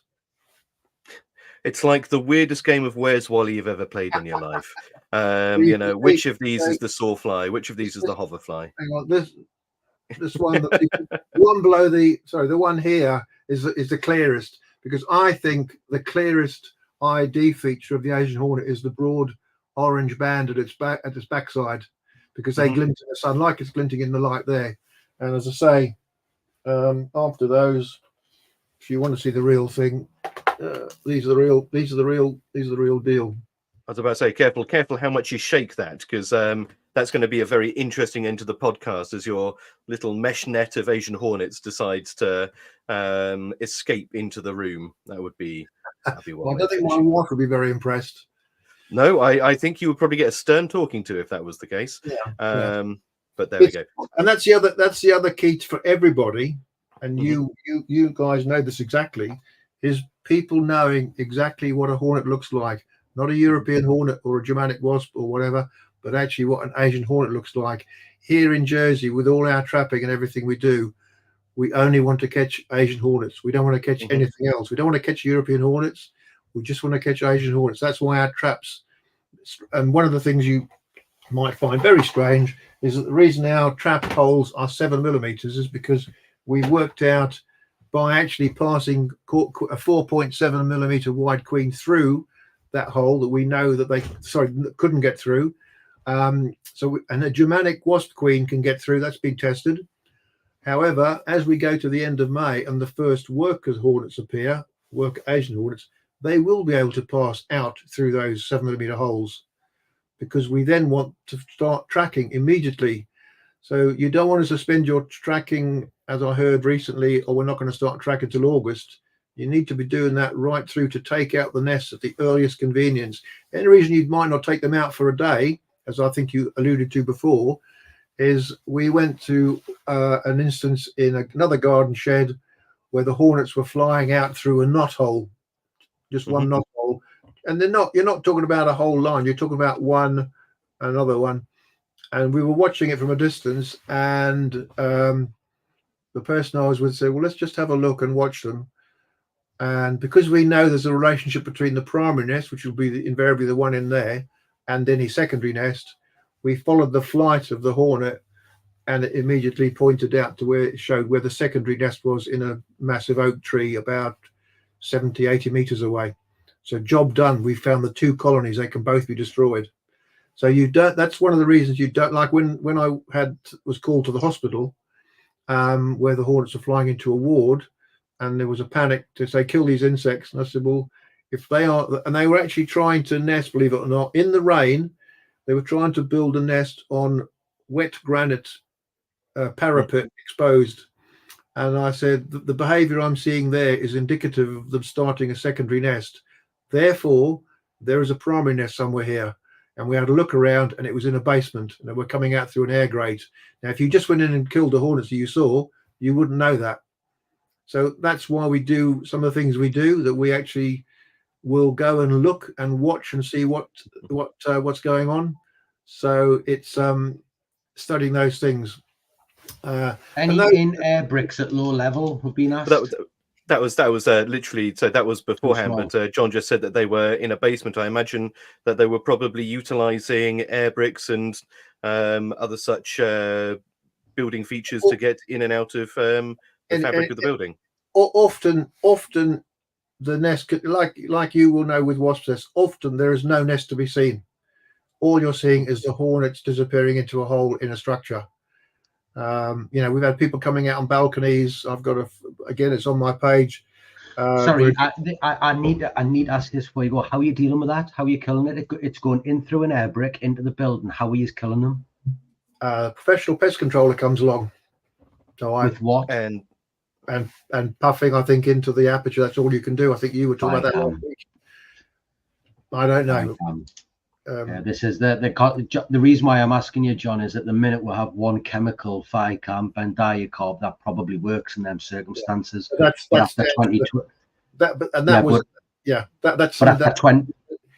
It's like the weirdest game of Where's Wally you've ever played in your life. Which of these is the sawfly? Which of these is the hoverfly?
Hang on, this one, the one below the one here is the clearest, because I think the clearest ID feature of the Asian Hornet is the broad orange band at its backside, because they glint in the sun like it's glinting in the light there. And as I say, after those, if you want to see the real thing, these are the real deal.
I was about to say, careful how much you shake that, because that's going to be a very interesting end to the podcast as your little mesh net of Asian Hornets decides to escape into the room. That'd be
Well, I don't think my wife would be very impressed.
No, I think you would probably get a stern talking to if that was the case.
Yeah.
But there we go.
And that's the other key for everybody. And you guys know this exactly, is people knowing exactly what a hornet looks like. Not a European hornet or a Germanic wasp or whatever, but actually what an Asian hornet looks like. Here in Jersey, with all our trapping and everything we do, we only want to catch Asian hornets. We don't want to catch anything else. We don't want to catch European hornets. We just want to catch Asian hornets. That's why our traps. And one of the things you might find very strange is that the reason our trap holes are 7 millimeters is because we worked out by actually passing a 4.7 millimeter wide queen through that hole that we know that they couldn't get through. And a Germanic wasp queen can get through. That's been tested. However, as we go to the end of May and the first worker hornets appear, worker Asian hornets, they will be able to pass out through those 7 millimeter holes, because we then want to start tracking immediately. So you don't want to suspend your tracking, as I heard recently, or we're not going to start tracking till August. You need to be doing that right through to take out the nests at the earliest convenience. Any reason you might not take them out for a day, as I think you alluded to before, is we went to an instance in another garden shed where the hornets were flying out through a knot hole, just one knot hole. And you're not talking about a whole line, you're talking about another one. And we were watching it from a distance, and the person I was with said, well, let's just have a look and watch them. And because we know there's a relationship between the primary nest, which will be invariably the one in there, and any secondary nest, we followed the flight of the hornet, and it immediately pointed out to where it showed where the secondary nest was in a massive oak tree about 70, 80 meters away. So job done. We found the two colonies. They can both be destroyed. So that's one of the reasons you don't like when I was called to the hospital where the hornets are flying into a ward, and there was a panic to say, kill these insects. And I said, well, if they are, and they were actually trying to nest, believe it or not, in the rain, they were trying to build a nest on wet granite parapet exposed. And I said, the behavior I'm seeing there is indicative of them starting a secondary nest. Therefore, there is a primary nest somewhere here. And we had a look around, and it was in a basement, and they were coming out through an air grate. Now, if you just went in and killed the hornets that you saw, you wouldn't know that. So that's why we do some of the things we do, that we actually will go and look and watch and see what's going on. So it's studying those things.
In air bricks at low level have been asked.
That was literally, so that was beforehand, but John just said that they were in a basement. I imagine that they were probably utilizing air bricks and other such building features to get in and out of the fabric of the building.
Often the nest, like you will know with wasp nests, often there is no nest to be seen. All you're seeing is the hornets disappearing into a hole in a structure. We've had people coming out on balconies. I've got again, it's on my page.
Sorry, I need to ask this before you go. How are you dealing with that? How are you killing it? It's going in through an air brick into the building. How are you killing them?
Professional pest controller comes along. So
with what?
And puffing, I think, into the aperture. That's all you can do. I think you were talking about that last week. I don't know.
This is the reason why I'm asking you, John, is at the minute we'll have one chemical, Ficam, bendiacarb, that probably works in them circumstances.
Yeah. That's
after 2020.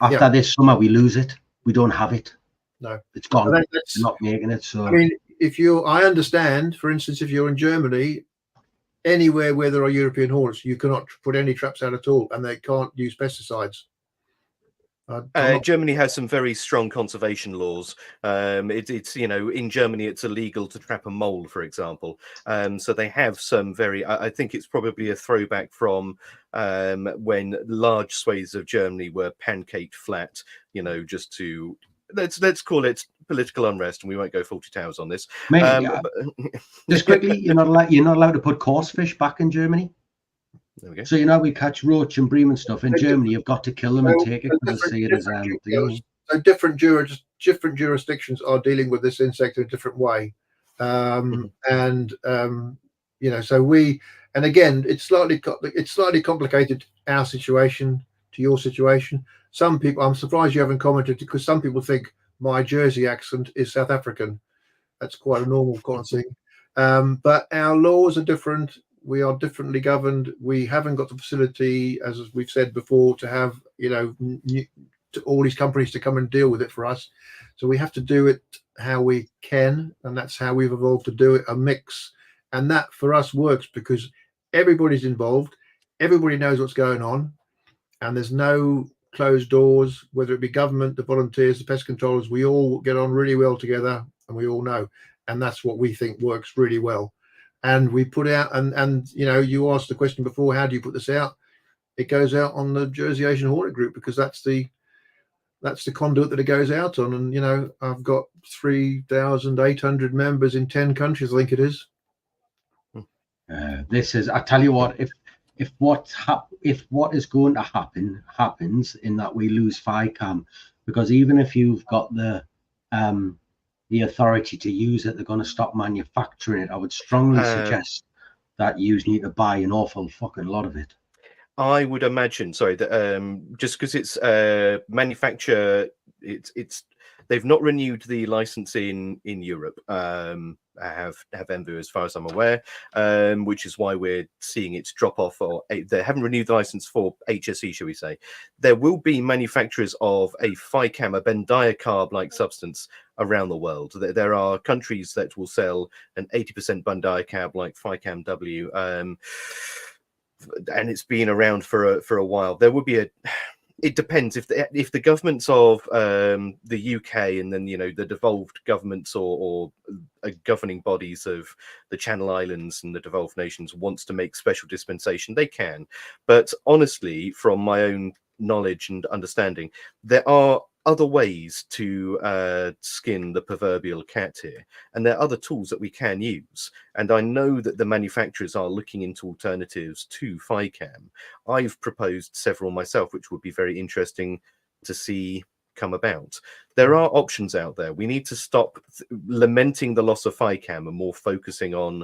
After this summer we lose it. We don't have it.
No,
it's gone. We're not making it. So
I mean, I understand, for instance, if you're in Germany, anywhere where there are European hornets, you cannot put any traps out at all, and they can't use pesticides.
Germany has some very strong conservation laws. It's in Germany it's illegal to trap a mole, for example. So they have some very. I think it's probably a throwback from when large swathes of Germany were pancaked flat. Just to let's call it political unrest, and we won't go 40 towers on this.
Just quickly, you're not allowed to put coarse fish back in Germany.
There we go.
So, you know, we catch roach and bream and stuff. In Germany, you've got to kill them and take it because they see it as
so different jurisdictions are dealing with this insect in a different way. And you know, so and again, it's slightly complicated, our situation to your situation. Some people, I'm surprised you haven't commented, because some people think my Jersey accent is South African. That's quite a normal kind of thing. But our laws are different. We are differently governed. We haven't got the facility, as we've said before, to have, you know, to all these companies to come and deal with it for us. So we have to do it how we can, and that's how we've evolved to do it, a mix. And that for us works because everybody's involved, everybody knows what's going on, and there's no closed doors, whether it be government, the volunteers, the pest controllers. We all get on really well together, and we all know, and that's what we think works really well. And we put out, and you know, you asked the question before, how do you put this out? It goes out on the Jersey Asian Hornet Group, because that's the conduit that it goes out on. And you know, I've got 3,800 members in 10 countries, I think it is.
This is, I tell you what, if what is going to happen happens, in that we lose FICAM, because even if you've got the authority to use it, they're going to stop manufacturing it. I would strongly suggest that you need to buy an awful fucking lot of it.
I would imagine, sorry, that just because it's manufacture, it's they've not renewed the license in Europe. Have Envu, as far as I'm aware, which is why we're seeing its drop off, or they haven't renewed the license for HSE, shall we say. There will be manufacturers of a FICAM, a bendiacarb-like substance, around the world. There are countries that will sell an 80% bendiacarb like FICAM W, and it's been around for a while. There would be it depends if the governments of the UK, and then, you know, the devolved governments or governing bodies of the Channel Islands and the devolved nations wants to make special dispensation, they can. But honestly, from my own knowledge and understanding, there are other ways to skin the proverbial cat here, and there are other tools that we can use. And I know that the manufacturers are looking into alternatives to FICAM. I've proposed several myself, which would be very interesting to see come about. There are options out there. We need to stop lamenting the loss of FICAM and more focusing on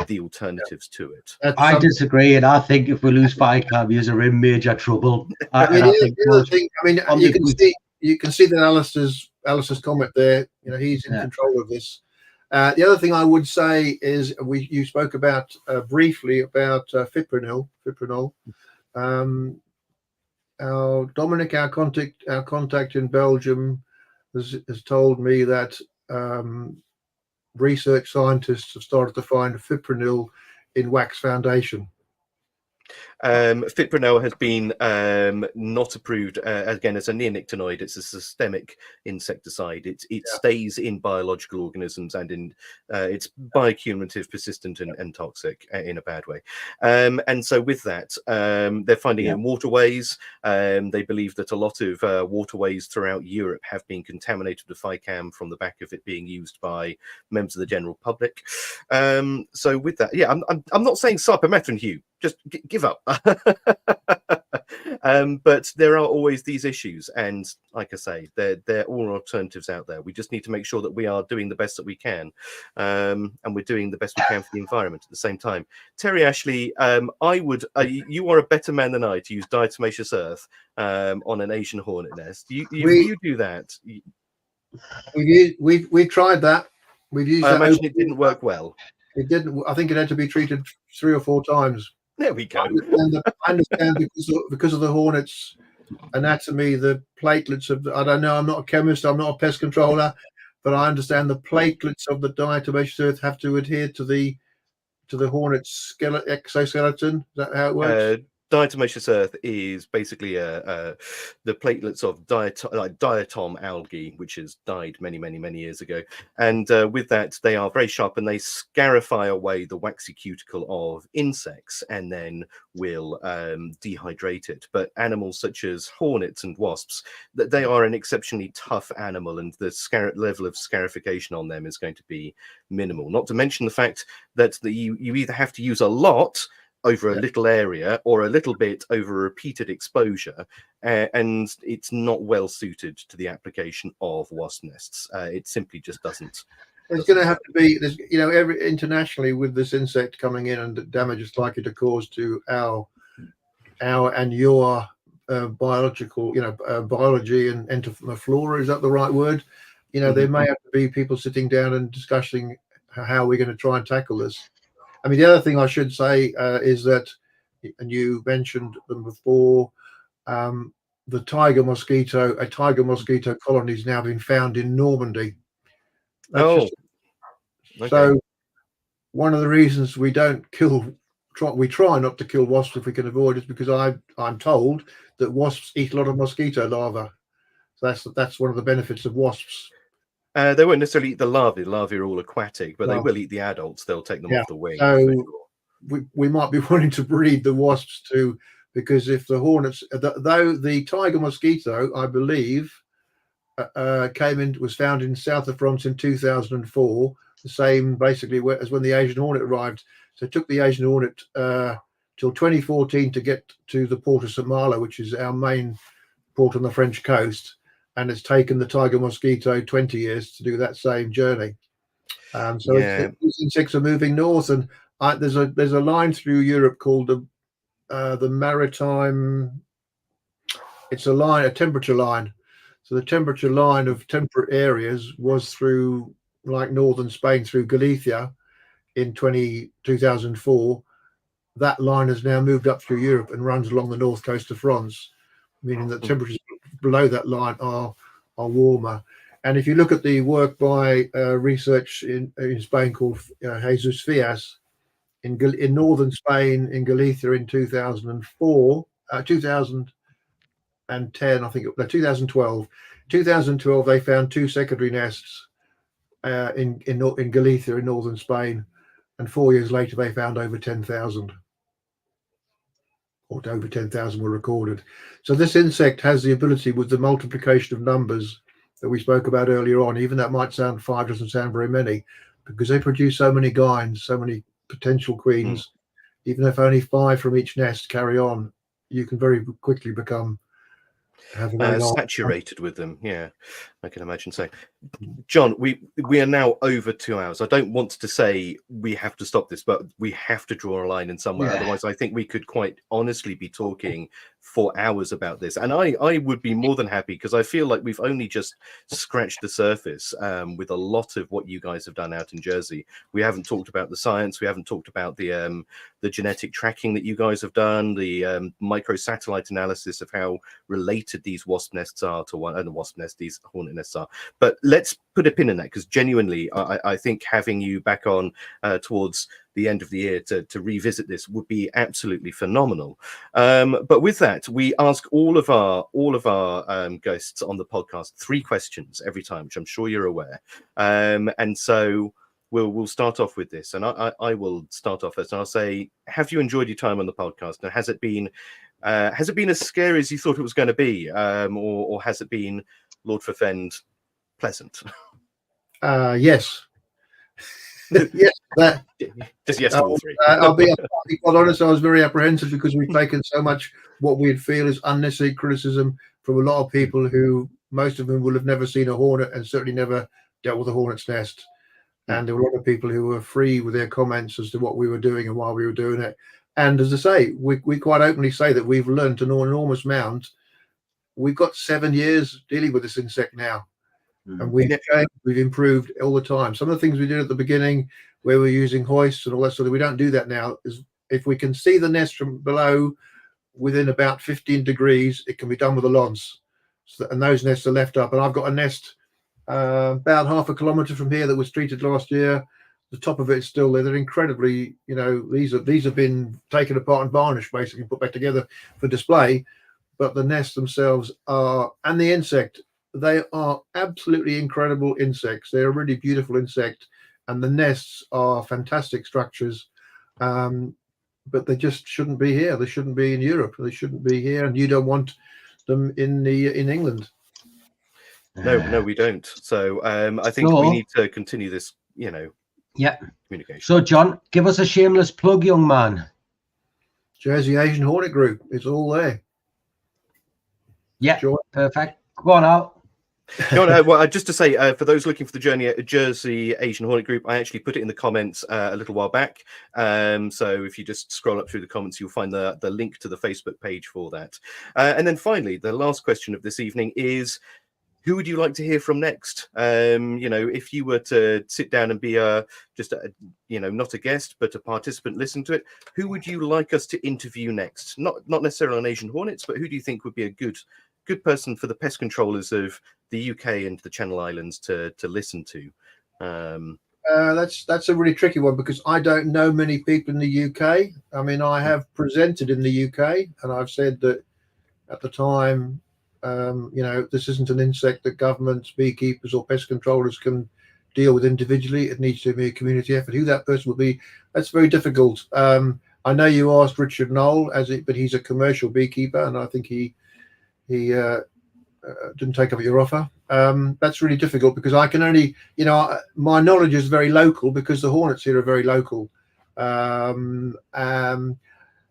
the alternatives to it.
I disagree, and I think if we lose FICAM, you're in major trouble.
You can see that Alistair's comment there. You know, he's in control of this. The other thing I would say is you spoke about briefly about fipronil. Dominic, our contact in Belgium, has told me that research scientists have started to find fipronil in wax foundation.
Fipronil has been not approved again as a neonicotinoid. It's a systemic insecticide. It stays in biological organisms, and in it's bioaccumulative, persistent, and toxic in a bad way. And so with that, they're finding it in waterways. They believe that a lot of waterways throughout Europe have been contaminated with FICAM from the back of it being used by members of the general public. So with that, I'm not saying cypermethrin, Hugh. Just give up. But there are always these issues, and like I say, there are all alternatives out there. We just need to make sure that we are doing the best that we can, and we're doing the best we can for the environment at the same time. Terry Ashley, you are a better man than I to use diatomaceous earth on an Asian hornet nest. You do that.
We've tried that. We've used. I
imagine it didn't work well.
It didn't. I think it had to be treated 3 or 4 times.
There we go.
I understand because of the hornet's anatomy, the platelets of I don't know. I'm not a chemist. I'm not a pest controller, but I understand the platelets of the diatomaceous earth have to adhere to the hornet's exoskeleton. Is that how it works?
Diatomaceous earth is basically the platelets of diatom algae, which has died many years ago. And with that, they are very sharp, and they scarify away the waxy cuticle of insects, and then will dehydrate it. But animals such as hornets and wasps, they are an exceptionally tough animal, and the level of scarification on them is going to be minimal. Not to mention the fact that you either have to use a lot over a little area or a little bit over repeated exposure, and it's not well suited to the application of wasp nests. It simply just doesn't.
There's going to have to be, internationally, with this insect coming in and the damage it's likely to cause to our and your biological, biology and flora, is that the right word? There may have to be people sitting down and discussing how we're going to try and tackle this. I mean, the other thing I should say is that, and you mentioned them before, a tiger mosquito colony has now been found in Normandy. So one of the reasons we don't we try not to kill wasps if we can avoid it, is because I'm told that wasps eat a lot of mosquito larvae. So that's one of the benefits of wasps.
They won't necessarily eat the larvae. The larvae are all aquatic, but they will eat the adults. They'll take them off the wing.
So we might be wanting to breed the wasps too, because if the hornets, though the tiger mosquito, I believe, was found in south of France in 2004, the same basically as when the Asian Hornet arrived. So it took the Asian Hornet till 2014 to get to the port of St Malo, which is our main port on the French coast, and it's taken the tiger mosquito 20 years to do that same journey. These insects are moving north, and there's a line through Europe called the maritime. It's a temperature line. So the temperature line of temperate areas was through, like, northern Spain, through Galicia in 2004. That line has now moved up through Europe and runs along the north coast of France, meaning that temperatures below that line are warmer. And if you look at the work by research in Spain called Jesus Fias in northern Spain, in Galicia in 2004, 2010, I think, 2012. 2012, they found 2 secondary nests in Galicia in northern Spain, and 4 years later they found over 10,000. Or over 10,000 were recorded. So this insect has the ability, with the multiplication of numbers that we spoke about earlier on, even that might sound 5 doesn't sound very many, because they produce so many gynns, so many potential queens. Even if only 5 from each nest carry on, you can very quickly become
saturated with them. Yeah, I can imagine so. John, we are now over 2 hours. I don't want to say we have to stop this, but we have to draw a line in somewhere. Otherwise, I think we could quite honestly be talking for hours about this. And I would be more than happy, because I feel like we've only just scratched the surface with a lot of what you guys have done out in Jersey. We haven't talked about the science. We haven't talked about the genetic tracking that you guys have done, the microsatellite analysis of how related these wasp nests are to these hornet nests are. But let's put a pin in that, because genuinely, I think having you back on towards the end of the year to revisit this would be absolutely phenomenal. But with that, we ask all of our guests on the podcast 3 questions every time, which I'm sure you're aware. And so we'll start off with this, and I will start off first, and I'll say, have you enjoyed your time on the podcast, and has it been as scary as you thought it was going to be, or has it been, Lord forfend, pleasant?
Yes. Yes,
just yes to all 3.
I'll be quite honest, I was very apprehensive, because we've taken so much what we'd feel is unnecessary criticism from a lot of people who, most of them, will have never seen a hornet and certainly never dealt with a hornet's nest. And there were a lot of people who were free with their comments as to what we were doing and why we were doing it. And as I say, we quite openly say that we've learned an enormous amount. We've got 7 years dealing with this insect now. And we've improved all the time. Some of the things we did at the beginning, where we're using hoists and all that sort of, we don't do that now. Is if we can see the nest from below within about 15 degrees, it can be done with a lance. And those nests are left up. And I've got a nest about half a kilometre from here that was treated last year. The top of it is still there. They're incredibly, these have been taken apart and varnished, basically put back together for display. But the nests themselves and the insect, they are absolutely incredible insects. They're a really beautiful insect, and the nests are fantastic structures. But they just shouldn't be here. They shouldn't be in Europe. They shouldn't be here, and you don't want them in England.
No, we don't. So I think we need to continue this, communication.
So, John, give us a shameless plug, young man.
Jersey Asian Hornet Group. It's all there.
Yeah,
Join.
perfect. Go on out.
No, well, just to say, for those looking for the Jersey Asian Hornet Group, I actually put it in the comments a little while back. So if you just scroll up through the comments, you'll find the link to the Facebook page for that. And then finally, the last question of this evening is, who would you like to hear from next? If you were to sit down and be not a guest, but a participant, listen to it, who would you like us to interview next? Not necessarily on Asian Hornets, but who do you think would be a good person for the pest controllers of the UK and the Channel Islands to listen to?
That's a really tricky one, because I don't know many people in the UK. I mean, I have presented in the UK, and I've said that at the time, this isn't an insect that governments, beekeepers, or pest controllers can deal with individually. It needs to be a community effort. Who that person will be, that's very difficult. I know you asked Richard Knoll, but he's a commercial beekeeper, and I think he didn't take up your offer. That's really difficult, because I can only, my knowledge is very local, because the Hornets here are very local.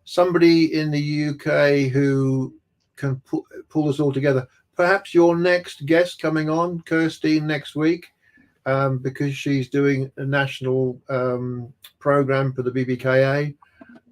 Somebody in the UK who can pull us all together. Perhaps your next guest coming on, Kirstine, next week, because she's doing a national program for the BBKA,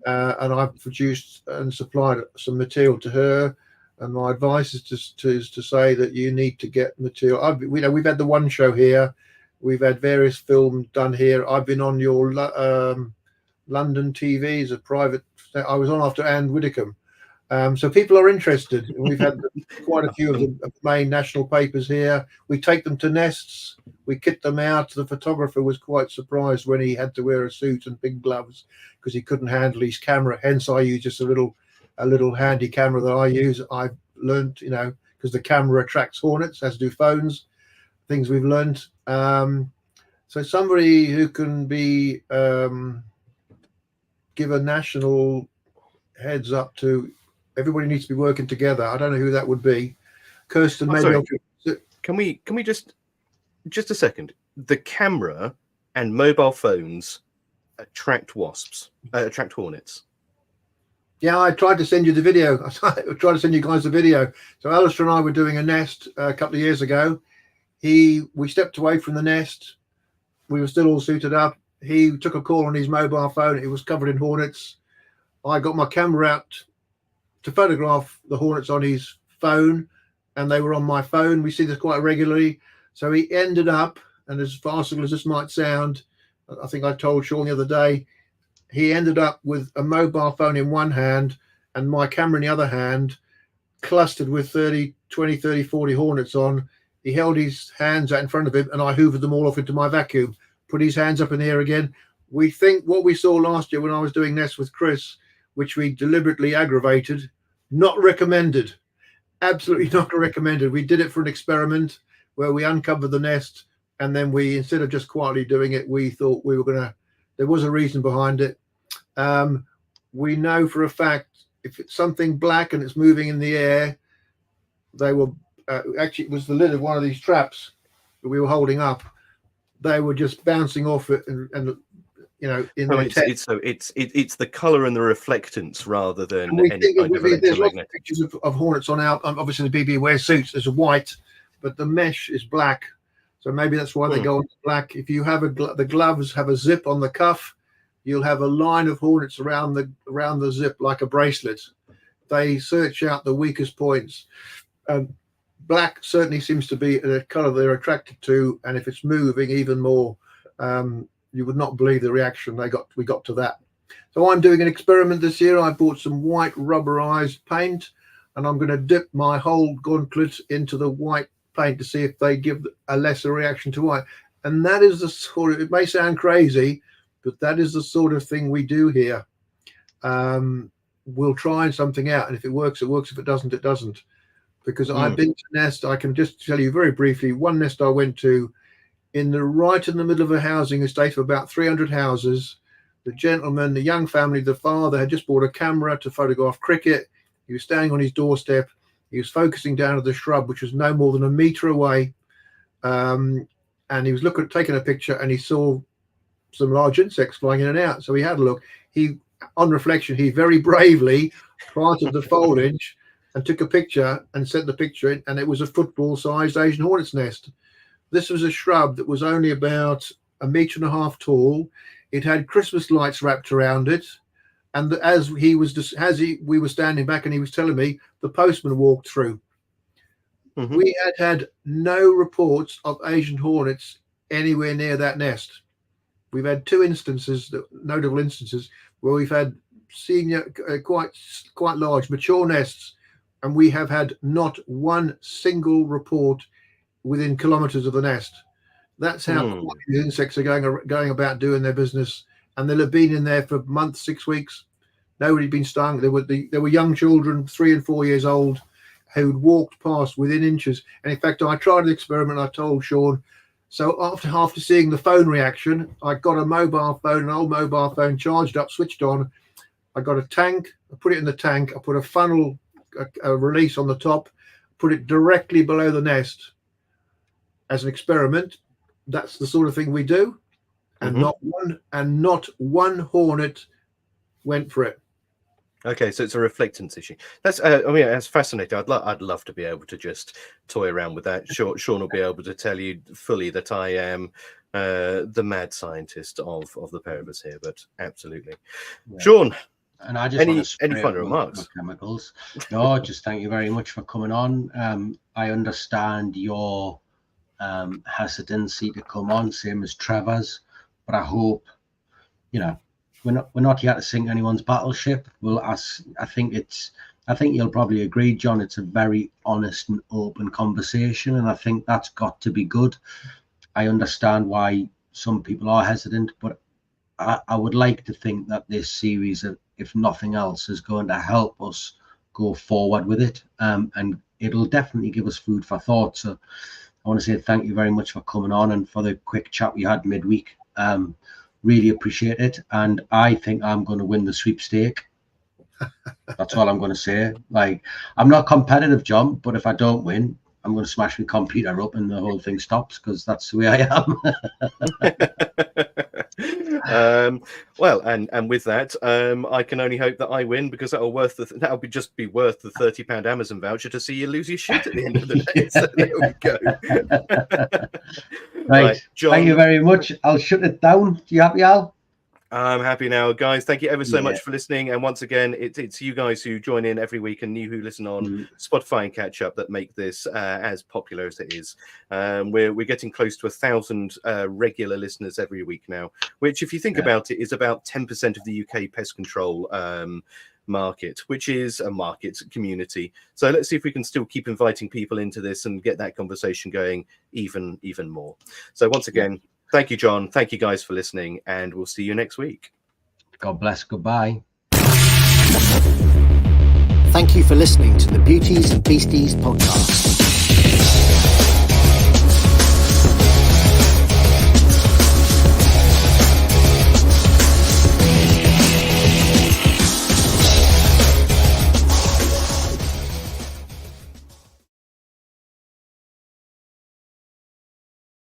and I've produced and supplied some material to her. And my advice is to say that you need to get material. We've had the One Show here. We've had various films done here. I've been on your London TV as a private. I was on after Anne Widdicombe. So people are interested. We've had quite a few of the main national papers here. We take them to nests. We kit them out. The photographer was quite surprised when he had to wear a suit and big gloves, because he couldn't handle his camera. Hence, I use just a little handy camera that I use. I've learned, because the camera attracts hornets, as do phones. Things we've learned. So somebody who can be give a national heads up to. Everybody needs to be working together. I don't know who that would be. Kirsten, maybe.
Can we just a second? The camera and mobile phones attract hornets.
Yeah, I tried to send you the video. I tried to send you guys the video. So Alistair and I were doing a nest a couple of years ago. We stepped away from the nest. We were still all suited up. He took a call on his mobile phone. It was covered in hornets. I got my camera out to photograph the hornets on his phone, and they were on my phone. We see this quite regularly. So he ended up, and as farcical as this might sound, I think I told Sean the other day, he ended up with a mobile phone in one hand and my camera in the other hand, clustered with 30, 40 hornets on. He held his hands out in front of him, and I hoovered them all off into my vacuum, put his hands up in the air again. We think what we saw last year when I was doing nests with Chris, which we deliberately aggravated, not recommended. Absolutely not recommended. We did it for an experiment where we uncovered the nest, and then we, instead of just quietly doing it, we thought we were going to, there was a reason behind it. We know for a fact, if it's something black and it's moving in the air, they were, actually it was the lid of one of these traps that we were holding up. They were just bouncing off it and
it's the color and the reflectance rather than
any
kind of
there's lots
electromagnetic.
of pictures of hornets on out. Obviously the BB wears suits. There's a white, but the mesh is black, so maybe that's why they go on black. If you have the gloves have a zip on the cuff, you'll have a line of hornets around the zip like a bracelet. They search out the weakest points. Black certainly seems to be a color they're attracted to, and if it's moving even more, you would not believe the reaction we got to that. So I'm doing an experiment this year. I bought some white rubberized paint, and I'm going to dip my whole gauntlet into the white paint to see if they give a lesser reaction to white. And that is the sort of, it may sound crazy, but that is the sort of thing we do here. We'll try something out, and if it works, it works. If it doesn't, it doesn't. Because I've been to nest, I can just tell you very briefly, one nest I went to, right in the middle of a housing estate of about 300 houses. The gentleman, the young family, the father had just bought a camera to photograph cricket. He was standing on his doorstep. He was focusing down at the shrub, which was no more than a meter away. And he was taking a picture, and he saw some large insects flying in and out. So he had a look. He on reflection, he very bravely planted the foliage and took a picture and sent the picture in, and it was a football-sized Asian Hornet's nest. This was a shrub that was only about 1.5 meters tall. It had Christmas lights wrapped around it, and we were standing back, and he was telling me the postman walked through. Mm-hmm. We had no reports of Asian Hornets anywhere near that nest. We've had 2 instances, notable instances, where we've had senior, quite large, mature nests, and we have had not one single report within kilometers of the nest. That's how quiet the insects are going about doing their business, and they'll have been in there for months, 6 weeks. Nobody'd been stung. There were young children, 3 and 4 years old, who'd walked past within inches. And in fact, I tried an experiment. I told Sean. So after seeing the phone reaction, I got a mobile phone, an old mobile phone, charged up, switched on. I got a tank. I put it in the tank. I put a funnel, a release on the top, put it directly below the nest as an experiment. That's the sort of thing we do. And not one hornet went for it.
Okay, so it's a reflectance issue. That's, that's fascinating. I'd love to be able to just toy around with that. Sean will be able to tell you fully that I am the mad scientist of the pair of us here. But absolutely, yeah. Sean.
And I just
any final remarks?
Chemicals. No, just thank you very much for coming on. I understand your hesitancy to come on, same as Trevor's, but I hope, we're not here to sink anyone's battleship. I think you'll probably agree, John, it's a very honest and open conversation, and I think that's got to be good. I understand why some people are hesitant, but I would like to think that this series, if nothing else, is going to help us go forward with it, and it'll definitely give us food for thought. So I want to say thank you very much for coming on and for the quick chat we had midweek. Really appreciate it, and I think I'm going to win the sweepstake. That's all I'm going to say. Like, I'm not competitive, John, but if I don't win, I'm going to smash my computer up and the whole thing stops, because that's the way I
am. Well, and with that, I can only hope that I win, because that'll be just worth the £30 Amazon voucher to see you lose your shit at the end of the day. So there we go.
Right, John, thank you very much. I'll shut it down. You happy, Al?
I'm happy now, guys. Thank you ever so much for listening. And once again, it's you guys who join in every week and you who listen on Spotify and catch up that make this as popular as it is. We're getting close to 1,000 regular listeners every week now, which, if you think about it, is about 10% of the UK pest control market, which is a market community. So let's see if we can still keep inviting people into this and get that conversation going even more. So once again, thank you, John. Thank you guys for listening, and we'll see you next week.
God bless. Goodbye.
Thank you for listening to the Beauties and Beasties podcast.